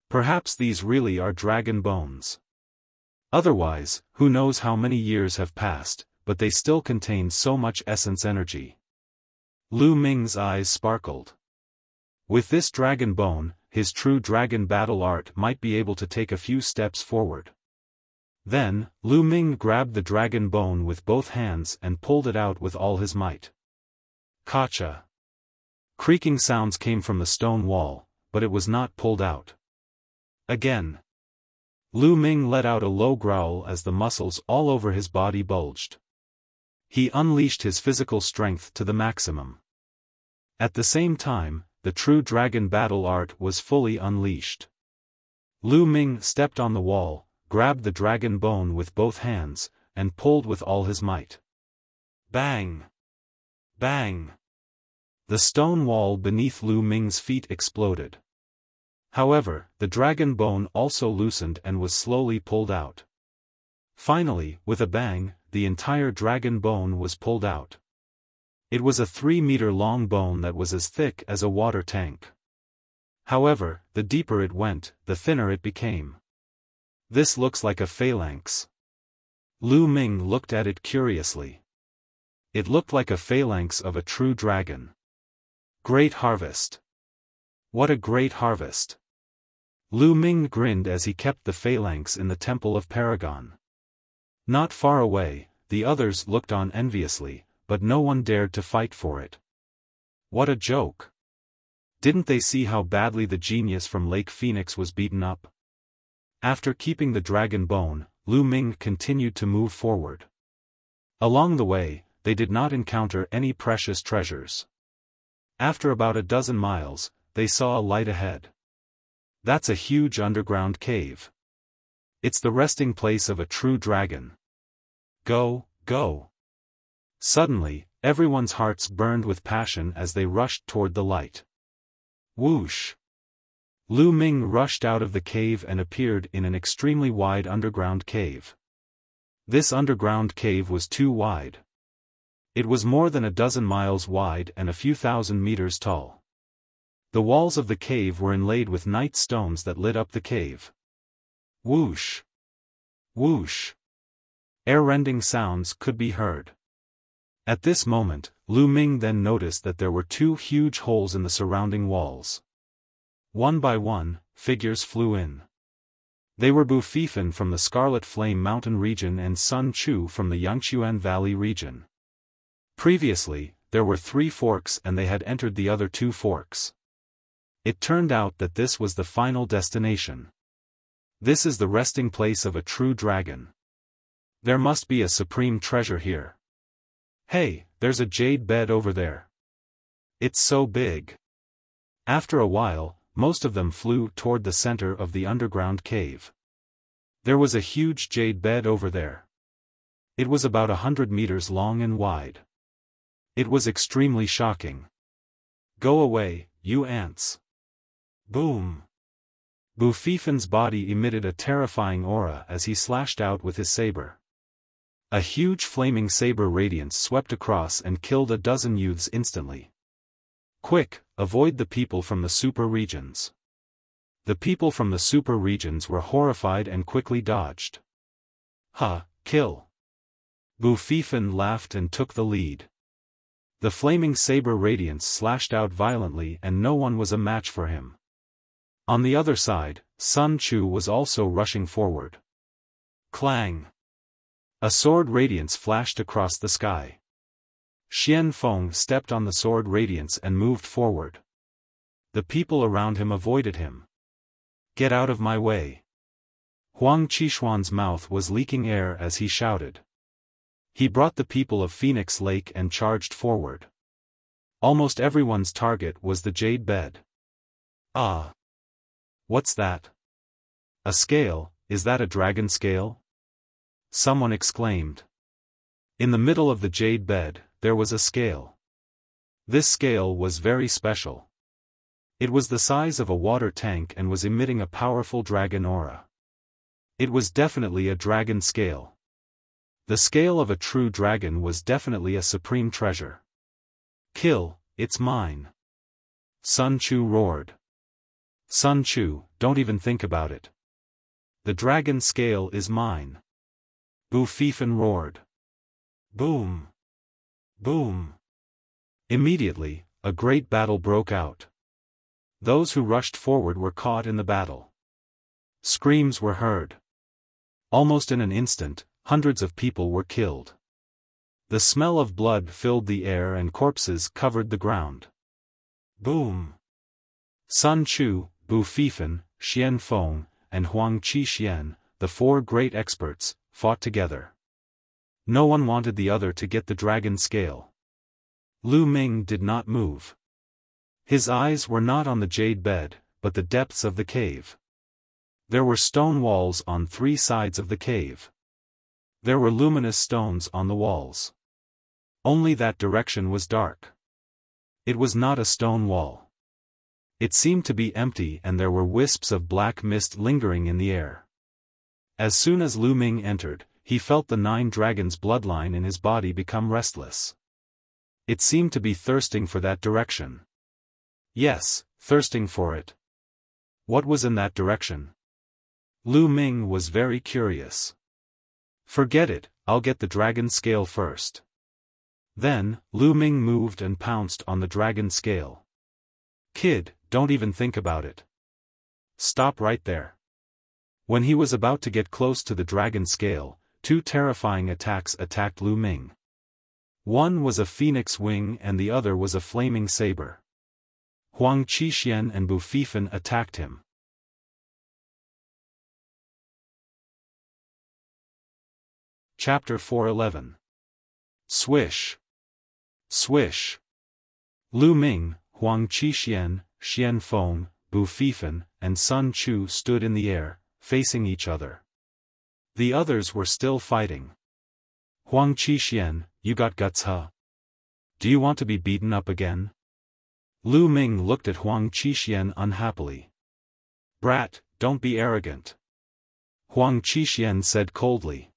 Perhaps these really are dragon bones. Otherwise, who knows how many years have passed, but they still contain so much essence energy. Lu Ming's eyes sparkled. With this dragon bone, his true dragon battle art might be able to take a few steps forward. Then, Lu Ming grabbed the dragon bone with both hands and pulled it out with all his might. Kacha. Creaking sounds came from the stone wall, but it was not pulled out. Again. Lu Ming let out a low growl as the muscles all over his body bulged. He unleashed his physical strength to the maximum. At the same time, the true dragon battle art was fully unleashed. Lu Ming stepped on the wall, grabbed the dragon bone with both hands, and pulled with all his might. Bang! Bang! The stone wall beneath Lu Ming's feet exploded. However, the dragon bone also loosened and was slowly pulled out. Finally, with a bang, the entire dragon bone was pulled out. It was a 3-meter-long bone that was as thick as a water tank. However, the deeper it went, the thinner it became. This looks like a phalanx. Lu Ming looked at it curiously. It looked like a phalanx of a true dragon. Great harvest. What a great harvest. Lu Ming grinned as he kept the phalanx in the Temple of Paragon. Not far away, the others looked on enviously, but no one dared to fight for it. What a joke. Didn't they see how badly the genius from Lake Phoenix was beaten up? After keeping the dragon bone, Lu Ming continued to move forward. Along the way, they did not encounter any precious treasures. After about a dozen miles, they saw a light ahead. That's a huge underground cave. It's the resting place of a true dragon. Go, go. Suddenly, everyone's hearts burned with passion as they rushed toward the light. Whoosh! Lu Ming rushed out of the cave and appeared in an extremely wide underground cave. This underground cave was too wide. It was more than a dozen miles wide and a few thousand meters tall. The walls of the cave were inlaid with night stones that lit up the cave. Whoosh! Whoosh! Air-rending sounds could be heard. At this moment, Lu Ming then noticed that there were 2 huge holes in the surrounding walls. One by one, figures flew in. They were Bu Fifan from the Scarlet Flame Mountain region and Sun Chu from the Yangchuan Valley region. Previously, there were 3 forks and they had entered the other 2 forks. It turned out that this was the final destination. This is the resting place of a true dragon. There must be a supreme treasure here. Hey, there's a jade bed over there. It's so big. After a while, most of them flew toward the center of the underground cave. There was a huge jade bed over there. It was about 100 meters long and wide. It was extremely shocking. Go away, you ants. Boom. Bufifan's body emitted a terrifying aura as he slashed out with his saber. A huge flaming saber radiance swept across and killed a dozen youths instantly. Quick, avoid the people from the super regions. The people from the super regions were horrified and quickly dodged. Kill. Bufifan laughed and took the lead. The flaming saber radiance slashed out violently and no one was a match for him. On the other side, Sun Chu was also rushing forward. Clang! A sword radiance flashed across the sky. Xiaofan stepped on the sword radiance and moved forward. The people around him avoided him. Get out of my way. Huang Qishuan's mouth was leaking air as he shouted. He brought the people of Phoenix Lake and charged forward. Almost everyone's target was the jade bed. Ah! What's that? A scale, is that a dragon scale? Someone exclaimed. In the middle of the jade bed, there was a scale. This scale was very special. It was the size of a water tank and was emitting a powerful dragon aura. It was definitely a dragon scale. The scale of a true dragon was definitely a supreme treasure. Kill, it's mine. Sun Chu roared. Sun Chu, don't even think about it. The dragon scale is mine. Bufifan roared. Boom! Boom! Immediately, a great battle broke out. Those who rushed forward were caught in the battle. Screams were heard. Almost in an instant, hundreds of people were killed. The smell of blood filled the air and corpses covered the ground. Boom! Sun Chu, Bufifan, Xiaofan, and Huang Qishuan, the four great experts, fought together. No one wanted the other to get the dragon scale. Lu Ming did not move. His eyes were not on the jade bed, but the depths of the cave. There were stone walls on three sides of the cave. There were luminous stones on the walls. Only that direction was dark. It was not a stone wall. It seemed to be empty and there were wisps of black mist lingering in the air. As soon as Lu Ming entered, he felt the 9 dragons' bloodline in his body become restless. It seemed to be thirsting for that direction. Yes, thirsting for it. What was in that direction? Lu Ming was very curious. Forget it, I'll get the dragon scale first. Then, Lu Ming moved and pounced on the dragon scale. Kid, don't even think about it. Stop right there. When he was about to get close to the dragon scale, 2 terrifying attacks attacked Lu Ming. One was a phoenix wing and the other was a flaming saber. Huang Qishuan and Bufifan attacked him. Chapter 411. Swish. Swish. Lu Ming, Huang Qishuan, Xiaofan, Bufifan, and Sun Chu stood in the air, facing each other. The others were still fighting. Huang Qishuan, you got guts, huh? Do you want to be beaten up again? Lu Ming looked at Huang Qishuan unhappily. Brat, don't be arrogant. Huang Qishuan said coldly.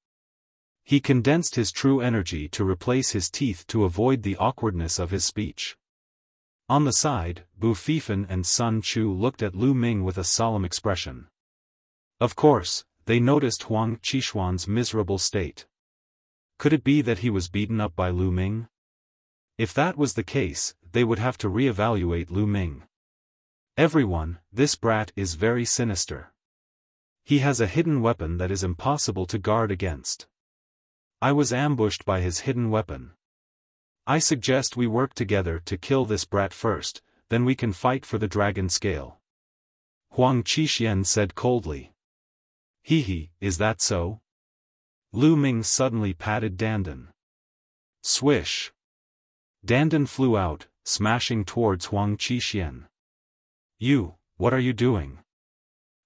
He condensed his true energy to replace his teeth to avoid the awkwardness of his speech. On the side, Bufifan and Sun Chu looked at Lu Ming with a solemn expression. Of course, they noticed Huang Qishuan's miserable state. Could it be that he was beaten up by Lu Ming? If that was the case, they would have to re-evaluate Lu Ming. Everyone, this brat is very sinister. He has a hidden weapon that is impossible to guard against. I was ambushed by his hidden weapon. I suggest we work together to kill this brat first, then we can fight for the dragon scale. Huang Qixuan said coldly. He, is that so? Lu Ming suddenly patted Dandan. Swish. Dandan flew out, smashing towards Huang Qixuan. You, what are you doing?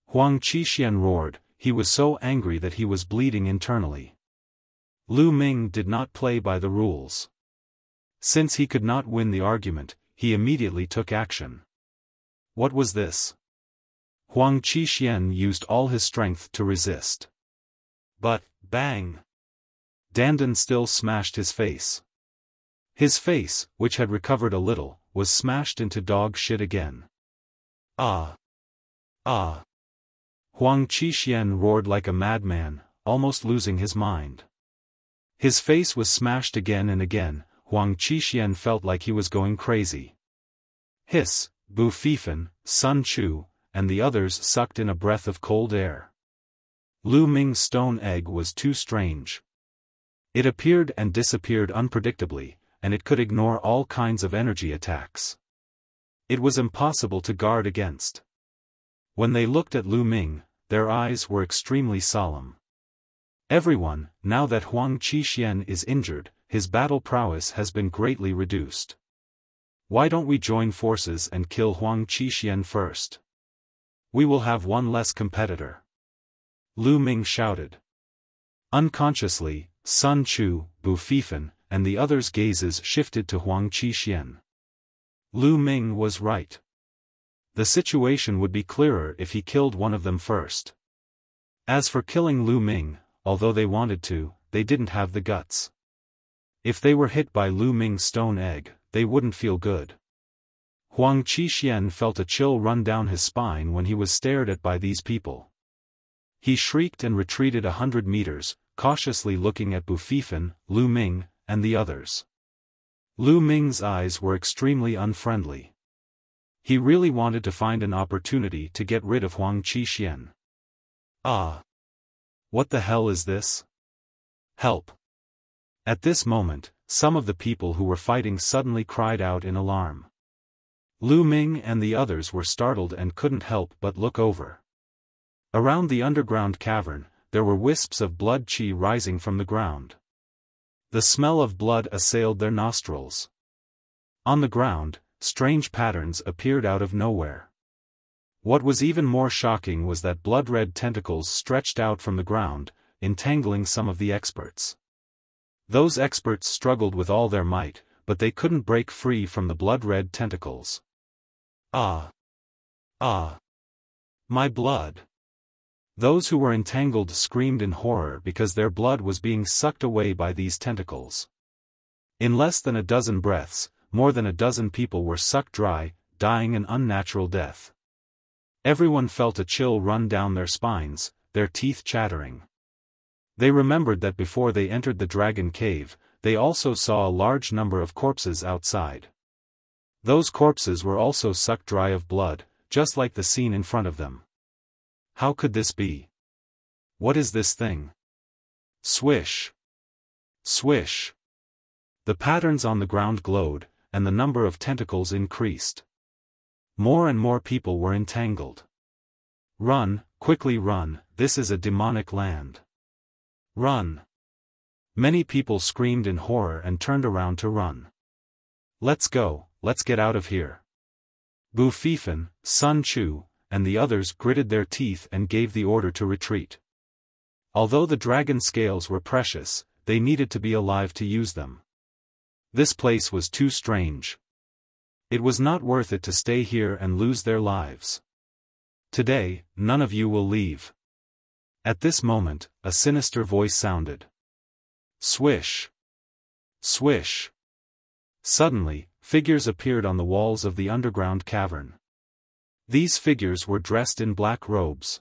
Huang Qixuan roared, he was so angry that he was bleeding internally. Lu Ming did not play by the rules. Since he could not win the argument, he immediately took action. What was this? Huang Qixuan used all his strength to resist. But, bang! Dandan still smashed his face. His face, which had recovered a little, was smashed into dog shit again. Ah! Ah! Huang Qixuan roared like a madman, almost losing his mind. His face was smashed again and again. Huang Qixuan felt like he was going crazy. Hiss, Bu Fifan, Sun Chu, and the others sucked in a breath of cold air. Lu Ming's stone egg was too strange. It appeared and disappeared unpredictably, and it could ignore all kinds of energy attacks. It was impossible to guard against. When they looked at Lu Ming, their eyes were extremely solemn. Everyone, now that Huang Qixuan is injured, his battle prowess has been greatly reduced. Why don't we join forces and kill Huang Qixuan first? We will have one less competitor. Lu Ming shouted. Unconsciously, Sun Chu, Bu Fifan, and the others' gazes shifted to Huang Qixuan. Lu Ming was right. The situation would be clearer if he killed one of them first. As for killing Lu Ming, although they wanted to, they didn't have the guts. If they were hit by Lu Ming's stone egg, they wouldn't feel good. Huang Qixuan felt a chill run down his spine when he was stared at by these people. He shrieked and retreated 100 meters, cautiously looking at Bu Fifan, Lu Ming, and the others. Lu Ming's eyes were extremely unfriendly. He really wanted to find an opportunity to get rid of Huang Qixuan. Ah! What the hell is this? Help! At this moment, some of the people who were fighting suddenly cried out in alarm. Lu Ming and the others were startled and couldn't help but look over. Around the underground cavern, there were wisps of blood qi rising from the ground. The smell of blood assailed their nostrils. On the ground, strange patterns appeared out of nowhere. What was even more shocking was that blood-red tentacles stretched out from the ground, entangling some of the experts. Those experts struggled with all their might, but they couldn't break free from the blood-red tentacles. Ah! Ah! My blood! Those who were entangled screamed in horror because their blood was being sucked away by these tentacles. In less than a dozen breaths, more than a dozen people were sucked dry, dying an unnatural death. Everyone felt a chill run down their spines, their teeth chattering. They remembered that before they entered the dragon cave, they also saw a large number of corpses outside. Those corpses were also sucked dry of blood, just like the scene in front of them. How could this be? What is this thing? Swish! Swish! The patterns on the ground glowed, and the number of tentacles increased. More and more people were entangled. Run, quickly run, this is a demonic land. Run! Many people screamed in horror and turned around to run. Let's go, let's get out of here. Bu Fifan, Sun Chu, and the others gritted their teeth and gave the order to retreat. Although the dragon scales were precious, they needed to be alive to use them. This place was too strange. It was not worth it to stay here and lose their lives. Today, none of you will leave. At this moment, a sinister voice sounded. Swish! Swish! Suddenly, figures appeared on the walls of the underground cavern. These figures were dressed in black robes.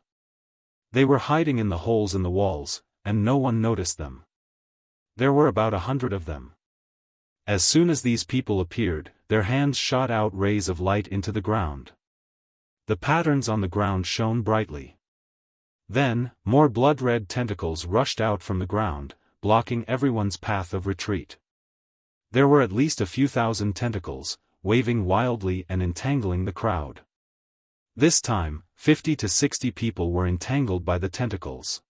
They were hiding in the holes in the walls, and no one noticed them. There were about 100 of them. As soon as these people appeared, their hands shot out rays of light into the ground. The patterns on the ground shone brightly. Then, more blood-red tentacles rushed out from the ground, blocking everyone's path of retreat. There were at least a few thousand tentacles, waving wildly and entangling the crowd. This time, 50 to 60 people were entangled by the tentacles.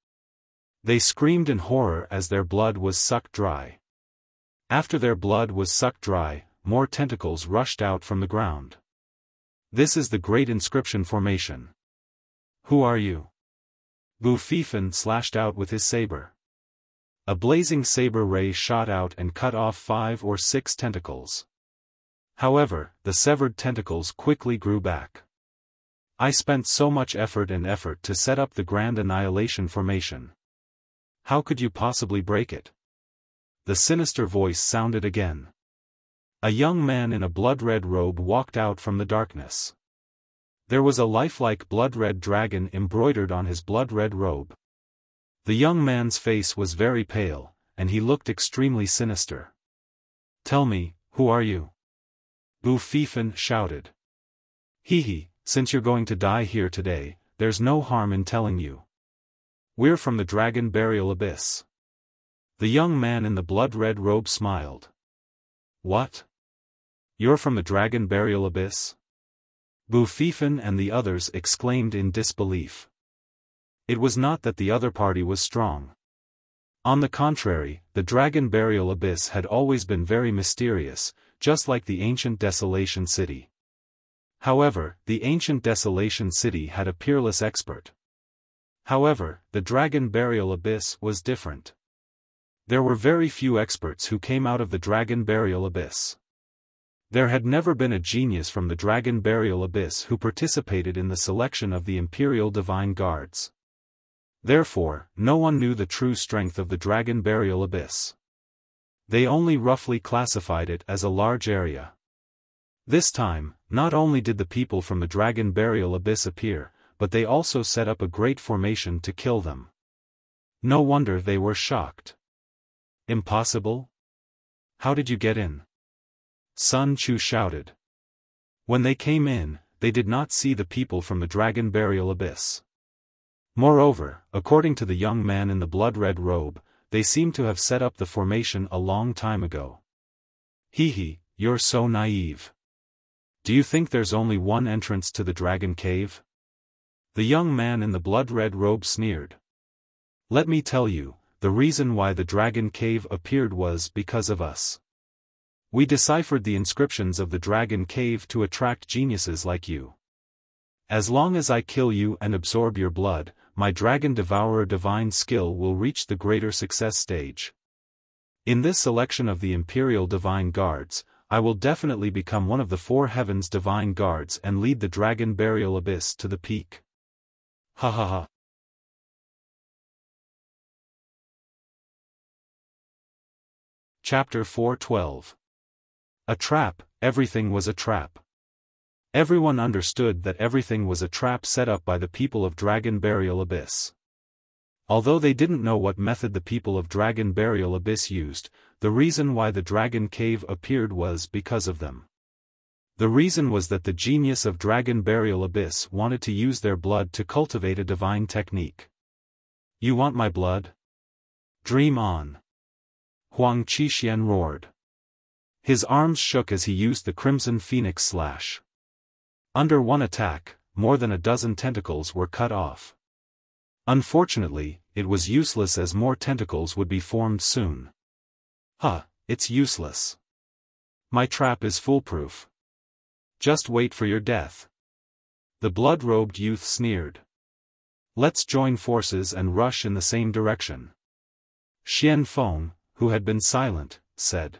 They screamed in horror as their blood was sucked dry. After their blood was sucked dry, more tentacles rushed out from the ground. This is the Great Inscription Formation. Who are you? Xiaofan slashed out with his saber. A blazing saber ray shot out and cut off 5 or 6 tentacles. However, the severed tentacles quickly grew back. I spent so much effort to set up the Grand Annihilation Formation. How could you possibly break it? The sinister voice sounded again. A young man in a blood-red robe walked out from the darkness. There was a lifelike blood-red dragon embroidered on his blood-red robe. The young man's face was very pale, and he looked extremely sinister. Tell me, who are you? Xiaofan shouted. Hee, since you're going to die here today, there's no harm in telling you. We're from the Dragon Burial Abyss. The young man in the blood-red robe smiled. What? You're from the Dragon Burial Abyss? Xiaofan and the others exclaimed in disbelief. It was not that the other party was strong. On the contrary, the Dragon Burial Abyss had always been very mysterious, just like the ancient Desolation City. However, the ancient Desolation City had a peerless expert. However, the Dragon Burial Abyss was different. There were very few experts who came out of the Dragon Burial Abyss. There had never been a genius from the Dragon Burial Abyss who participated in the selection of the Imperial Divine Guards. Therefore, no one knew the true strength of the Dragon Burial Abyss. They only roughly classified it as a large area. This time, not only did the people from the Dragon Burial Abyss appear, but they also set up a great formation to kill them. No wonder they were shocked. Impossible? How did you get in? Sun Chu shouted. When they came in, they did not see the people from the Dragon Burial Abyss. Moreover, according to the young man in the blood-red robe, they seemed to have set up the formation a long time ago. Hee, you're so naive. Do you think there's only one entrance to the Dragon Cave? The young man in the blood-red robe sneered. Let me tell you, the reason why the Dragon Cave appeared was because of us. We deciphered the inscriptions of the Dragon Cave to attract geniuses like you. As long as I kill you and absorb your blood, my Dragon Devourer divine skill will reach the greater success stage. In this selection of the Imperial Divine Guards, I will definitely become one of the 4 Heavens Divine Guards and lead the Dragon Burial Abyss to the peak. Ha ha ha. Chapter 4:12. A trap, everything was a trap. Everyone understood that everything was a trap set up by the people of Dragon Burial Abyss. Although they didn't know what method the people of Dragon Burial Abyss used, the reason why the Dragon Cave appeared was because of them. The reason was that the genius of Dragon Burial Abyss wanted to use their blood to cultivate a divine technique. You want my blood? Dream on. Huang Qixuan roared. His arms shook as he used the Crimson Phoenix Slash. Under one attack, more than a dozen tentacles were cut off. Unfortunately, it was useless as more tentacles would be formed soon. It's useless. My trap is foolproof. Just wait for your death. The blood-robed youth sneered. Let's join forces and rush in the same direction. Xiaofan, who had been silent, said.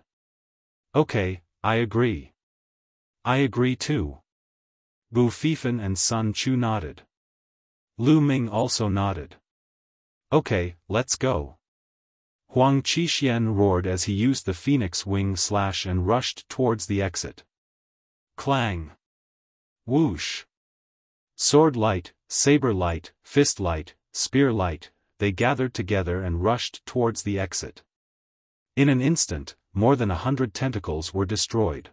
Okay, I agree. I agree too. Xiaofan and Sun Chu nodded. Lu Ming also nodded. Okay, let's go. Huang Qixuan roared as he used the Phoenix Wing Slash and rushed towards the exit. Clang! Whoosh! Sword light, saber light, fist light, spear light, they gathered together and rushed towards the exit. In an instant, more than 100 tentacles were destroyed.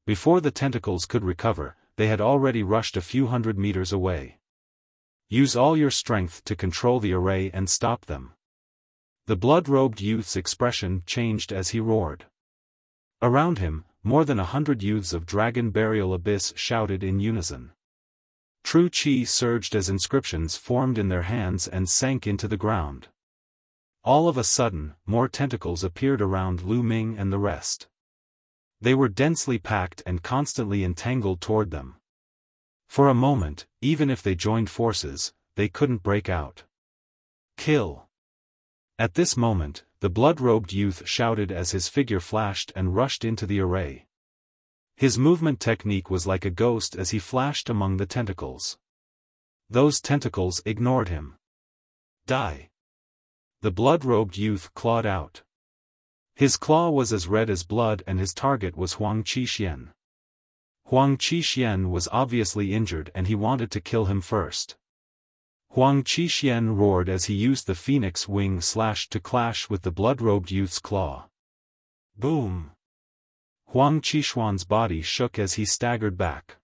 Before the tentacles could recover, they had already rushed a few hundred meters away. Use all your strength to control the array and stop them. The blood-robed youth's expression changed as he roared. Around him, more than 100 youths of Dragon Burial Abyss shouted in unison. True chi surged as inscriptions formed in their hands and sank into the ground. All of a sudden, more tentacles appeared around Lu Ming and the rest. They were densely packed and constantly entangled toward them. For a moment, even if they joined forces, they couldn't break out. Kill! At this moment, the blood-robed youth shouted as his figure flashed and rushed into the array. His movement technique was like a ghost as he flashed among the tentacles. Those tentacles ignored him. Die! The blood-robed youth clawed out. His claw was as red as blood and his target was Huang Qixuan. Huang Qixuan was obviously injured and he wanted to kill him first. Huang Qixuan roared as he used the phoenix wing slash to clash with the blood-robed youth's claw. Boom! Huang Qixuan's body shook as he staggered back.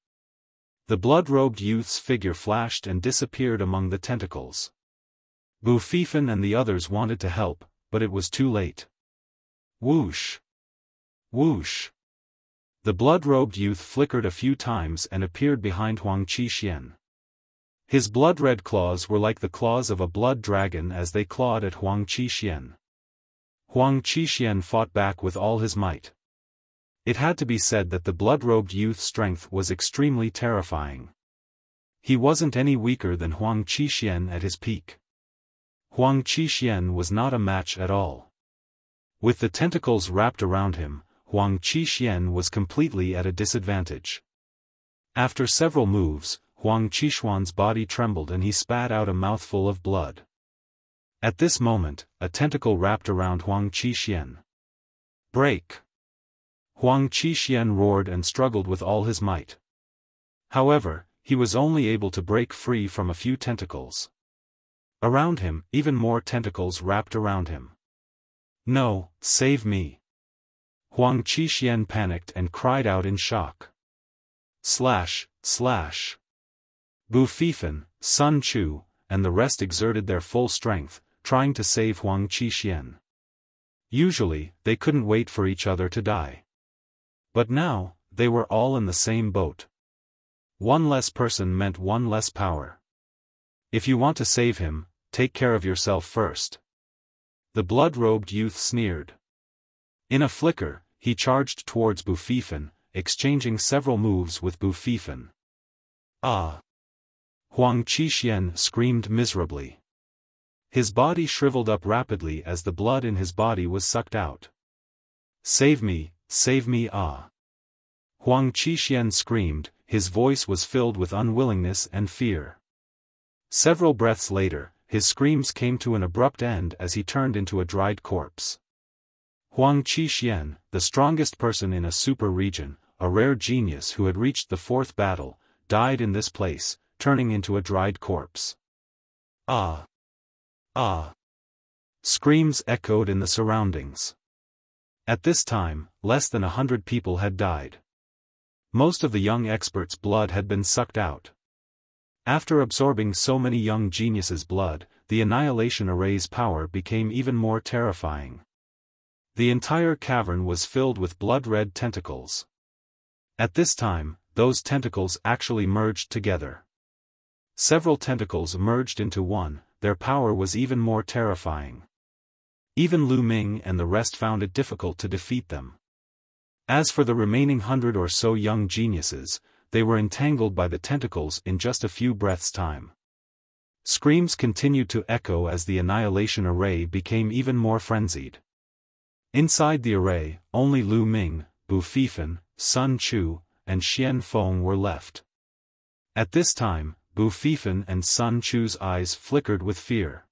The blood-robed youth's figure flashed and disappeared among the tentacles. Bu Fifan and the others wanted to help, but it was too late. Whoosh! Whoosh! The blood-robed youth flickered a few times and appeared behind Huang Qixuan. His blood-red claws were like the claws of a blood dragon as they clawed at Huang Qixuan. Huang Qixuan fought back with all his might. It had to be said that the blood-robed youth's strength was extremely terrifying. He wasn't any weaker than Huang Qixuan at his peak. Huang Qixuan was not a match at all. With the tentacles wrapped around him, Huang Qixuan was completely at a disadvantage. After several moves, Huang Qixuan's body trembled and he spat out a mouthful of blood. At this moment, a tentacle wrapped around Huang Qixuan. Break! Huang Qixuan roared and struggled with all his might. However, he was only able to break free from a few tentacles. Around him, even more tentacles wrapped around him. No, save me! Huang Qixuan panicked and cried out in shock. Slash, slash! Bu Fifan, Sun Chu, and the rest exerted their full strength, trying to save Huang Qixuan. Usually, they couldn't wait for each other to die. But now, they were all in the same boat. One less person meant one less power. If you want to save him, take care of yourself first. The blood-robed youth sneered. In a flicker, he charged towards Bu Fifan, exchanging several moves with Bu Fifan. Ah! Huang Qixuan screamed miserably. His body shriveled up rapidly as the blood in his body was sucked out. Save me, ah! Huang Qixuan screamed, his voice was filled with unwillingness and fear. Several breaths later, his screams came to an abrupt end as he turned into a dried corpse. Huang Qixuan, the strongest person in a super region, a rare genius who had reached the fourth battle, died in this place, turning into a dried corpse. Ah! Ah! Screams echoed in the surroundings. At this time, less than 100 people had died. Most of the young experts' blood had been sucked out. After absorbing so many young geniuses' blood, the Annihilation Array's power became even more terrifying. The entire cavern was filled with blood-red tentacles. At this time, those tentacles actually merged together. Several tentacles merged into one, their power was even more terrifying. Even Lu Ming and the rest found it difficult to defeat them. As for the remaining 100 or so young geniuses, they were entangled by the tentacles in just a few breaths' time. Screams continued to echo as the Annihilation Array became even more frenzied. Inside the array, only Lu Ming, Bu Fifan, Sun Chu, and Xian Feng were left. At this time, Bu Fifan and Sun Chu's eyes flickered with fear.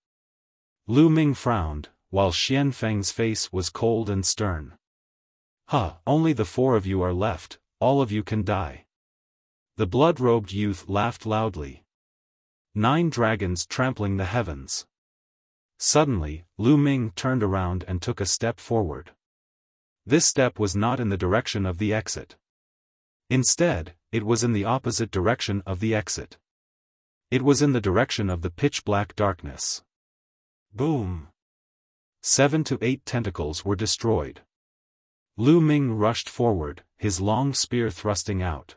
Lu Ming frowned, while Xian Feng's face was cold and stern. Only the 4 of you are left, all of you can die. The blood-robed youth laughed loudly. 9 dragons trampling the heavens. Suddenly, Lu Ming turned around and took a step forward. This step was not in the direction of the exit. Instead, it was in the opposite direction of the exit. It was in the direction of the pitch-black darkness. Boom! 7 to 8 tentacles were destroyed. Lu Ming rushed forward, his long spear thrusting out.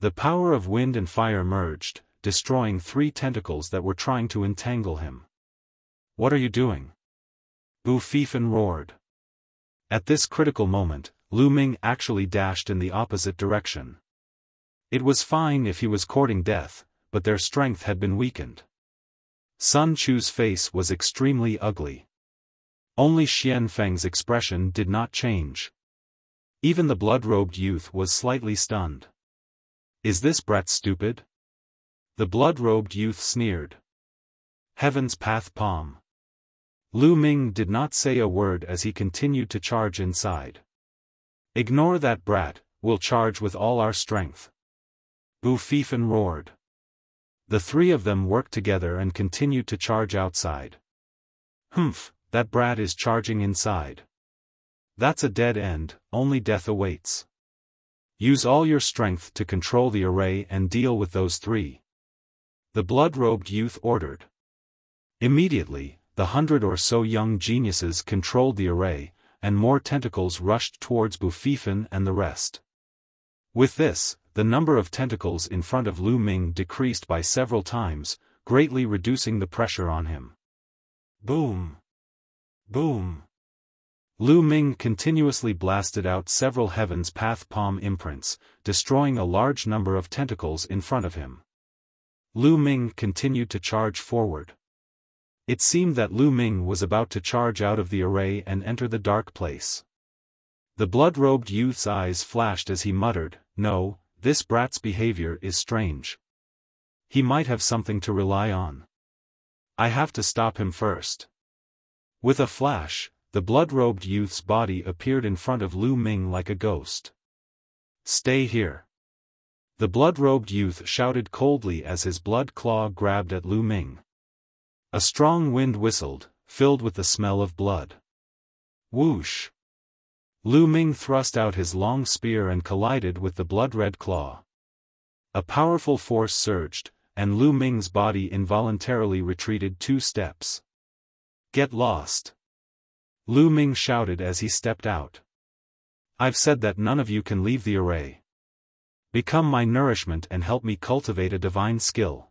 The power of wind and fire merged, destroying 3 tentacles that were trying to entangle him. "What are you doing?" Bu Fifan roared. At this critical moment, Lu Ming actually dashed in the opposite direction. It was fine if he was courting death, but their strength had been weakened. Sun Qu's face was extremely ugly. Only Xian Feng's expression did not change. Even the blood-robed youth was slightly stunned. "Is this brat stupid?" The blood-robed youth sneered. Heaven's Path Palm. Lu Ming did not say a word as he continued to charge inside. "Ignore that brat, we'll charge with all our strength." Bu Fifan roared. The 3 of them worked together and continued to charge outside. "Humph, that brat is charging inside. That's a dead end, only death awaits. Use all your strength to control the array and deal with those 3. The blood-robed youth ordered. Immediately, the 100 or so young geniuses controlled the array, and more tentacles rushed towards Bu Fifan and the rest. With this, the number of tentacles in front of Lu Ming decreased by several times, greatly reducing the pressure on him. Boom! Boom! Lu Ming continuously blasted out several Heaven's Path Palm imprints, destroying a large number of tentacles in front of him. Lu Ming continued to charge forward. It seemed that Lu Ming was about to charge out of the array and enter the dark place. The blood-robed youth's eyes flashed as he muttered, "No, this brat's behavior is strange. He might have something to rely on. I have to stop him first." With a flash, the blood-robed youth's body appeared in front of Lu Ming like a ghost. "Stay here." The blood-robed youth shouted coldly as his blood claw grabbed at Lu Ming. A strong wind whistled, filled with the smell of blood. Whoosh! Lu Ming thrust out his long spear and collided with the blood-red claw. A powerful force surged, and Lu Ming's body involuntarily retreated 2 steps. "Get lost!" Lu Ming shouted as he stepped out. "I've said that none of you can leave the array. Become my nourishment and help me cultivate a divine skill."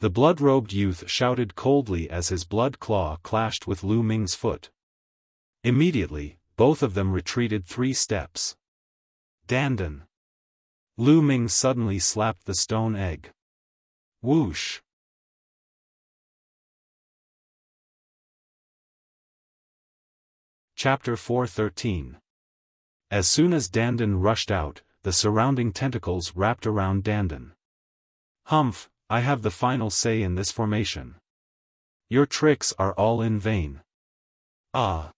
The blood-robed youth shouted coldly as his blood claw clashed with Lu Ming's foot. Immediately, both of them retreated 3 steps. "Dandan!" Lu Ming suddenly slapped the stone egg. Whoosh! Chapter 413. As soon as Dandan rushed out, the surrounding tentacles wrapped around Dandan. "Humph, I have the final say in this formation. Your tricks are all in vain." "Ah!"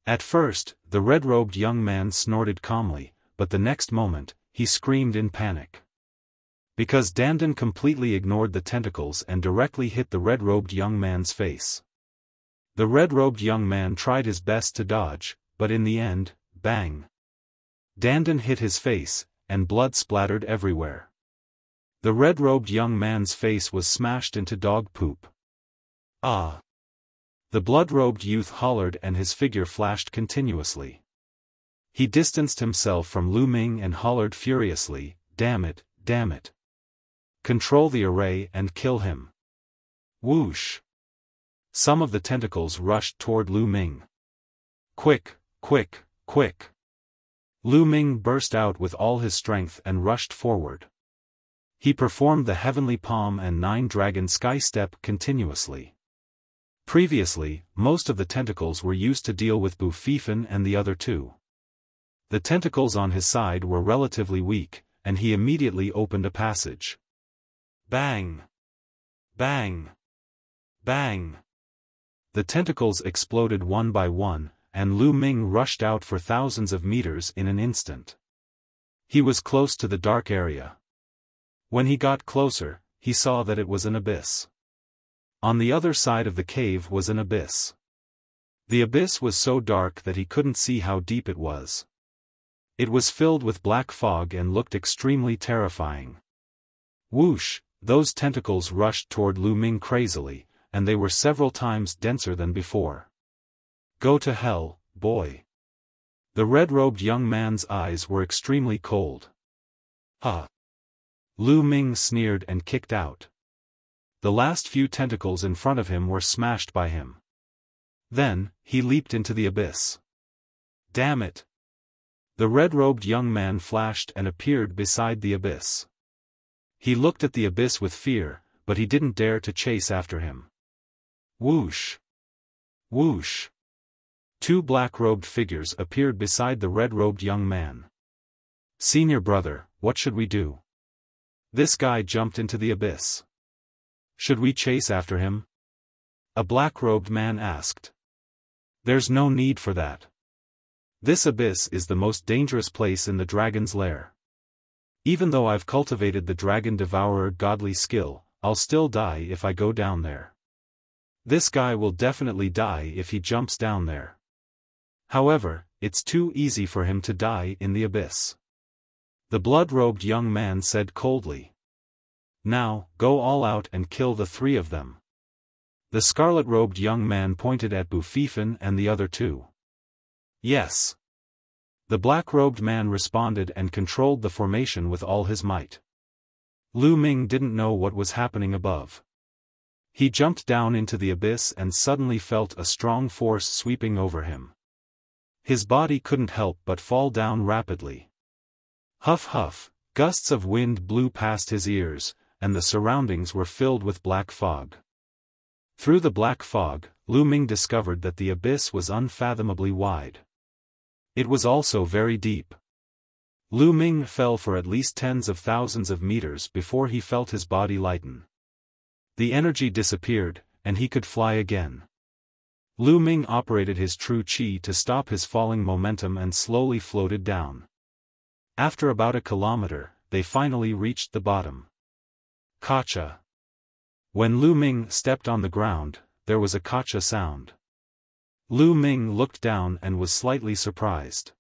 At first, the red-robed young man snorted calmly, but the next moment, he screamed in panic. Because Dandan completely ignored the tentacles and directly hit the red-robed young man's face. The red-robed young man tried his best to dodge, but in the end, bang! Dandan hit his face, and blood splattered everywhere. The red-robed young man's face was smashed into dog poop. "Ah!" The blood-robed youth hollered and his figure flashed continuously. He distanced himself from Lu Ming and hollered furiously, damn it, damn it. Control the array and kill him." Whoosh! Some of the tentacles rushed toward Lu Ming. Quick, quick, quick! Lu Ming burst out with all his strength and rushed forward. He performed the Heavenly Palm and 9-Dragon Sky Step continuously. Previously, most of the tentacles were used to deal with Bu Fifan and the other 2. The tentacles on his side were relatively weak, and he immediately opened a passage. Bang! Bang! Bang! The tentacles exploded one by one, and Lu Ming rushed out for thousands of meters in an instant. He was close to the dark area. When he got closer, he saw that it was an abyss. On the other side of the cave was an abyss. The abyss was so dark that he couldn't see how deep it was. It was filled with black fog and looked extremely terrifying. Whoosh! Those tentacles rushed toward Lu Ming crazily, and they were several times denser than before. "Go to hell, boy." The red-robed young man's eyes were extremely cold. "Ah!" Lu Ming sneered and kicked out. The last few tentacles in front of him were smashed by him. Then, he leaped into the abyss. "Damn it!" The red-robed young man flashed and appeared beside the abyss. He looked at the abyss with fear, but he didn't dare to chase after him. Whoosh! Whoosh! Two black-robed figures appeared beside the red-robed young man. "Senior brother, what should we do? This guy jumped into the abyss. Should we chase after him?" A black-robed man asked. "There's no need for that. This abyss is the most dangerous place in the dragon's lair. Even though I've cultivated the dragon devourer godly skill, I'll still die if I go down there. This guy will definitely die if he jumps down there. However, it's too easy for him to die in the abyss." The blood-robed young man said coldly. "Now, go all out and kill the three of them." The scarlet-robed young man pointed at Bufifan and the other two. "Yes." The black-robed man responded and controlled the formation with all his might. Lu Ming didn't know what was happening above. He jumped down into the abyss and suddenly felt a strong force sweeping over him. His body couldn't help but fall down rapidly. Huff huff, gusts of wind blew past his ears, and the surroundings were filled with black fog. Through the black fog, Lu Ming discovered that the abyss was unfathomably wide. It was also very deep. Lu Ming fell for at least tens of thousands of meters before he felt his body lighten. The energy disappeared, and he could fly again. Lu Ming operated his true qi to stop his falling momentum and slowly floated down. After about a kilometer, they finally reached the bottom. Kacha. When Lu Ming stepped on the ground, there was a kacha sound. Lu Ming looked down and was slightly surprised.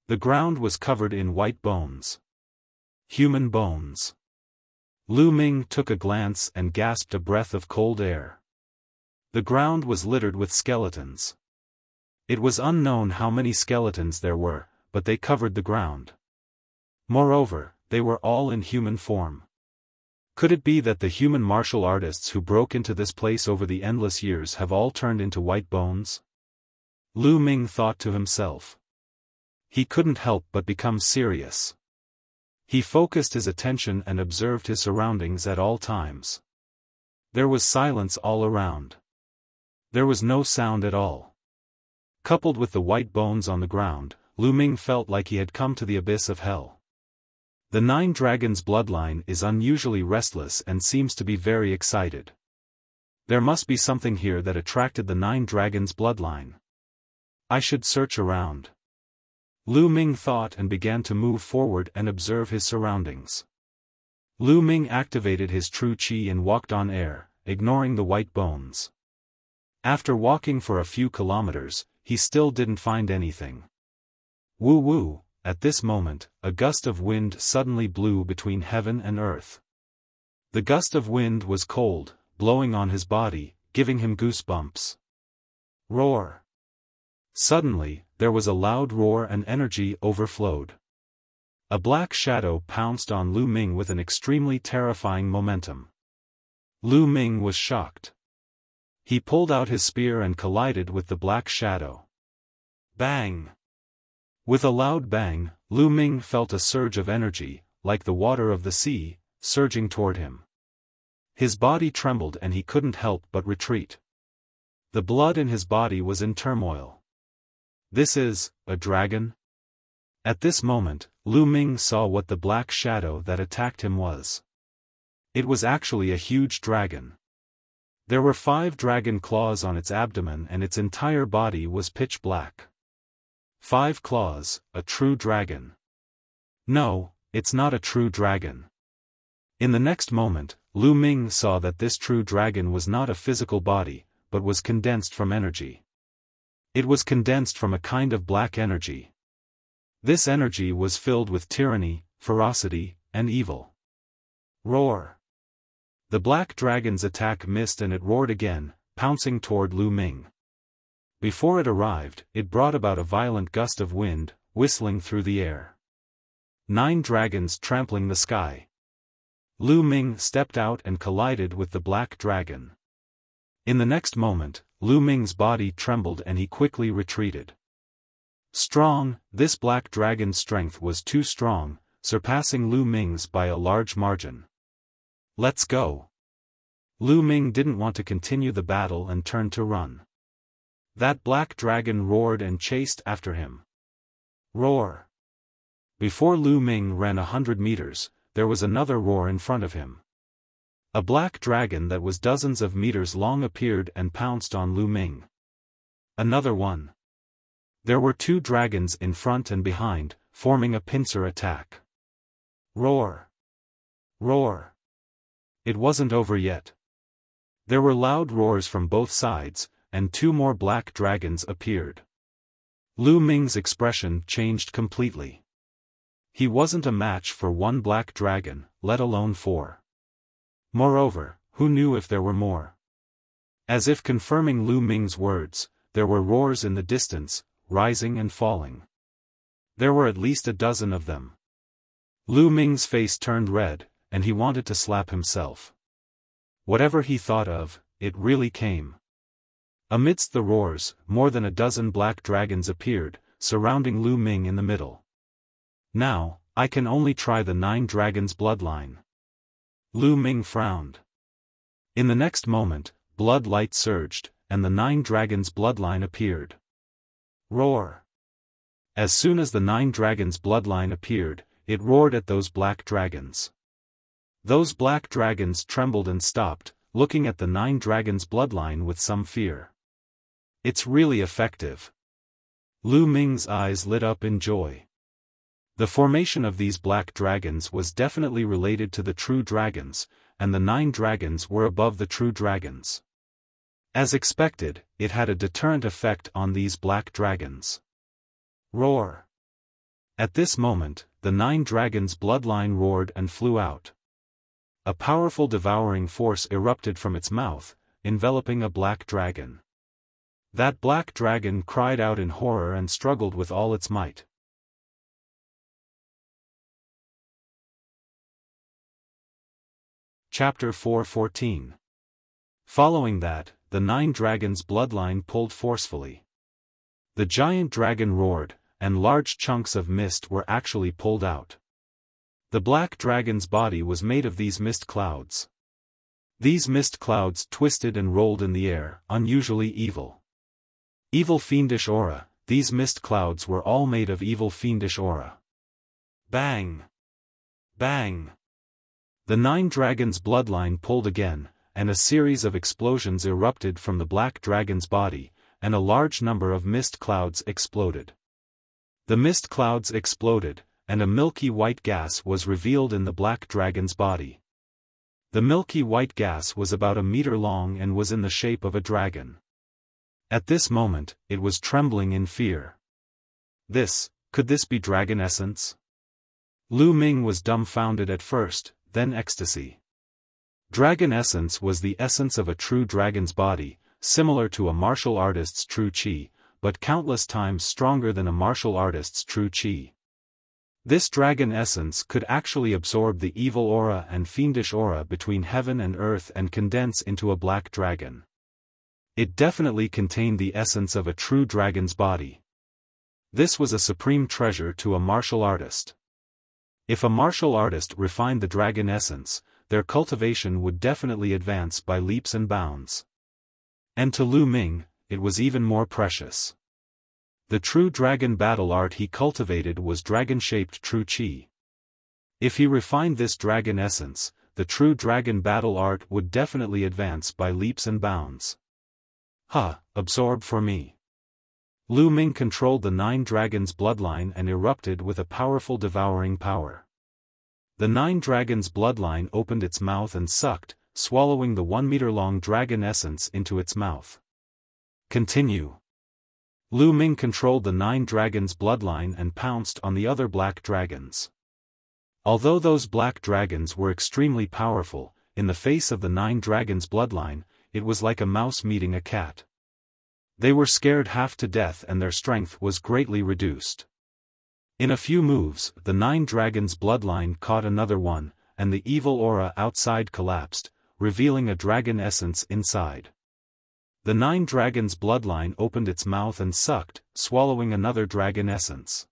The ground was covered in white bones. Human bones. Lu Ming took a glance and gasped a breath of cold air. The ground was littered with skeletons. It was unknown how many skeletons there were, but they covered the ground. Moreover, they were all in human form. Could it be that the human martial artists who broke into this place over the endless years have all turned into white bones? Lu Ming thought to himself. He couldn't help but become serious. He focused his attention and observed his surroundings at all times. There was silence all around. There was no sound at all. Coupled with the white bones on the ground, Lu Ming felt like he had come to the abyss of hell. The Nine Dragons bloodline is unusually restless and seems to be very excited. There must be something here that attracted the Nine Dragons bloodline. I should search around. Lu Ming thought and began to move forward and observe his surroundings. Lu Ming activated his true qi and walked on air, ignoring the white bones. After walking for a few kilometers, he still didn't find anything. Woo-woo, at this moment, a gust of wind suddenly blew between heaven and earth. The gust of wind was cold, blowing on his body, giving him goosebumps. Roar! Suddenly, there was a loud roar and energy overflowed. A black shadow pounced on Lu Ming with an extremely terrifying momentum. Lu Ming was shocked. He pulled out his spear and collided with the black shadow. Bang! With a loud bang, Lu Ming felt a surge of energy, like the water of the sea, surging toward him. His body trembled and he couldn't help but retreat. The blood in his body was in turmoil. This is a dragon? At this moment, Lu Ming saw what the black shadow that attacked him was. It was actually a huge dragon. There were 5 dragon claws on its abdomen and its entire body was pitch black. 5 claws, a true dragon. No, it's not a true dragon. In the next moment, Lu Ming saw that this true dragon was not a physical body, but was condensed from energy. It was condensed from a kind of black energy. This energy was filled with tyranny, ferocity, and evil. Roar! The black dragon's attack missed and it roared again, pouncing toward Lu Ming. Before it arrived, it brought about a violent gust of wind, whistling through the air. 9 dragons trampling the sky. Lu Ming stepped out and collided with the black dragon. In the next moment, Lu Ming's body trembled and he quickly retreated. Strong, this black dragon's strength was too strong, surpassing Lu Ming's by a large margin. Let's go. Lu Ming didn't want to continue the battle and turned to run. That black dragon roared and chased after him. Roar. Before Lu Ming ran 100 meters, there was another roar in front of him. A black dragon that was dozens of meters long appeared and pounced on Lu Ming. Another one. There were 2 dragons in front and behind, forming a pincer attack. Roar. Roar. It wasn't over yet. There were loud roars from both sides, and 2 more black dragons appeared. Lu Ming's expression changed completely. He wasn't a match for 1 black dragon, let alone 4. Moreover, who knew if there were more? As if confirming Lu Ming's words, there were roars in the distance, rising and falling. There were at least a dozen of them. Lu Ming's face turned red, and he wanted to slap himself. Whatever he thought of, it really came. Amidst the roars, more than a dozen black dragons appeared, surrounding Lu Ming in the middle. Now, I can only try the 9 dragons' bloodline. Lu Ming frowned. In the next moment, blood light surged, and the 9 dragons' bloodline appeared. Roar. As soon as the 9 dragons' bloodline appeared, it roared at those black dragons. Those black dragons trembled and stopped, looking at the 9 dragons' bloodline with some fear. It's really effective. Lu Ming's eyes lit up in joy. The formation of these black dragons was definitely related to the true dragons, and the 9 dragons were above the true dragons. As expected, it had a deterrent effect on these black dragons. Roar. At this moment, the 9 dragons' bloodline roared and flew out. A powerful devouring force erupted from its mouth, enveloping a black dragon. That black dragon cried out in horror and struggled with all its might. Chapter 4:14. Following that, the 9 dragons' bloodline pulled forcefully. The giant dragon roared, and large chunks of mist were actually pulled out. The black dragon's body was made of these mist clouds. These mist clouds twisted and rolled in the air, unusually evil. Evil fiendish aura, these mist clouds were all made of evil fiendish aura. Bang! Bang! The 9 dragons' bloodline pulled again, and a series of explosions erupted from the black dragon's body, and a large number of mist clouds exploded. The mist clouds exploded, and a milky white gas was revealed in the black dragon's body. The milky white gas was about a meter long and was in the shape of a dragon. At this moment, it was trembling in fear. Could this be dragon essence? Lu Ming was dumbfounded at first, then ecstasy. Dragon essence was the essence of a true dragon's body, similar to a martial artist's true chi, but countless times stronger than a martial artist's true chi. This dragon essence could actually absorb the evil aura and fiendish aura between heaven and earth and condense into a black dragon. It definitely contained the essence of a true dragon's body. This was a supreme treasure to a martial artist. If a martial artist refined the dragon essence, their cultivation would definitely advance by leaps and bounds. And to Lu Ming, it was even more precious. The true dragon battle art he cultivated was dragon-shaped true chi. If he refined this dragon essence, the true dragon battle art would definitely advance by leaps and bounds. Absorb for me. Lu Ming controlled the 9 dragons' bloodline and erupted with a powerful devouring power. The 9 dragons' bloodline opened its mouth and sucked, swallowing the 1-meter-long dragon essence into its mouth. Continue. Lu Ming controlled the 9 dragons' bloodline and pounced on the other black dragons. Although those black dragons were extremely powerful, in the face of the 9 dragons' bloodline, it was like a mouse meeting a cat. They were scared half to death and their strength was greatly reduced. In a few moves, the 9 dragons' bloodline caught another one, and the evil aura outside collapsed, revealing a dragon essence inside. The 9 dragons' bloodline opened its mouth and sucked, swallowing another dragon essence.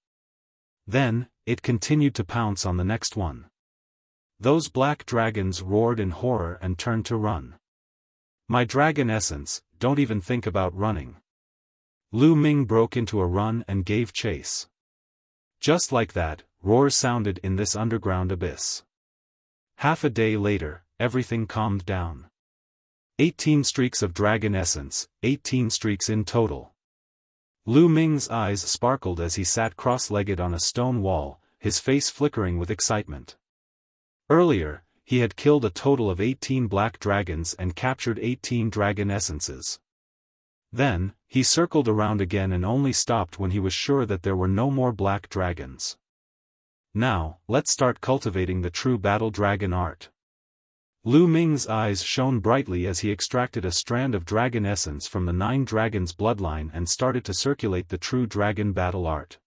Then, it continued to pounce on the next one. Those black dragons roared in horror and turned to run. My dragon essence, don't even think about running. Lu Ming broke into a run and gave chase. Just like that, roars sounded in this underground abyss. Half a day later, everything calmed down. 18 streaks of dragon essence, 18 streaks in total. Lu Ming's eyes sparkled as he sat cross-legged on a stone wall, his face flickering with excitement. Earlier, he had killed a total of 18 black dragons and captured 18 dragon essences. Then, he circled around again and only stopped when he was sure that there were no more black dragons. Now, let's start cultivating the true battle dragon art. Lu Ming's eyes shone brightly as he extracted a strand of dragon essence from the 9 dragons' bloodline and started to circulate the true dragon battle art.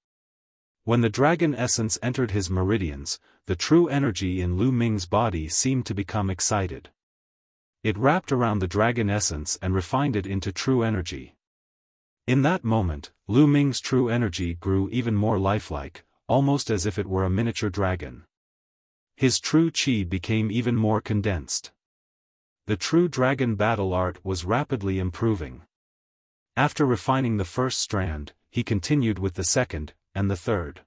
When the dragon essence entered his meridians, the true energy in Lu Ming's body seemed to become excited. It wrapped around the dragon essence and refined it into true energy. In that moment, Lu Ming's true energy grew even more lifelike, almost as if it were a miniature dragon. His true chi became even more condensed. The true dragon battle art was rapidly improving. After refining the first strand, he continued with the second, and the third.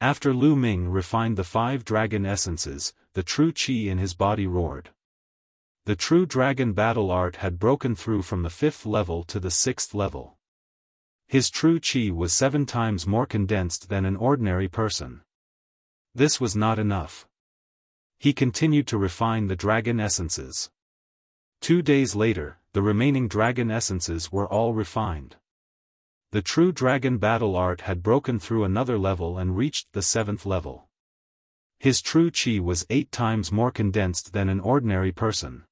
After Lu Ming refined the 5 dragon essences, the true chi in his body roared. The true dragon battle art had broken through from the 5th level to the 6th level. His true chi was 7 times more condensed than an ordinary person. This was not enough. He continued to refine the dragon essences. 2 days later, the remaining dragon essences were all refined. The true dragon battle art had broken through another level and reached the 7th level. His true chi was 8 times more condensed than an ordinary person.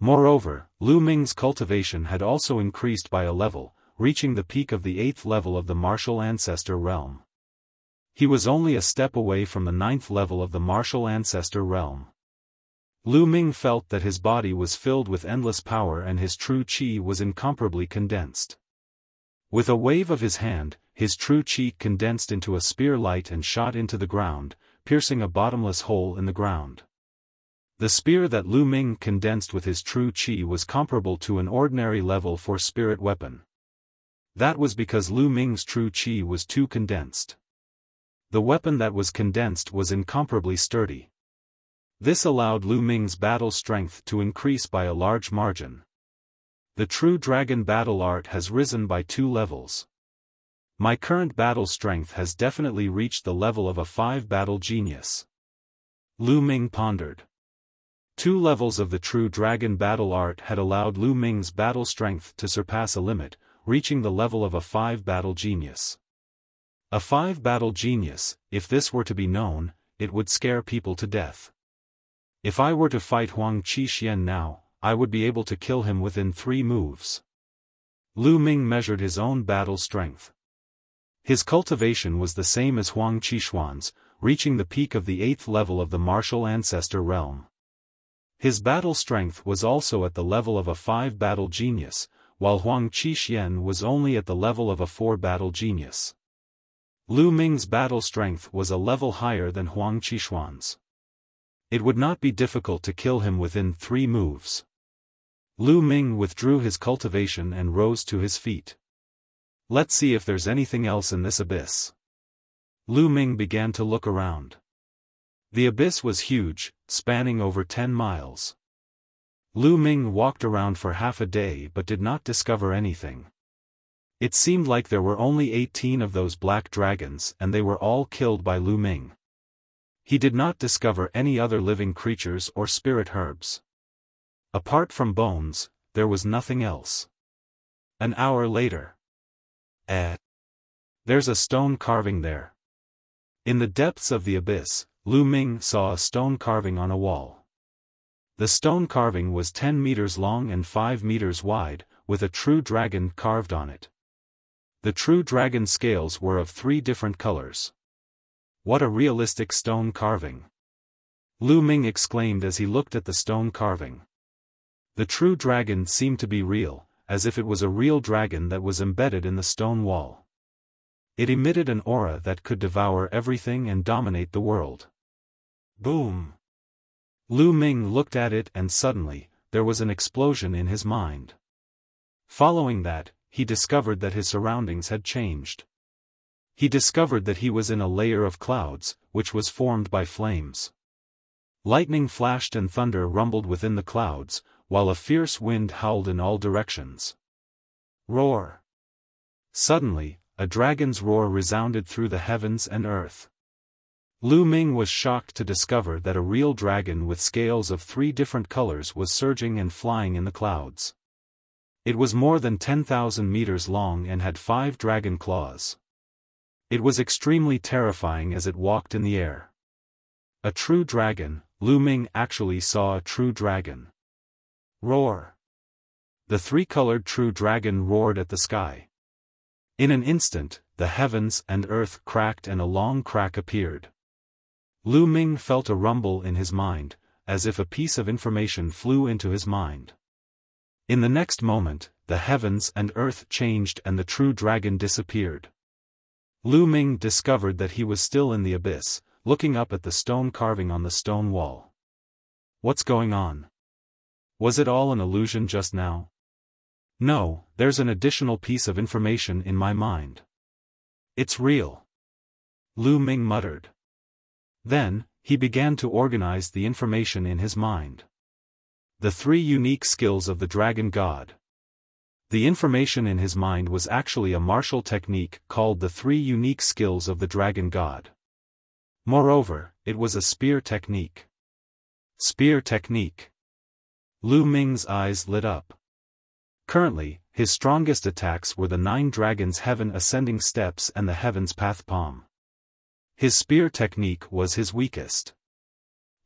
Moreover, Lu Ming's cultivation had also increased by a level, reaching the peak of the 8th level of the martial ancestor realm. He was only a step away from the 9th level of the martial ancestor realm. Lu Ming felt that his body was filled with endless power and his true chi was incomparably condensed. With a wave of his hand, his true chi condensed into a spear light and shot into the ground, piercing a bottomless hole in the ground. The spear that Lu Ming condensed with his true chi was comparable to an ordinary level 4 spirit weapon. That was because Lu Ming's true chi was too condensed. The weapon that was condensed was incomparably sturdy. This allowed Lu Ming's battle strength to increase by a large margin. The true dragon battle art has risen by 2 levels. My current battle strength has definitely reached the level of a 5 battle genius. Lu Ming pondered. 2 levels of the true dragon battle art had allowed Lu Ming's battle strength to surpass a limit, reaching the level of a 5 battle genius. A 5 battle genius, if this were to be known, it would scare people to death. If I were to fight Huang Qixuan now, I would be able to kill him within 3 moves. Lu Ming measured his own battle strength. His cultivation was the same as Huang Qixuan's, reaching the peak of the 8th level of the martial ancestor realm. His battle strength was also at the level of a 5 battle genius, while Huang Qixuan was only at the level of a 4 battle genius. Lu Ming's battle strength was a level higher than Huang Qixuan's. It would not be difficult to kill him within 3 moves. Lu Ming withdrew his cultivation and rose to his feet. Let's see if there's anything else in this abyss. Lu Ming began to look around. The abyss was huge, spanning over 10 miles. Lu Ming walked around for half a day but did not discover anything. It seemed like there were only 18 of those black dragons and they were all killed by Lu Ming. He did not discover any other living creatures or spirit herbs. Apart from bones, there was nothing else. An hour later. There's a stone carving there. In the depths of the abyss, Lu Ming saw a stone carving on a wall. The stone carving was 10 meters long and 5 meters wide, with a true dragon carved on it. The true dragon scales were of 3 different colors. What a realistic stone carving! Lu Ming exclaimed as he looked at the stone carving. The true dragon seemed to be real, as if it was a real dragon that was embedded in the stone wall. It emitted an aura that could devour everything and dominate the world. Boom! Lu Ming looked at it and suddenly, there was an explosion in his mind. Following that, he discovered that his surroundings had changed. He discovered that he was in a layer of clouds, which was formed by flames. Lightning flashed and thunder rumbled within the clouds, while a fierce wind howled in all directions. Roar! Suddenly, a dragon's roar resounded through the heavens and earth. Lu Ming was shocked to discover that a real dragon with scales of 3 different colors was surging and flying in the clouds. It was more than 10,000 meters long and had 5 dragon claws. It was extremely terrifying as it walked in the air. A true dragon. Lu Ming actually saw a true dragon. Roar! The 3-colored true dragon roared at the sky. In an instant, the heavens and earth cracked and a long crack appeared. Lu Ming felt a rumble in his mind, as if a piece of information flew into his mind. In the next moment, the heavens and earth changed and the true dragon disappeared. Lu Ming discovered that he was still in the abyss, looking up at the stone carving on the stone wall. What's going on? Was it all an illusion just now? No, there's an additional piece of information in my mind. It's real. Lu Ming muttered. Then, he began to organize the information in his mind. The 3 unique skills of the dragon god. The information in his mind was actually a martial technique called the 3 unique skills of the dragon god. Moreover, it was a spear technique. Spear technique. Lu Ming's eyes lit up. Currently, his strongest attacks were the 9 dragons' heaven ascending steps and the heaven's path palm. His spear technique was his weakest.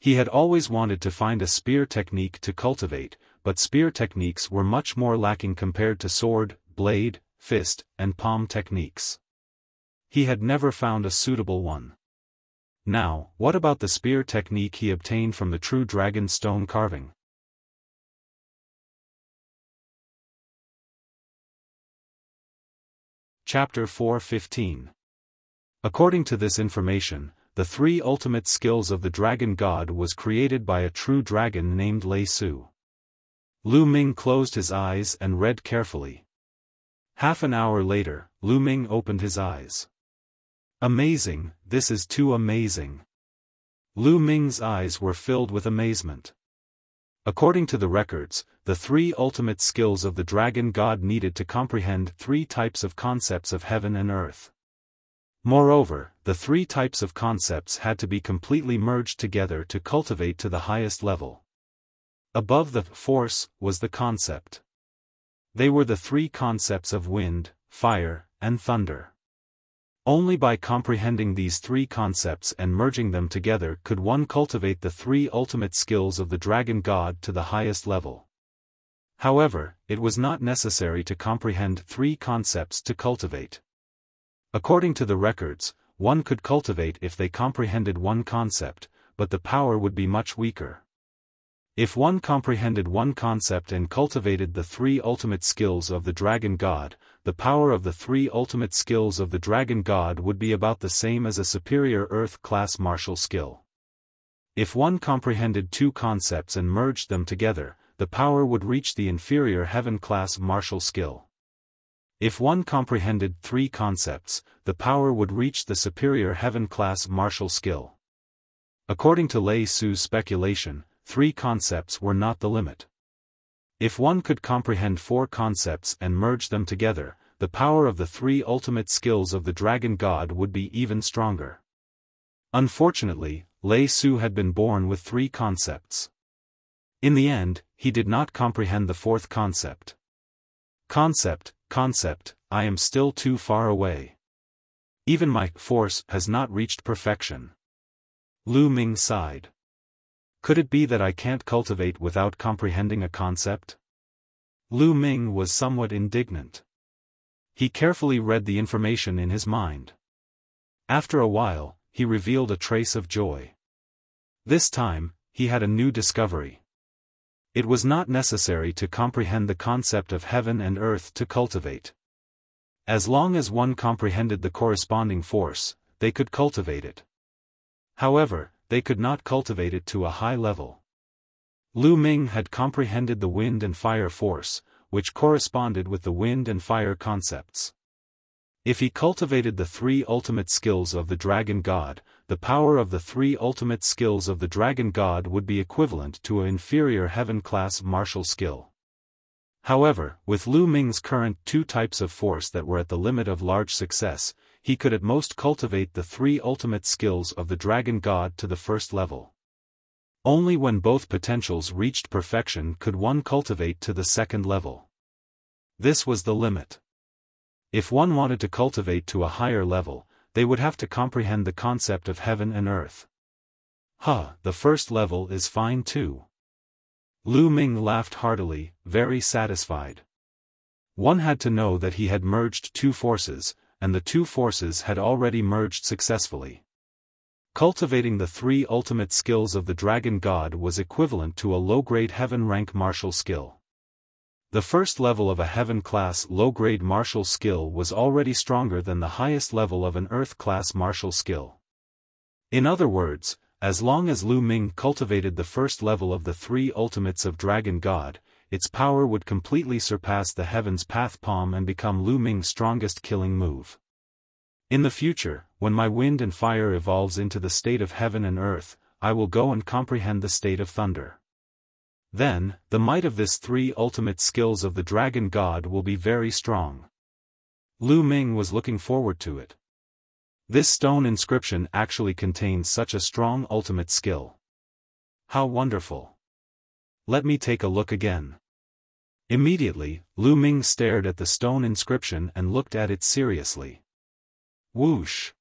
He had always wanted to find a spear technique to cultivate, but spear techniques were much more lacking compared to sword, blade, fist, and palm techniques. He had never found a suitable one. Now, what about the spear technique he obtained from the true dragon stone carving? Chapter 4:15. According to this information, the 3 ultimate skills of the dragon god was created by a true dragon named Lei Su. Lu Ming closed his eyes and read carefully. Half an hour later, Lu Ming opened his eyes. Amazing, this is too amazing. Lu Ming's eyes were filled with amazement. According to the records, the 3 ultimate skills of the dragon god needed to comprehend 3 types of concepts of heaven and earth. Moreover, the 3 types of concepts had to be completely merged together to cultivate to the highest level. Above the force was the concept. They were the 3 concepts of wind, fire, and thunder. Only by comprehending these 3 concepts and merging them together could one cultivate the 3 ultimate skills of the dragon god to the highest level. However, it was not necessary to comprehend 3 concepts to cultivate. According to the records, one could cultivate if they comprehended 1 concept, but the power would be much weaker. If one comprehended 1 concept and cultivated the 3 ultimate skills of the dragon god, the power of the 3 ultimate skills of the dragon god would be about the same as a superior earth-class martial skill. If one comprehended 2 concepts and merged them together, the power would reach the inferior heaven-class martial skill. If one comprehended 3 concepts, the power would reach the superior heaven-class martial skill. According to Lei Su's speculation, 3 concepts were not the limit. If one could comprehend 4 concepts and merge them together, the power of the 3 ultimate skills of the dragon god would be even stronger. Unfortunately, Lei Su had been born with 3 concepts. In the end, he did not comprehend the 4th concept. Concept, I am still too far away. Even my force has not reached perfection. Lu Ming sighed. Could it be that I can't cultivate without comprehending a concept? Lu Ming was somewhat indignant. He carefully read the information in his mind. After a while, he revealed a trace of joy. This time, he had a new discovery. It was not necessary to comprehend the concept of heaven and earth to cultivate. As long as one comprehended the corresponding force, they could cultivate it. However, they could not cultivate it to a high level. Lu Ming had comprehended the wind and fire force, which corresponded with the wind and fire concepts. If he cultivated the three ultimate skills of the Dragon God, the power of the three ultimate skills of the Dragon God would be equivalent to an inferior heaven-class martial skill. However, with Lu Ming's current two types of force that were at the limit of large success, he could at most cultivate the three ultimate skills of the Dragon God to the first level. Only when both potentials reached perfection could one cultivate to the second level. This was the limit. If one wanted to cultivate to a higher level, they would have to comprehend the concept of heaven and earth. The first level is fine too. Lu Ming laughed heartily, very satisfied. One had to know that he had merged two forces, and the two forces had already merged successfully. Cultivating the three ultimate skills of the Dragon God was equivalent to a low-grade heaven-rank martial skill. The first level of a heaven-class low-grade martial skill was already stronger than the highest level of an earth-class martial skill. In other words, as long as Lu Ming cultivated the first level of the three ultimates of Dragon God, its power would completely surpass the Heaven's Path Palm and become Lu Ming's strongest killing move. In the future, when my wind and fire evolves into the state of heaven and earth, I will go and comprehend the state of thunder. Then, the might of this three ultimate skills of the Dragon God will be very strong. Lu Ming was looking forward to it. This stone inscription actually contains such a strong ultimate skill. How wonderful! Let me take a look again. Immediately, Lu Ming stared at the stone inscription and looked at it seriously. Whoosh!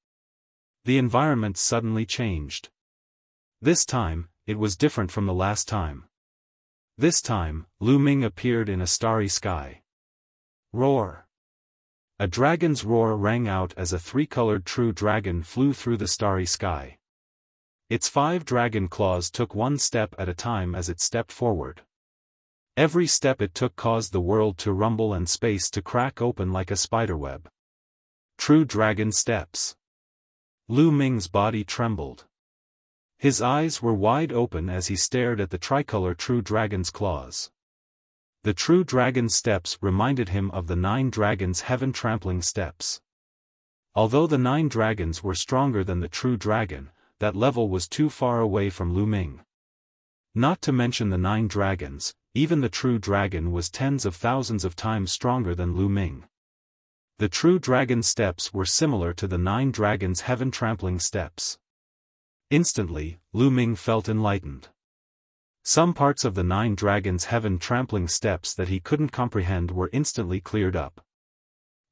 The environment suddenly changed. This time, it was different from the last time. This time, Lu Ming appeared in a starry sky. Roar! A dragon's roar rang out as a three-colored true dragon flew through the starry sky. Its 5 dragon claws took one step at a time as it stepped forward. Every step it took caused the world to rumble and space to crack open like a spiderweb. True dragon steps. Lu Ming's body trembled. His eyes were wide open as he stared at the tricolor true dragon's claws. The true dragon's steps reminded him of the 9 dragons' heaven-trampling steps. Although the 9 dragons were stronger than the true dragon, that level was too far away from Lu Ming. Not to mention the 9 dragons, even the true dragon was tens of thousands of times stronger than Lu Ming. The true dragon steps were similar to the 9 dragons' heaven-trampling steps. Instantly, Lu Ming felt enlightened. Some parts of the 9 dragons' heaven-trampling steps that he couldn't comprehend were instantly cleared up.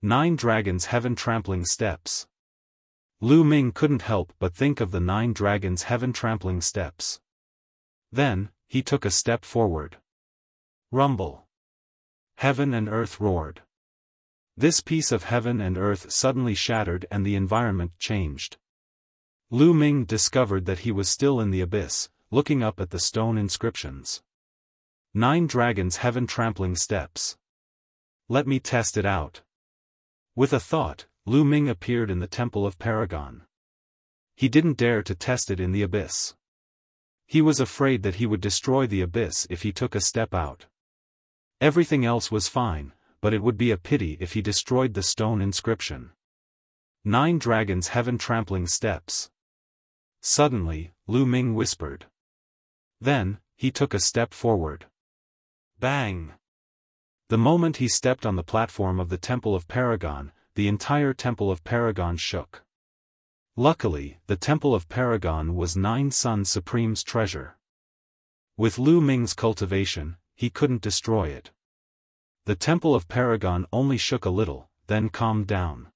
9 dragons' heaven-trampling steps. Lu Ming couldn't help but think of the 9 dragons' heaven-trampling steps. Then, he took a step forward. Rumble! Heaven and earth roared. This piece of heaven and earth suddenly shattered and the environment changed. Lu Ming discovered that he was still in the abyss, looking up at the stone inscriptions. 9 dragons' heaven-trampling steps. Let me test it out. With a thought, Lu Ming appeared in the Temple of Paragon. He didn't dare to test it in the abyss. He was afraid that he would destroy the abyss if he took a step out. Everything else was fine, but it would be a pity if he destroyed the stone inscription. 9 dragons' heaven-trampling steps. Suddenly, Lu Ming whispered. Then, he took a step forward. Bang! The moment he stepped on the platform of the Temple of Paragon, the entire Temple of Paragon shook. Luckily, the Temple of Paragon was 9 Sun Supreme's treasure. With Lu Ming's cultivation, he couldn't destroy it. The Temple of Paragon only shook a little, then calmed down.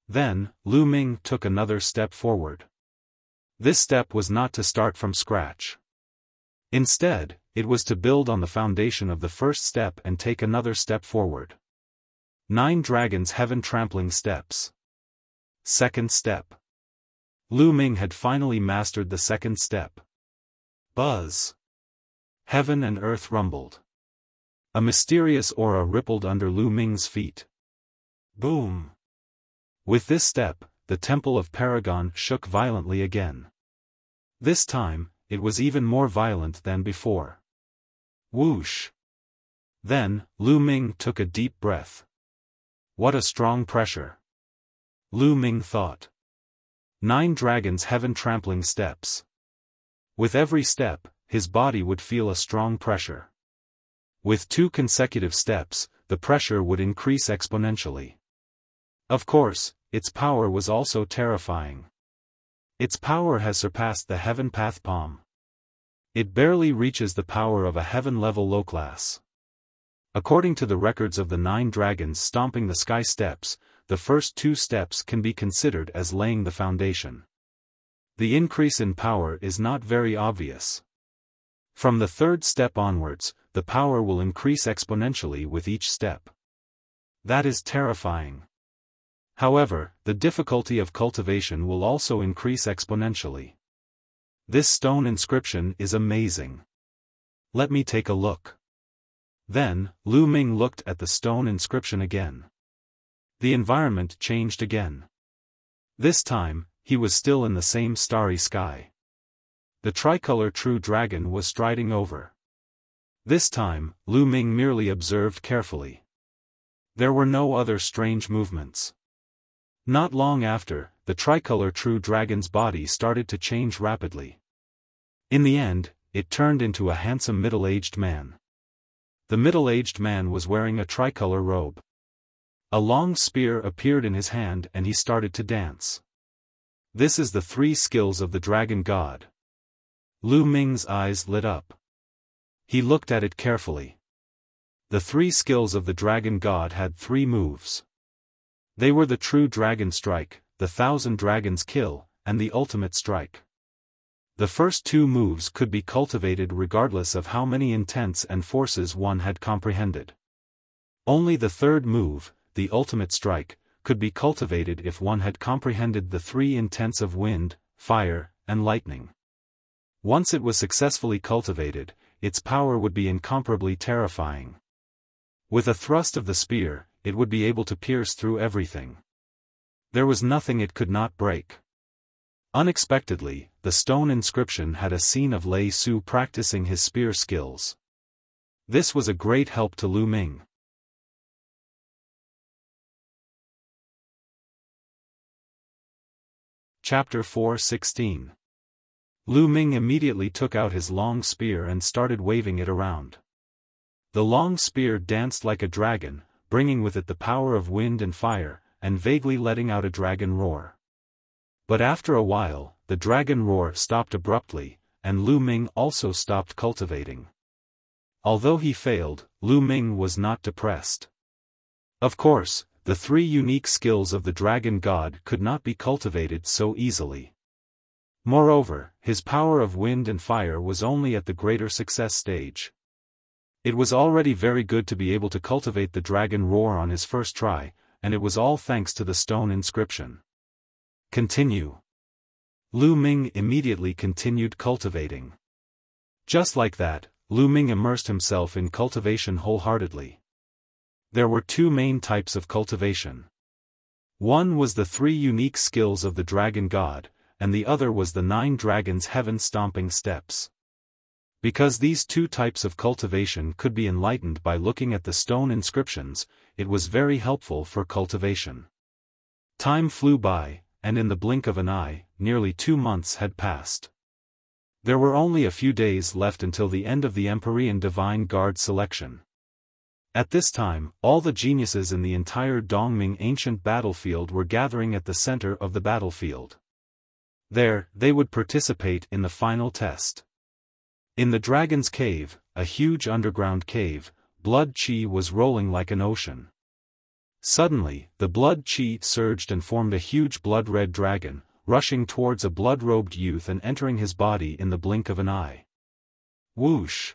Then, Lu Ming took another step forward. This step was not to start from scratch. Instead, It was to build on the foundation of the first step and take another step forward. 9 Dragons Heaven-Trampling Steps. Second step. Lu Ming had finally mastered the second step. Buzz. Heaven and earth rumbled. A mysterious aura rippled under Lu Ming's feet. Boom. With this step, the Temple of Paragon shook violently again. This time, it was even more violent than before. Whoosh. Then, Lu Ming took a deep breath. What a strong pressure. Lu Ming thought. 9 Dragons Heaven-Trampling Steps. With every step, his body would feel a strong pressure. With 2 consecutive steps, the pressure would increase exponentially. Of course, its power was also terrifying. Its power has surpassed the Heaven Path Palm. It barely reaches the power of a Heaven-level low class. According to the records of the 9 dragons stomping the sky steps, the first 2 steps can be considered as laying the foundation. The increase in power is not very obvious. From the 3rd step onwards, the power will increase exponentially with each step. That is terrifying. However, the difficulty of cultivation will also increase exponentially. This stone inscription is amazing. Let me take a look. Then, Lu Ming looked at the stone inscription again. The environment changed again. This time, he was still in the same starry sky. The tricolor true dragon was striding over. This time, Lu Ming merely observed carefully. There were no other strange movements. Not long after, the tricolor true dragon's body started to change rapidly. In the end, it turned into a handsome middle-aged man. The middle-aged man was wearing a tricolor robe. A long spear appeared in his hand and he started to dance. This is the 3 skills of the dragon god. Lu Ming's eyes lit up. He looked at it carefully. The 3 skills of the dragon god had 3 moves. They were the True Dragon Strike, the 1000 Dragons Kill, and the Ultimate Strike. The first 2 moves could be cultivated regardless of how many intents and forces one had comprehended. Only the 3rd move, the Ultimate Strike, could be cultivated if one had comprehended the 3 intents of wind, fire, and lightning. Once it was successfully cultivated, its power would be incomparably terrifying. With a thrust of the spear, it would be able to pierce through everything. There was nothing it could not break. Unexpectedly, the stone inscription had a scene of Lei Su practicing his spear skills. This was a great help to Lu Ming. Chapter 4:16. Lu Ming immediately took out his long spear and started waving it around. The long spear danced like a dragon, bringing with it the power of wind and fire, and vaguely letting out a dragon roar. But after a while, the dragon roar stopped abruptly, and Lu Ming also stopped cultivating. Although he failed, Lu Ming was not depressed. Of course, the 3 unique skills of the dragon god could not be cultivated so easily. Moreover, his power of wind and fire was only at the greater success stage. It was already very good to be able to cultivate the dragon roar on his first try, and it was all thanks to the stone inscription. Continue. Lu Ming immediately continued cultivating. Just like that, Lu Ming immersed himself in cultivation wholeheartedly. There were 2 main types of cultivation. One was the 3 unique skills of the dragon god, and the other was the 9 dragons heaven-stomping steps. Because these 2 types of cultivation could be enlightened by looking at the stone inscriptions, it was very helpful for cultivation. Time flew by, and in the blink of an eye, nearly 2 months had passed. There were only a few days left until the end of the Empyrean Divine Guard selection. At this time, all the geniuses in the entire Dongming ancient battlefield were gathering at the center of the battlefield. There, they would participate in the final test. In the Dragon's Cave, a huge underground cave, blood qi was rolling like an ocean. Suddenly, the blood qi surged and formed a huge blood-red dragon, rushing towards a blood-robed youth and entering his body in the blink of an eye. Whoosh!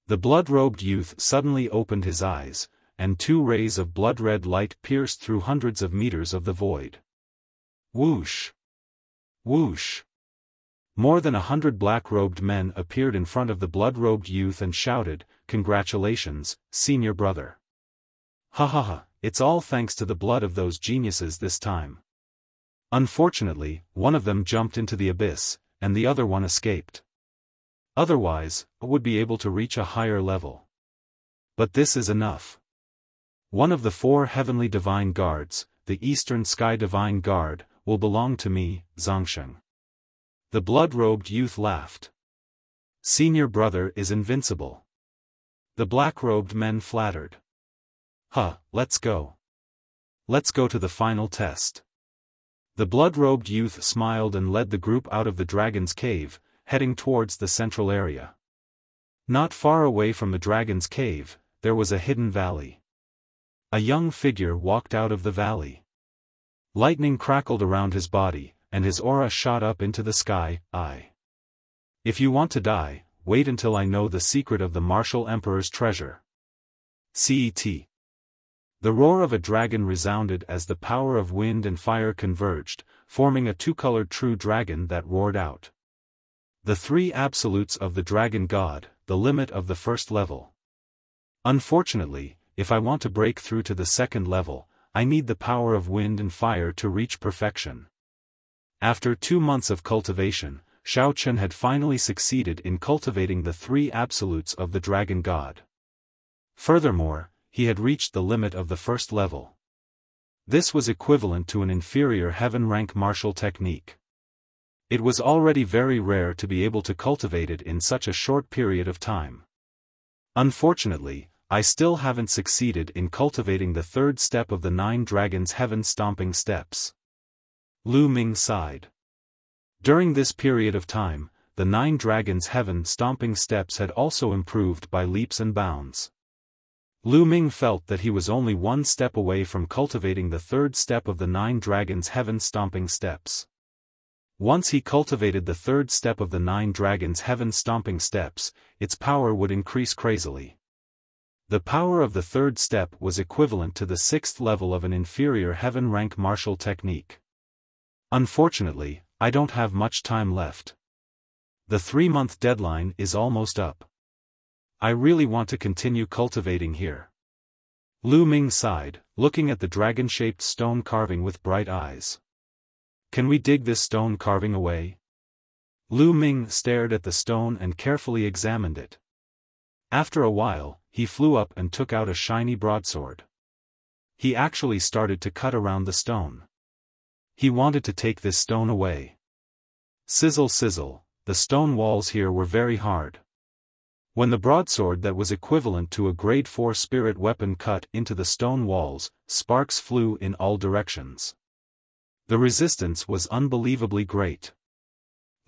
The blood-robed youth suddenly opened his eyes, and 2 rays of blood-red light pierced through hundreds of meters of the void. Whoosh! Whoosh! More than 100 black-robed men appeared in front of the blood-robed youth and shouted, "Congratulations, senior brother. Ha ha ha, it's all thanks to the blood of those geniuses this time." Unfortunately, one of them jumped into the abyss, and the other one escaped. Otherwise, I would be able to reach a higher level. But this is enough. One of the 4 heavenly divine guards, the Eastern Sky Divine Guard, will belong to me, Zhangsheng. The blood-robed youth laughed. Senior brother is invincible. The black-robed men flattered. Let's go. Let's go to the final test. The blood-robed youth smiled and led the group out of the dragon's cave, heading towards the central area. Not far away from the dragon's cave, there was a hidden valley. A young figure walked out of the valley. Lightning crackled around his body, and his aura shot up into the sky. If you want to die, wait until I know the secret of the Martial Emperor's treasure. CET. The roar of a dragon resounded as the power of wind and fire converged, forming a 2-colored true dragon that roared out. The 3 absolutes of the dragon god, the limit of the 1st level. Unfortunately, if I want to break through to the 2nd level, I need the power of wind and fire to reach perfection. After 2 months of cultivation, Xiao Chen had finally succeeded in cultivating the 3 absolutes of the dragon god. Furthermore, he had reached the limit of the 1st level. This was equivalent to an inferior heaven rank martial technique. It was already very rare to be able to cultivate it in such a short period of time. Unfortunately, I still haven't succeeded in cultivating the 3rd step of the 9 dragons' heaven-stomping steps. Lu Ming sighed. During this period of time, the 9 dragons' heaven-stomping steps had also improved by leaps and bounds. Lu Ming felt that he was only 1 step away from cultivating the 3rd step of the 9 dragons' heaven-stomping steps. Once he cultivated the 3rd step of the 9 dragons' heaven-stomping steps, its power would increase crazily. The power of the 3rd step was equivalent to the 6th level of an inferior heaven rank martial technique. Unfortunately, I don't have much time left. The 3-month deadline is almost up. I really want to continue cultivating here. Lu Ming sighed, looking at the dragon-shaped stone carving with bright eyes. Can we dig this stone carving away? Lu Ming stared at the stone and carefully examined it. After a while, he flew up and took out a shiny broadsword. He actually started to cut around the stone. He wanted to take this stone away. Sizzle sizzle, the stone walls here were very hard. When the broadsword that was equivalent to a grade 4 spirit weapon cut into the stone walls, sparks flew in all directions. The resistance was unbelievably great.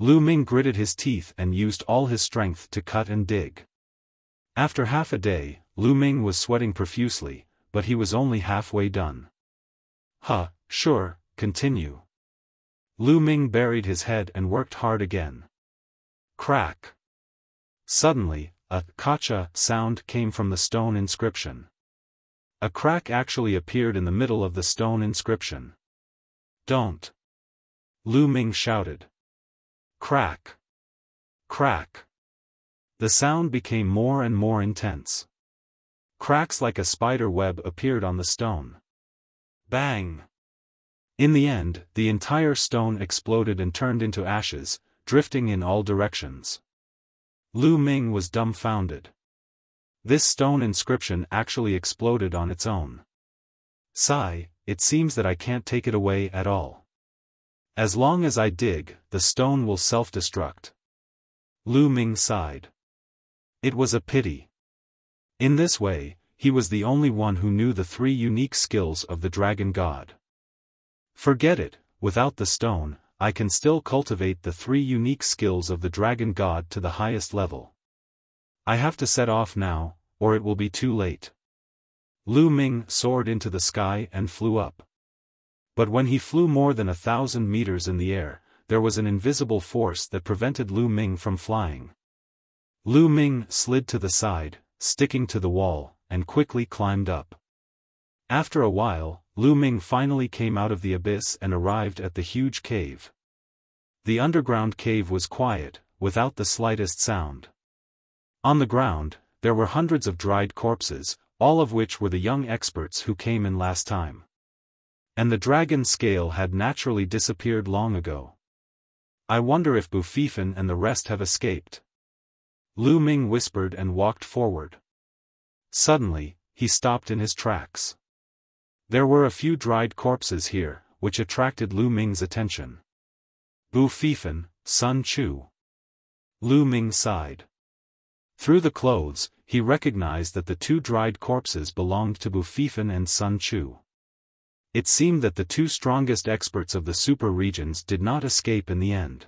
Lu Ming gritted his teeth and used all his strength to cut and dig. After half a day, Lu Ming was sweating profusely, but he was only halfway done. Sure, continue. Lu Ming buried his head and worked hard again. Crack. Suddenly, a "kacha" sound came from the stone inscription. A crack actually appeared in the middle of the stone inscription. Don't! Lu Ming shouted. Crack! Crack! The sound became more and more intense. Cracks like a spider web appeared on the stone. Bang! In the end, the entire stone exploded and turned into ashes, drifting in all directions. Lu Ming was dumbfounded. This stone inscription actually exploded on its own. Sigh, it seems that I can't take it away at all. As long as I dig, the stone will self-destruct. Lu Ming sighed. It was a pity. In this way, he was the only one who knew the 3 unique skills of the dragon god. Forget it, without the stone, I can still cultivate the 3 unique skills of the dragon god to the highest level. I have to set off now, or it will be too late. Lu Ming soared into the sky and flew up. But when he flew more than 1,000 meters in the air, there was an invisible force that prevented Lu Ming from flying. Lu Ming slid to the side, sticking to the wall, and quickly climbed up. After a while, Lu Ming finally came out of the abyss and arrived at the huge cave. The underground cave was quiet, without the slightest sound. On the ground, there were hundreds of dried corpses, all of which were the young experts who came in last time. And the dragon scale had naturally disappeared long ago. I wonder if Bufifan and the rest have escaped. Lu Ming whispered and walked forward. Suddenly, he stopped in his tracks. There were a few dried corpses here, which attracted Lu Ming's attention. Bufifan, Sun Chu. Lu Ming sighed. Through the clothes, he recognized that the two dried corpses belonged to Bufifan and Sun Chu. It seemed that the two strongest experts of the super regions did not escape in the end.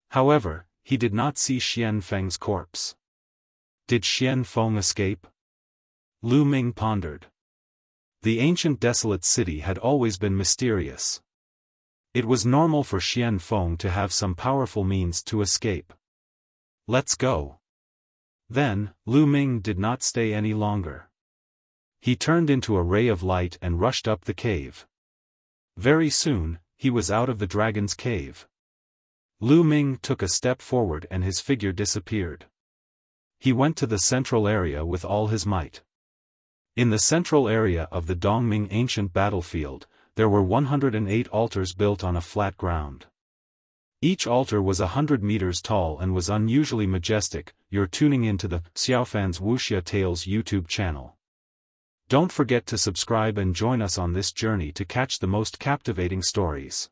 However, he did not see Xian Feng's corpse. Did Xian Feng escape? Lu Ming pondered. The ancient desolate city had always been mysterious. It was normal for Xian Feng to have some powerful means to escape. Let's go. Then, Lu Ming did not stay any longer. He turned into a ray of light and rushed up the cave. Very soon, he was out of the dragon's cave. Lu Ming took a step forward and his figure disappeared. He went to the central area with all his might. In the central area of the Dongming ancient battlefield, there were 108 altars built on a flat ground. Each altar was 100 meters tall and was unusually majestic. You're tuning into the Xiaofan's Wuxia Tales YouTube channel. Don't forget to subscribe and join us on this journey to catch the most captivating stories.